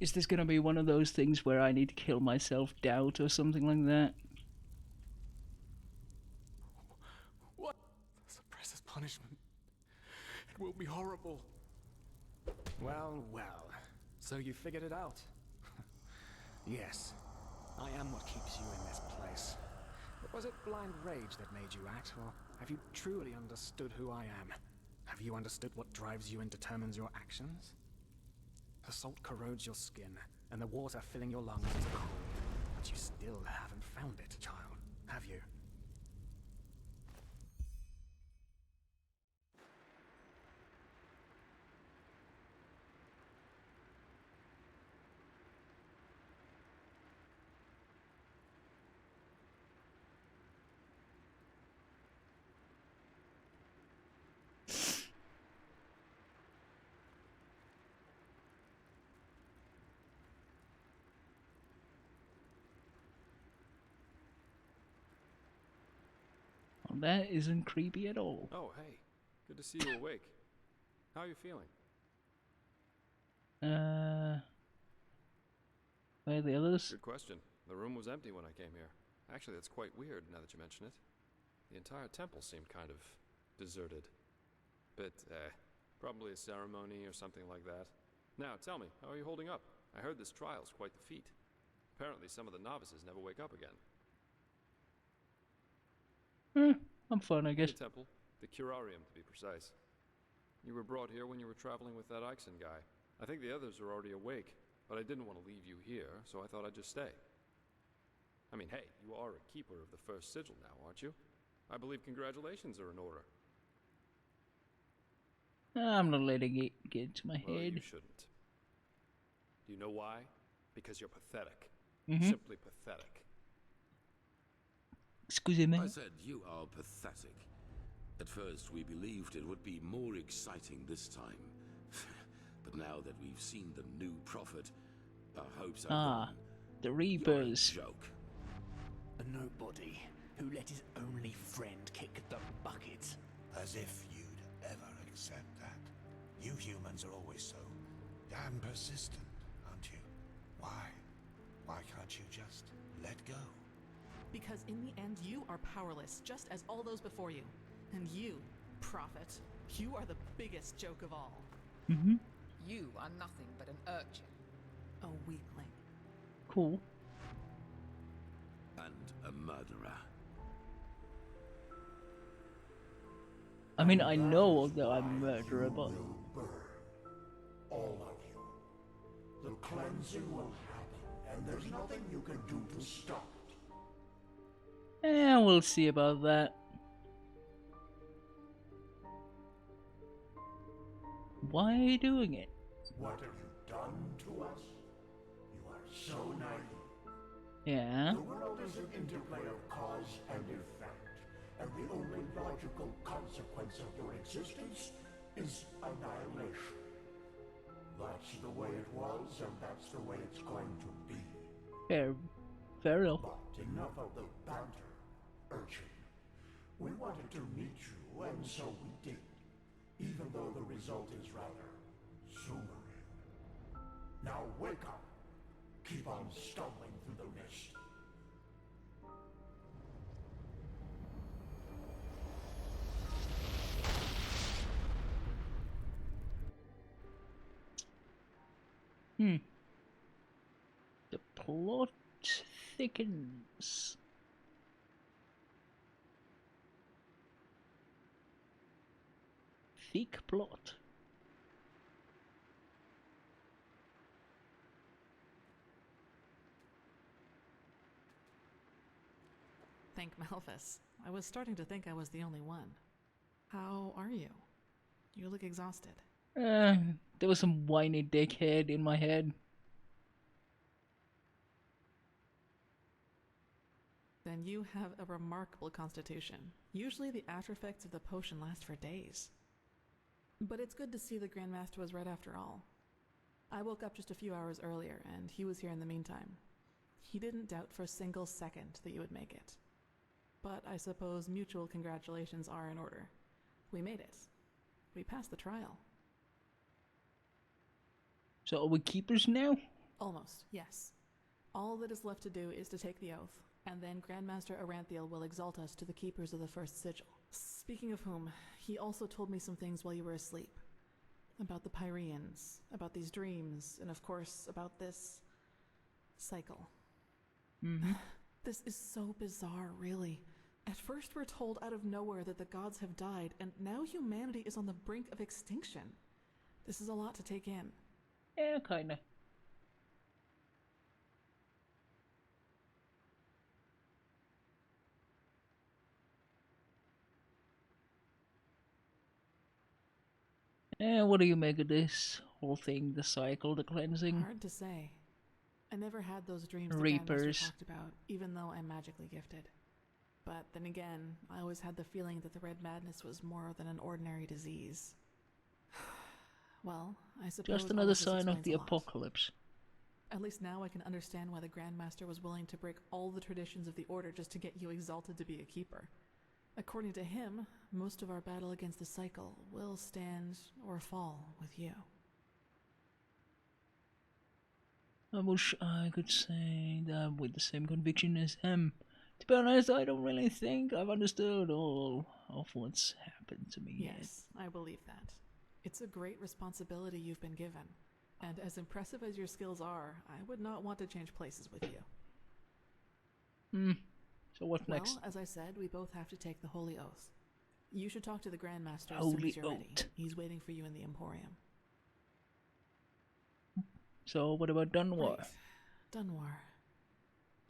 Is this gonna be one of those things where I need to kill myself doubt or something like that? What? The suppressor's punishment. It will be horrible. Well, well. So you figured it out. Yes. I am what keeps you in this place. But was it blind rage that made you act, or have you truly understood who I am? Have you understood what drives you and determines your actions? The salt corrodes your skin, and the water filling your lungs is cold. But you still haven't found it, child, have you? Well, that isn't creepy at all. Oh, hey. Good to see you awake. How are you feeling? Where are the others? Good question. The room was empty when I came here. Actually, that's quite weird now that you mention it. The entire temple seemed kind of deserted. Probably a ceremony or something like that. Now, tell me, how are you holding up? I heard this trial's quite the feat. Apparently some of the novices never wake up again. I'm fine, I guess. The temple, the curarium to be precise. You were brought here when you were traveling with that Ixon guy. I think the others are already awake, but I didn't want to leave you here, so I thought I'd just stay. I mean, hey, you are a keeper of the first sigil now, aren't you? I believe congratulations are in order. I'm not letting it get to my Well, head. you shouldn't. Do you know why? Because you're pathetic. Mm-hmm. Simply pathetic. Excuse me. I said you are pathetic. At first we believed it would be more exciting this time. But now that we've seen the new prophet, our hopes are gone. The Reapers. You're a joke. A nobody who let his only friend kick the bucket. As if you'd ever accept that. You humans are always so damn persistent, aren't you? Why? Why can't you just let go? Because in the end, you are powerless, just as all those before you. And you, prophet, you are the biggest joke of all. Mm-hmm. You are nothing but an urchin. A weakling. Cool. And a murderer. I mean, I know that I'm a murderer, but... All of you. The cleansing will happen, and there's nothing you can do to stop it. We'll see about that. Why are you doing it? What have you done to us? You are so naive. Yeah. The world is an interplay of cause and effect, and the only logical consequence of your existence is annihilation. That's the way it was, and that's the way it's going to be. Fair enough. But enough of the banter, urchin. We wanted to meet you, and so we did. Even though the result is rather sobering. Now wake up. Keep on stumbling through the mist. The plot thickens. Thick plot. Thank Malphus. I was starting to think I was the only one. How are you? You look exhausted. There was some whiny dickhead in my head. Then you have a remarkable constitution. Usually the after effects of the potion last for days. But it's good to see the Grandmaster was right after all. I woke up just a few hours earlier, and he was here in the meantime. He didn't doubt for a single second that you would make it. But I suppose mutual congratulations are in order. We made it. We passed the trial. So are we keepers now? Almost, yes. All that is left to do is to take the oath, and then Grandmaster Aranthiel will exalt us to the keepers of the first sigil. Speaking of whom, he also told me some things while you were asleep. About the Pyreans, about these dreams, and of course, about this cycle. Mm-hmm. This is so bizarre, really. At first we're told out of nowhere that the gods have died, and now humanity is on the brink of extinction. This is a lot to take in. Yeah, kinda. Yeah, what do you make of this whole thing? The cycle, the cleansing? Hard to say. I never had those dreams the Reapers. Grandmaster talked about, even though I'm magically gifted. But then again, I always had the feeling that the Red Madness was more than an ordinary disease. Well, I suppose Just all another of this sign of explains the a lot. apocalypse. At least now I can understand why the Grandmaster was willing to break all the traditions of the Order just to get you exalted to be a keeper. According to him, most of our battle against the cycle will stand or fall with you. I wish I could say that with the same conviction as him. To be honest, I don't really think I've understood all of what's happened to me yet. Yes, I believe that. It's a great responsibility you've been given. And as impressive as your skills are, I would not want to change places with you. So what next? Well, as I said, we both have to take the Holy Oath. You should talk to the Grandmaster as soon Holy as you're ready. Oath. He's waiting for you in the Emporium. So what about Dunwar? Right. Dunwar.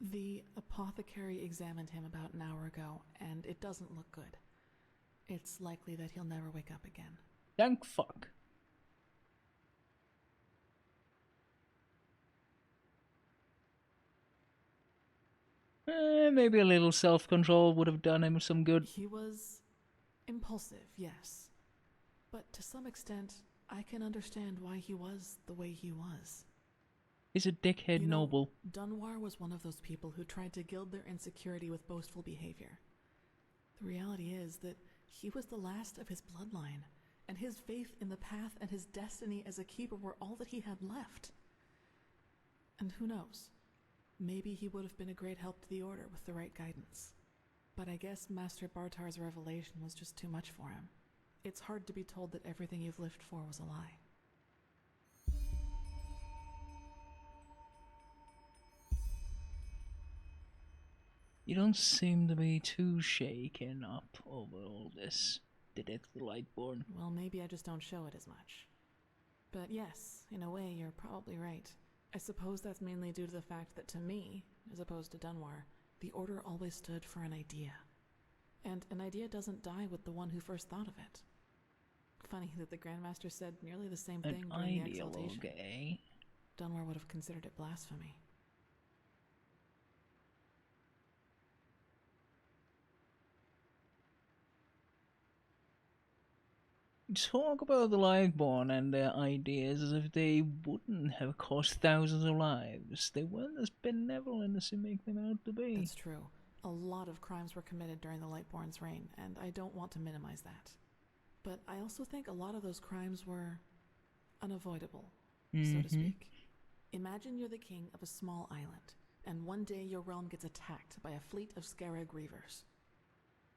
The apothecary examined him about an hour ago, and it doesn't look good. It's likely that he'll never wake up again. Thank fuck. Maybe a little self-control would have done him some good. He was impulsive, yes. But to some extent, I can understand why he was the way he was. He's a dickhead noble. Dunwar was one of those people who tried to gild their insecurity with boastful behavior. The reality is that he was the last of his bloodline, and his faith in the path and his destiny as a keeper were all that he had left. And who knows? Maybe he would have been a great help to the Order with the right guidance. But I guess Master Bartar's revelation was just too much for him. It's hard to be told that everything you've lived for was a lie. You don't seem to be too shaken up over all this, Detective Lightborn. Well, maybe I just don't show it as much. But yes, in a way, you're probably right. I suppose that's mainly due to the fact that to me, as opposed to Dunwar, the Order always stood for an idea. And an idea doesn't die with the one who first thought of it. Funny that the Grandmaster said nearly the same thing during the exaltation. Eh? Dunwar would have considered it blasphemy. Talk about the Lightborn and their ideas as if they wouldn't have cost thousands of lives. They weren't as benevolent as you make them out to be. That's true. A lot of crimes were committed during the Lightborn's reign, and I don't want to minimize that. But I also think a lot of those crimes were unavoidable, so to speak. Imagine you're the king of a small island, and one day your realm gets attacked by a fleet of Scarab Reavers.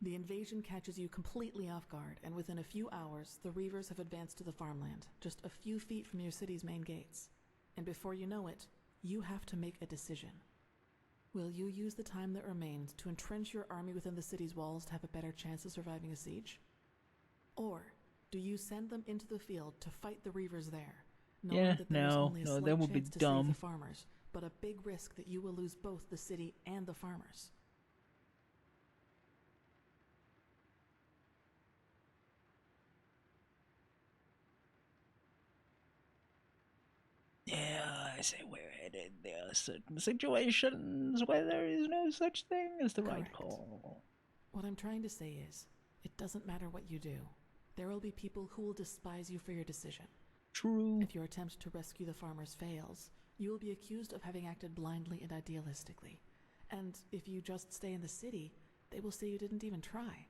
The invasion catches you completely off guard, and within a few hours, the Reavers have advanced to the farmland, just a few feet from your city's main gates. And before you know it, you have to make a decision. Will you use the time that remains to entrench your army within the city's walls to have a better chance of surviving a siege? Or do you send them into the field to fight the Reavers there, knowing that there's only a slight that would be chance to dumb. save the farmers, but a big risk that you will lose both the city and the farmers? Yeah, I say we're headed. There are certain situations where there is no such thing as the right call. What I'm trying to say is, it doesn't matter what you do. There will be people who will despise you for your decision. True. If your attempt to rescue the farmers fails, you will be accused of having acted blindly and idealistically. And if you just stay in the city, they will say you didn't even try.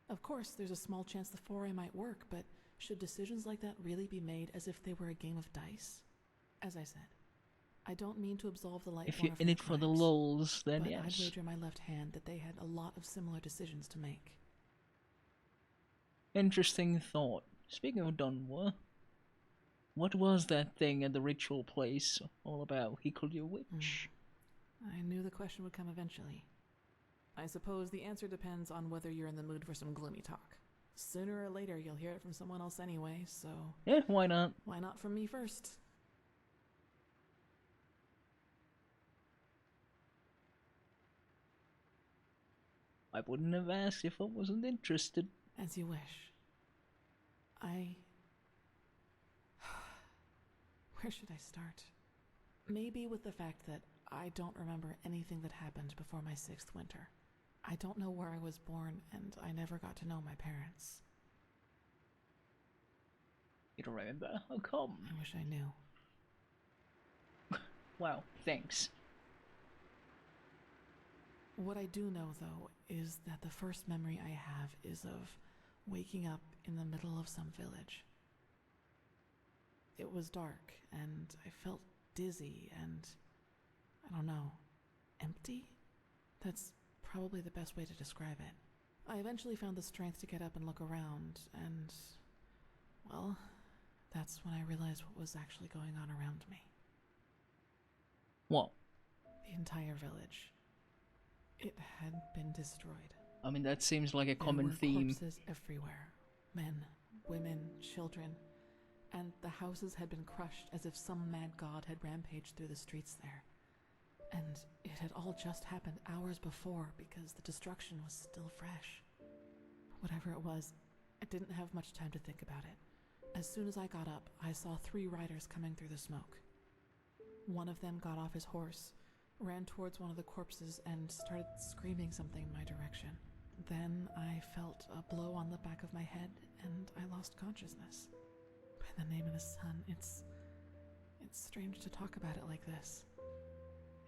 Of course, there's a small chance the foray might work, but should decisions like that really be made as if they were a game of dice? As I said, I don't mean to absolve the Lightborn If you're of in their it for the crimes, lulz, then but yes. I'd wager my left hand that they had a lot of similar decisions to make. Interesting thought. Speaking of Dunwar, what was that thing at the ritual place all about? He called you a witch. I knew the question would come eventually. I suppose the answer depends on whether you're in the mood for some gloomy talk. Sooner or later, you'll hear it from someone else anyway, so... Yeah, why not? Why not from me first? I wouldn't have asked if I wasn't interested. As you wish. Where should I start? Maybe with the fact that I don't remember anything that happened before my 6th winter. I don't know where I was born, and I never got to know my parents. You don't remember? How come? I wish I knew. Wow, thanks. What I do know, though, is that the first memory I have is of waking up in the middle of some village. It was dark, and I felt dizzy and, I don't know, empty? That's probably the best way to describe it. I eventually found the strength to get up and look around, and, well, that's when I realized what was actually going on around me. What? The entire village. It had been destroyed. I mean, that seems like a common theme. There were corpses everywhere. Men, women, children. And the houses had been crushed as if some mad god had rampaged through the streets there. And it had all just happened hours before because the destruction was still fresh. Whatever it was, I didn't have much time to think about it. As soon as I got up, I saw 3 riders coming through the smoke. One of them got off his horse, ran towards one of the corpses, and started screaming something in my direction. Then I felt a blow on the back of my head, and I lost consciousness. By the name of the sun, it's strange to talk about it like this.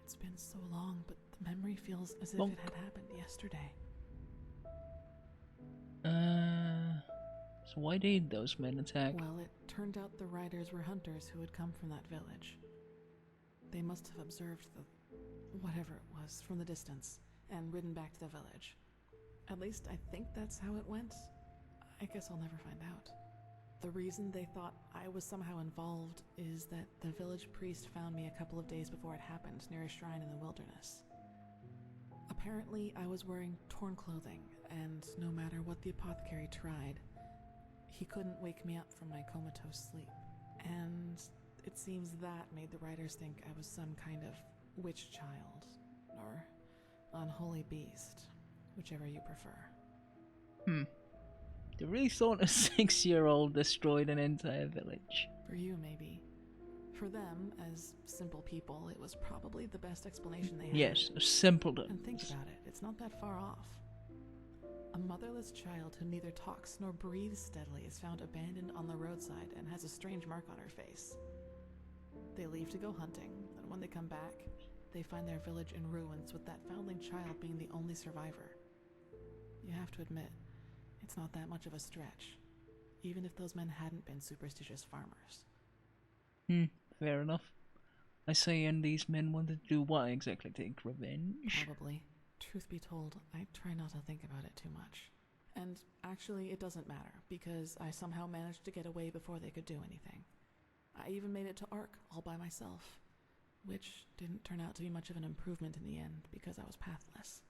It's been so long, but the memory feels as if it had happened yesterday. So why did those men attack? Well, it turned out the riders were hunters who had come from that village. They must have observed the whatever it was from the distance and ridden back to the village. At least I think that's how it went. I guess I'll never find out. The reason they thought I was somehow involved is that the village priest found me a couple of days before it happened near a shrine in the wilderness. Apparently, I was wearing torn clothing, and no matter what the apothecary tried, he couldn't wake me up from my comatose sleep. And it seems that made the writers think I was some kind of witch child, or unholy beast, whichever you prefer. They really thought a 6-year-old destroyed an entire village. For you, maybe. For them, as simple people, it was probably the best explanation they had. Yes, simpletons. And think about it, it's not that far off. A motherless child who neither talks nor breathes steadily is found abandoned on the roadside and has a strange mark on her face. They leave to go hunting, and when they come back, they find their village in ruins with that foundling child being the only survivor. You have to admit, it's not that much of a stretch, even if those men hadn't been superstitious farmers. Fair enough. I say, and these men wanted to do what exactly? Take revenge? Probably. Truth be told, I try not to think about it too much. And actually, it doesn't matter, because I somehow managed to get away before they could do anything. I even made it to Ark all by myself, which didn't turn out to be much of an improvement in the end, because I was pathless.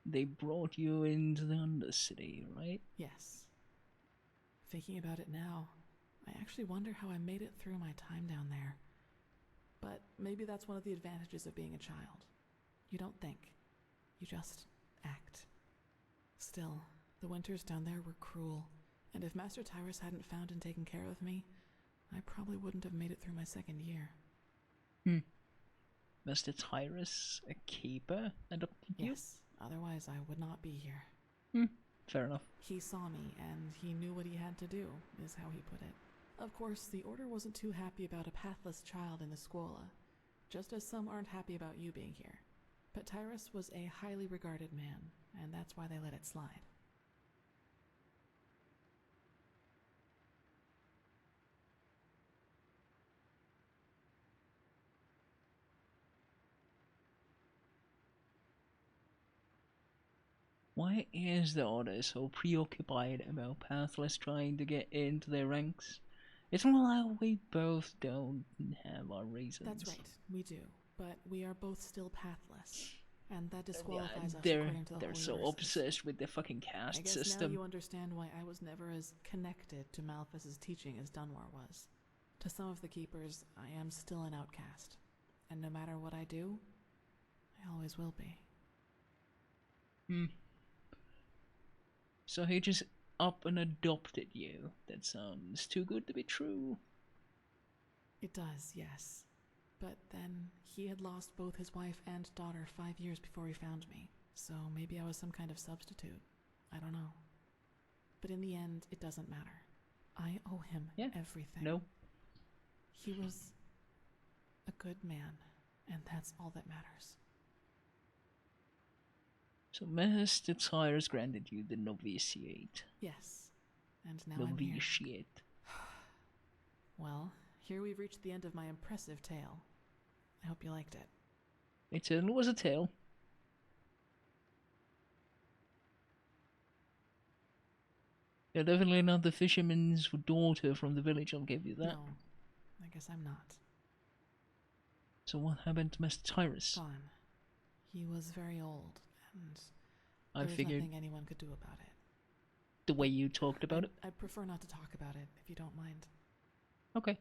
They brought you into the Undercity, right? Yes. Thinking about it now, I actually wonder how I made it through my time down there. But maybe that's one of the advantages of being a child. You don't think. You just act. Still, the winters down there were cruel, and if Master Tyrus hadn't found and taken care of me, I probably wouldn't have made it through my 2nd year. Master Tyrus, a keeper, adopted you? Yes, otherwise I would not be here. Fair enough. He saw me, and he knew what he had to do, is how he put it. Of course, the Order wasn't too happy about a pathless child in the Scuola, just as some aren't happy about you being here. But Tyrus was a highly regarded man, and that's why they let it slide. Why is the Order so preoccupied about Pathless trying to get into their ranks? It's not like we both don't have our reasons. That's right, we do. But we are both still pathless. And that disqualifies us They're according to the Holy so Verses. obsessed with their fucking caste I guess system. now you understand why I was never as connected to Malthus's teaching as Dunwar was. To some of the Keepers, I am still an outcast. And no matter what I do, I always will be. So he just up and adopted you. That sounds too good to be true. It does, yes. But then he had lost both his wife and daughter 5 years before he found me. So maybe I was some kind of substitute. I don't know. But in the end, it doesn't matter. I owe him everything. No. He was a good man, and that's all that matters. So Master Tyrus granted you the novitiate. Yes. And now I'm here. Novitiate. Well, here we've reached the end of my impressive tale. I hope you liked it. It certainly was a tale. You're definitely not the fisherman's daughter from the village, I'll give you that. No, I guess I'm not. So what happened to Master Tyrus? Gone. He was very old, and I there was figured nothing anyone could do about it. the way you talked about it? I'd prefer not to talk about it, if you don't mind. Okay.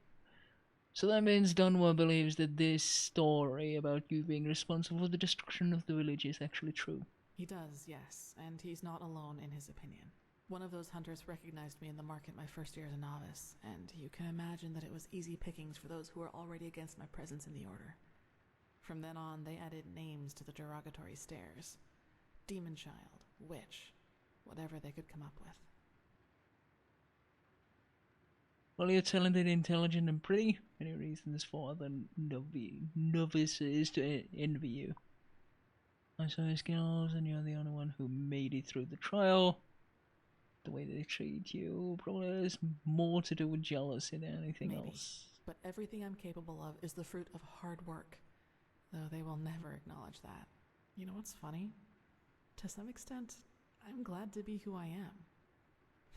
So that means Dunwar believes that this story about you being responsible for the destruction of the village is actually true. He does, yes, and he's not alone in his opinion. One of those hunters recognized me in the market my first year as a novice, and you can imagine that it was easy pickings for those who were already against my presence in the Order. From then on, they added names to the derogatory stares. Demon Child, Witch, whatever they could come up with. Well, you're talented, intelligent, and pretty. Any reasons for other novices to envy you? I saw your skills, and you're the only one who made it through the trial. The way they treat you probably has more to do with jealousy than anything else. But everything I'm capable of is the fruit of hard work, though they will never acknowledge that. You know what's funny? To some extent, I'm glad to be who I am.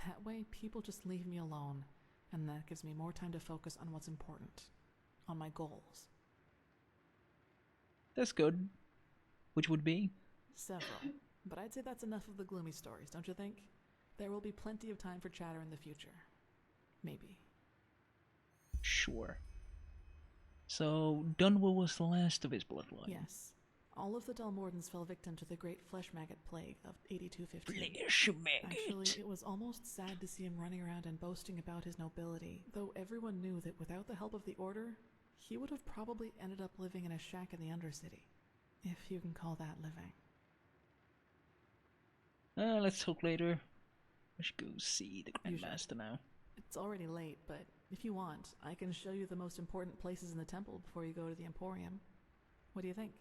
That way, people just leave me alone, and that gives me more time to focus on what's important, on my goals. That's good. Which would be? Several. But I'd say that's enough of the gloomy stories, don't you think? There will be plenty of time for chatter in the future. Maybe. Sure. So, Dunwar was the last of his bloodline? Yes. All of the Dalmordans fell victim to the great flesh maggot plague of 8215. Flesh maggot! Actually, it was almost sad to see him running around and boasting about his nobility, though everyone knew that without the help of the Order, he would have probably ended up living in a shack in the Undercity. If you can call that living. Let's talk later. I should go see the Grandmaster now. It's already late, but if you want, I can show you the most important places in the temple before you go to the Emporium. What do you think?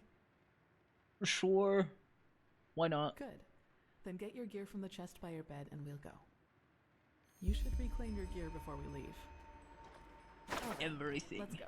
Sure. Why not? Good. Then get your gear from the chest by your bed and we'll go. You should reclaim your gear before we leave. Okay, everything. Let's go.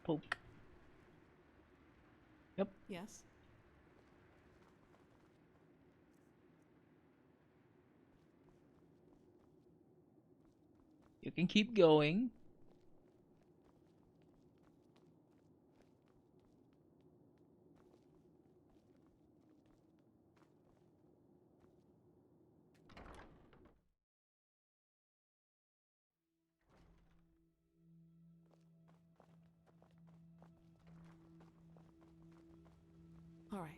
Poke. Yep. Yes. You can keep going. All right.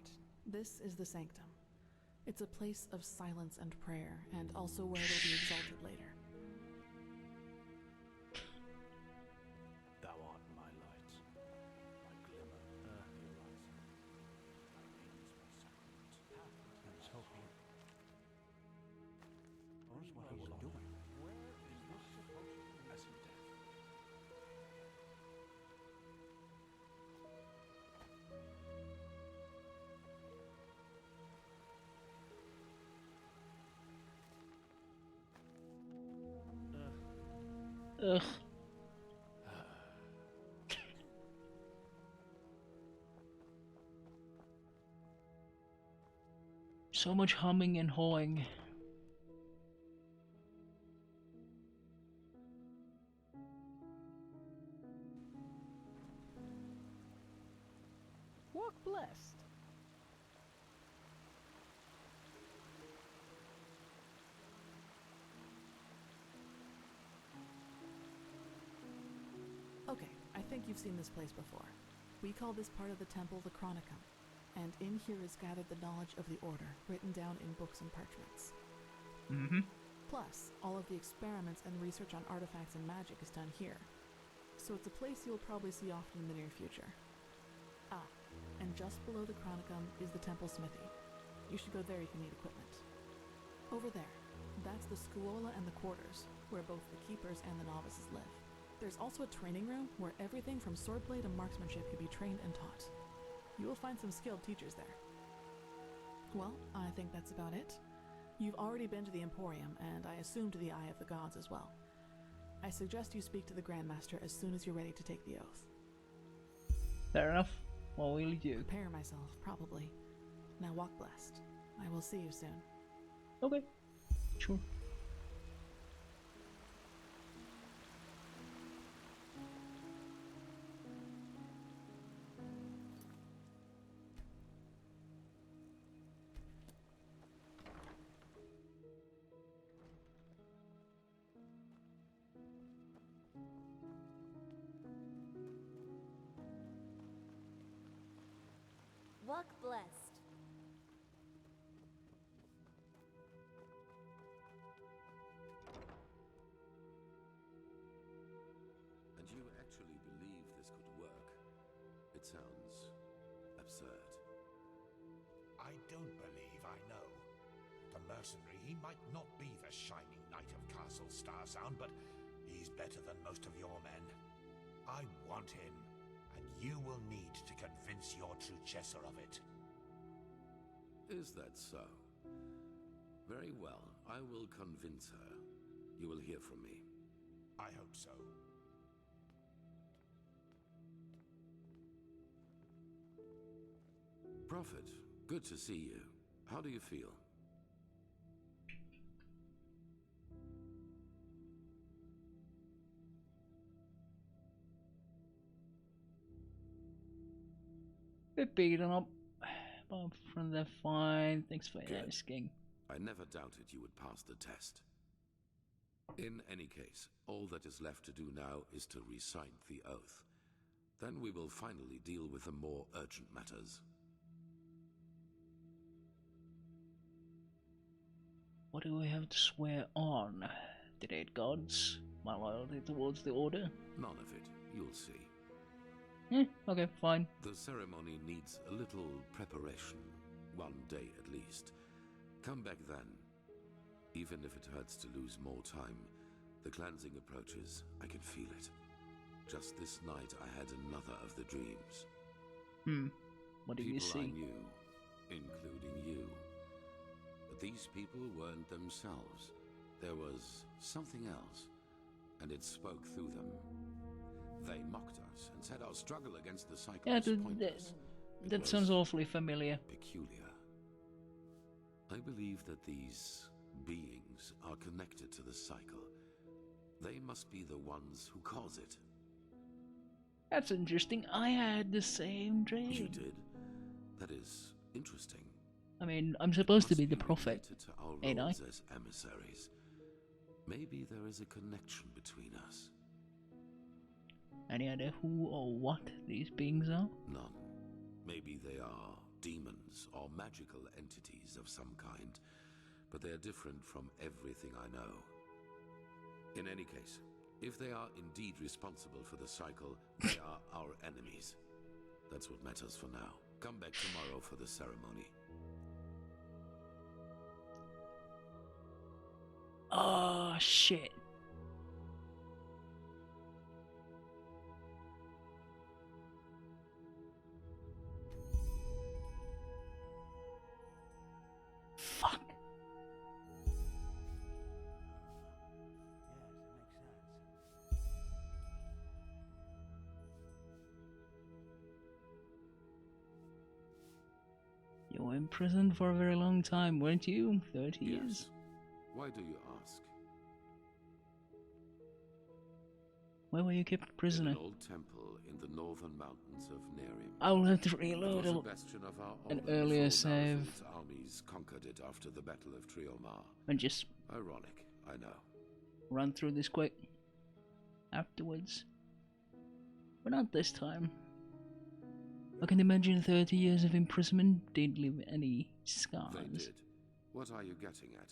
This is the sanctum. It's a place of silence and prayer, and also where it'll be exalted later. Thou art my light, my glimmer Ugh. So much humming and hawing. Walk blessed. Okay, I think you've seen this place before. We call this part of the temple the Chronicum, and in here is gathered the knowledge of the Order, written down in books and parchments. Mm-hmm. Plus, all of the experiments and research on artifacts and magic is done here. So it's a place you'll probably see often in the near future. Ah, and just below the Chronicum is the temple smithy. You should go there if you need equipment. Over there, that's the Scuola and the quarters, where both the keepers and the novices live. There's also a training room where everything from swordplay to marksmanship can be trained and taught. You will find some skilled teachers there. Well, I think that's about it. You've already been to the Emporium, and I assume to the Eye of the Gods as well. I suggest you speak to the Grandmaster as soon as you're ready to take the oath. Fair enough. What will you do? Prepare myself, probably. Now walk blessed. I will see you soon. Okay. Sure. Walk blessed. And you actually believe this could work? It sounds absurd. I don't believe I know. The mercenary, he might not be the shining knight of Castle Starsound, but he's better than most of your men. I want him, and you will need to convince your true Chesser of it. Is that so? Very well, I will convince her. You will hear from me. I hope so. Prophet, good to see you. How do you feel? Bit beaten up. Apart from that, fine. Thanks for asking. I never doubted you would pass the test. In any case, all that is left to do now is to recite the oath. Then we will finally deal with the more urgent matters. What do we have to swear on? The dead gods? My loyalty towards the Order? None of it. You'll see. Okay, fine. The ceremony needs a little preparation. 1 day at least. Come back then. Even if it hurts to lose more time, the cleansing approaches. I can feel it. Just this night I had another of the dreams. What did you see? People I knew, including you. But these people weren't themselves. There was something else, and it spoke through them. They mocked us and said our struggle against the cycle was pointless. That sounds awfully familiar. Peculiar. I believe that these beings are connected to the cycle. They must be the ones who cause it. That's interesting. I had the same dream. You did? That is interesting. I mean, I'm supposed to be the prophet, To our ain't I? roles as emissaries. Maybe there is a connection between us. Any idea who or what these beings are? None. Maybe they are demons or magical entities of some kind, but they are different from everything I know. In any case, if they are indeed responsible for the cycle, they are our enemies. That's what matters for now. Come back tomorrow for the ceremony. Oh, shit. Fuck. Yes, it makes sense. imprisoned for a very long time, weren't you? 30 years? Why do you ask? Where were you kept prisoner? In an old temple in the northern mountains of Nerim. I'll have to reload It was a bastion of our an order earlier before save. Naruzul's armies conquered it after the Battle of Triomar. And just ironic, I know. Run through this quick afterwards. But not this time. I can imagine 30 years of imprisonment didn't leave any scars. They did. What are you getting at?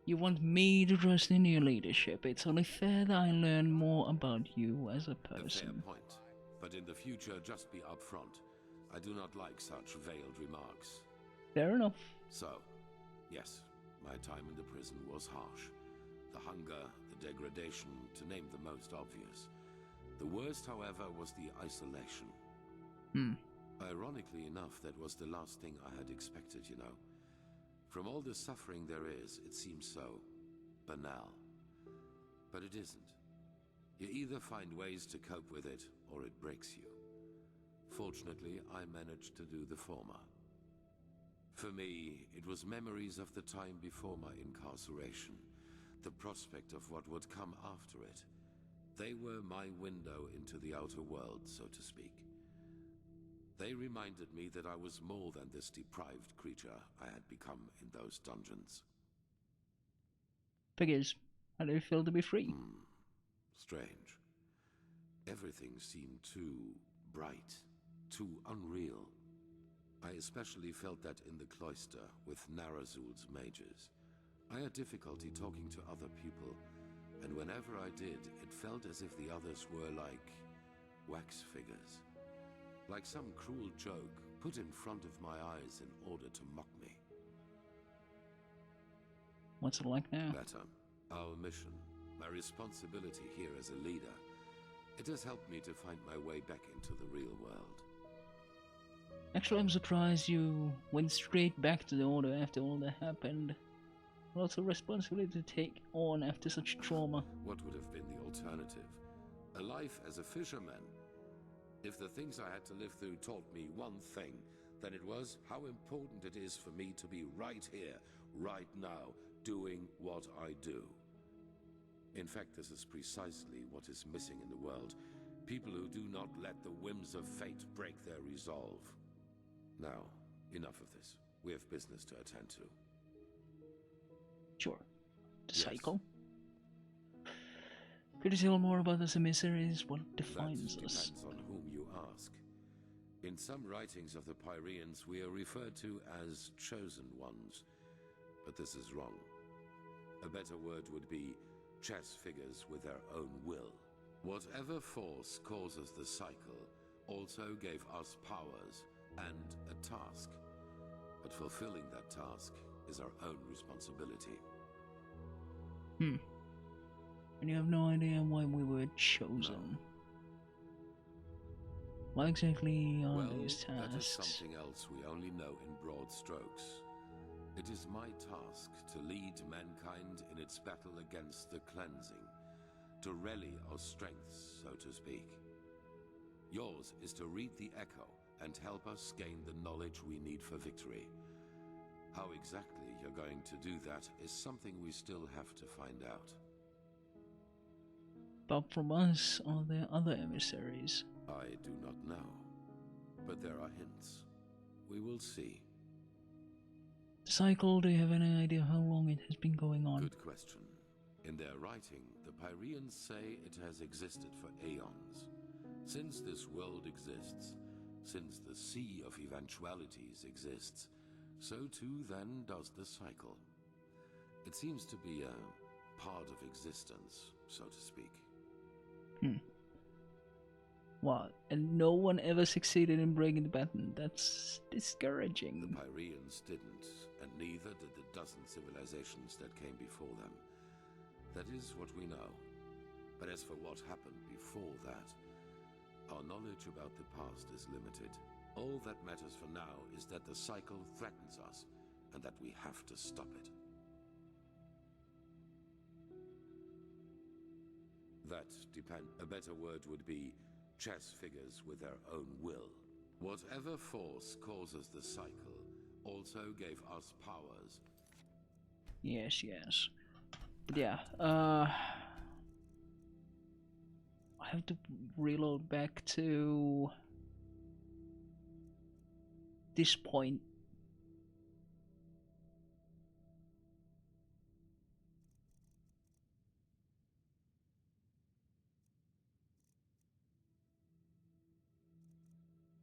You want me to trust in your leadership. It's only fair that I learn more about you as a person. A fair point. But in the future, just be upfront. I do not like such veiled remarks. Fair enough. So, yes, my time in the prison was harsh. The hunger, the degradation, to name the most obvious. The worst, however, was the isolation. Ironically enough, that was the last thing I had expected, you know. From all the suffering there is, it seems so banal. But it isn't. You either find ways to cope with it, or it breaks you. Fortunately, I managed to do the former. For me, it was memories of the time before my incarceration, the prospect of what would come after it. They were my window into the outer world, so to speak. They reminded me that I was more than this deprived creature I had become in those dungeons. Figures. How do you feel to be free? Strange. Everything seemed too bright, too unreal. I especially felt that in the cloister with Naruzul's mages. I had difficulty talking to other people, and whenever I did, it felt as if the others were like wax figures. Like some cruel joke put in front of my eyes in order to mock me. What's it like now? Better. Our mission, my responsibility here as a leader, it has helped me to find my way back into the real world. Actually, I'm surprised you went straight back to the Order after all that happened. Lots of responsibility to take on after such trauma. What would have been the alternative? A life as a fisherman? If the things I had to live through taught me one thing, then it was how important it is for me to be right here, right now, doing what I do. In fact, this is precisely what is missing in the world. People who do not let the whims of fate break their resolve. Now, enough of this. We have business to attend to. Sure. The cycle? Could you tell more about this emissaries? What defines us? Depends on whom you ask. In some writings of the Pyreans, we are referred to as chosen ones. But this is wrong. A better word would be chess figures with their own will. Whatever force causes the cycle also gave us powers and a task. But fulfilling that task is our own responsibility. And you have no idea why we were chosen. What exactly are these tasks? That is something else we only know in broad strokes. It is my task to lead mankind in its battle against the cleansing, to rally our strengths, so to speak. Yours is to read the echo and help us gain the knowledge we need for victory. How exactly you're going to do that is something we still have to find out. But from us, are there other emissaries? I do not know, but there are hints. We will see. The cycle, do you have any idea how long it has been going on? Good question. In their writing, the Pyreans say it has existed for aeons. Since this world exists, since the sea of eventualities exists, so too then does the cycle. It seems to be a part of existence, so to speak. What? And no one ever succeeded in breaking the pattern? That's discouraging. The Pyreans didn't, and neither did the dozen civilizations that came before them. That is what we know. But as for what happened before that, our knowledge about the past is limited. All that matters for now is that the cycle threatens us, and that we have to stop it. That depends. A better word would be chess figures with their own will. Whatever force causes the cycle also gave us powers. Yes, yes. But yeah, I have to reload back to this point.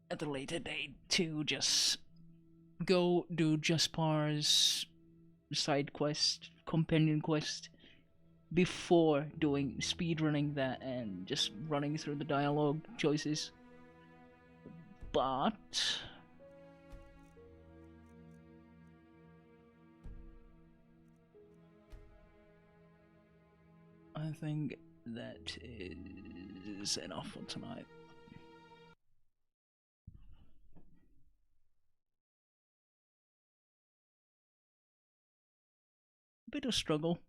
At a later date to just go do Jaspar's side quest, companion quest, before doing speedrunning that and just running through the dialogue choices. But I think that is enough for tonight. A bit of struggle.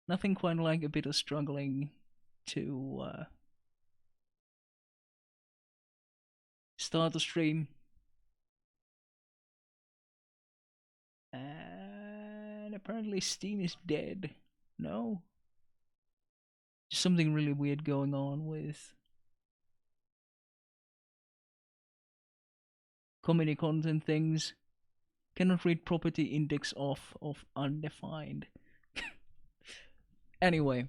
Nothing quite like a bit of struggling to start the stream. And apparently Steam is dead. No? Just something really weird going on with community content things. Cannot read property index off of undefined. Anyway.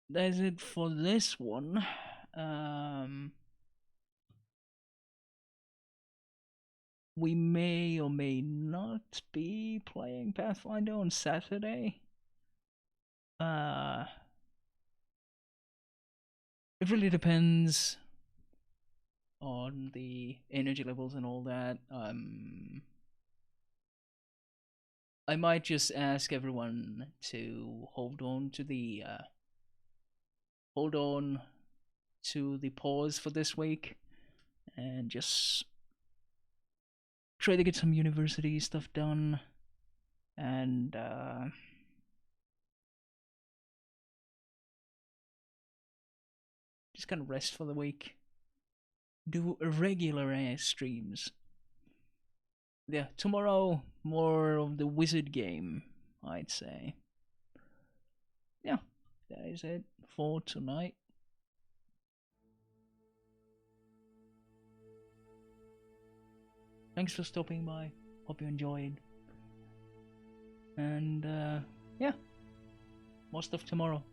That's it for this one. We may or may not be playing Pathfinder on Saturday. It really depends on the energy levels and all that. I might just ask everyone to hold on to the pause for this week and just try to get some university stuff done and just kind of rest for the week. Do regular ass streams. Yeah, tomorrow more of the wizard game, I'd say. Yeah, that is it for tonight. Thanks for stopping by. Hope you enjoyed. And yeah, more stuff tomorrow.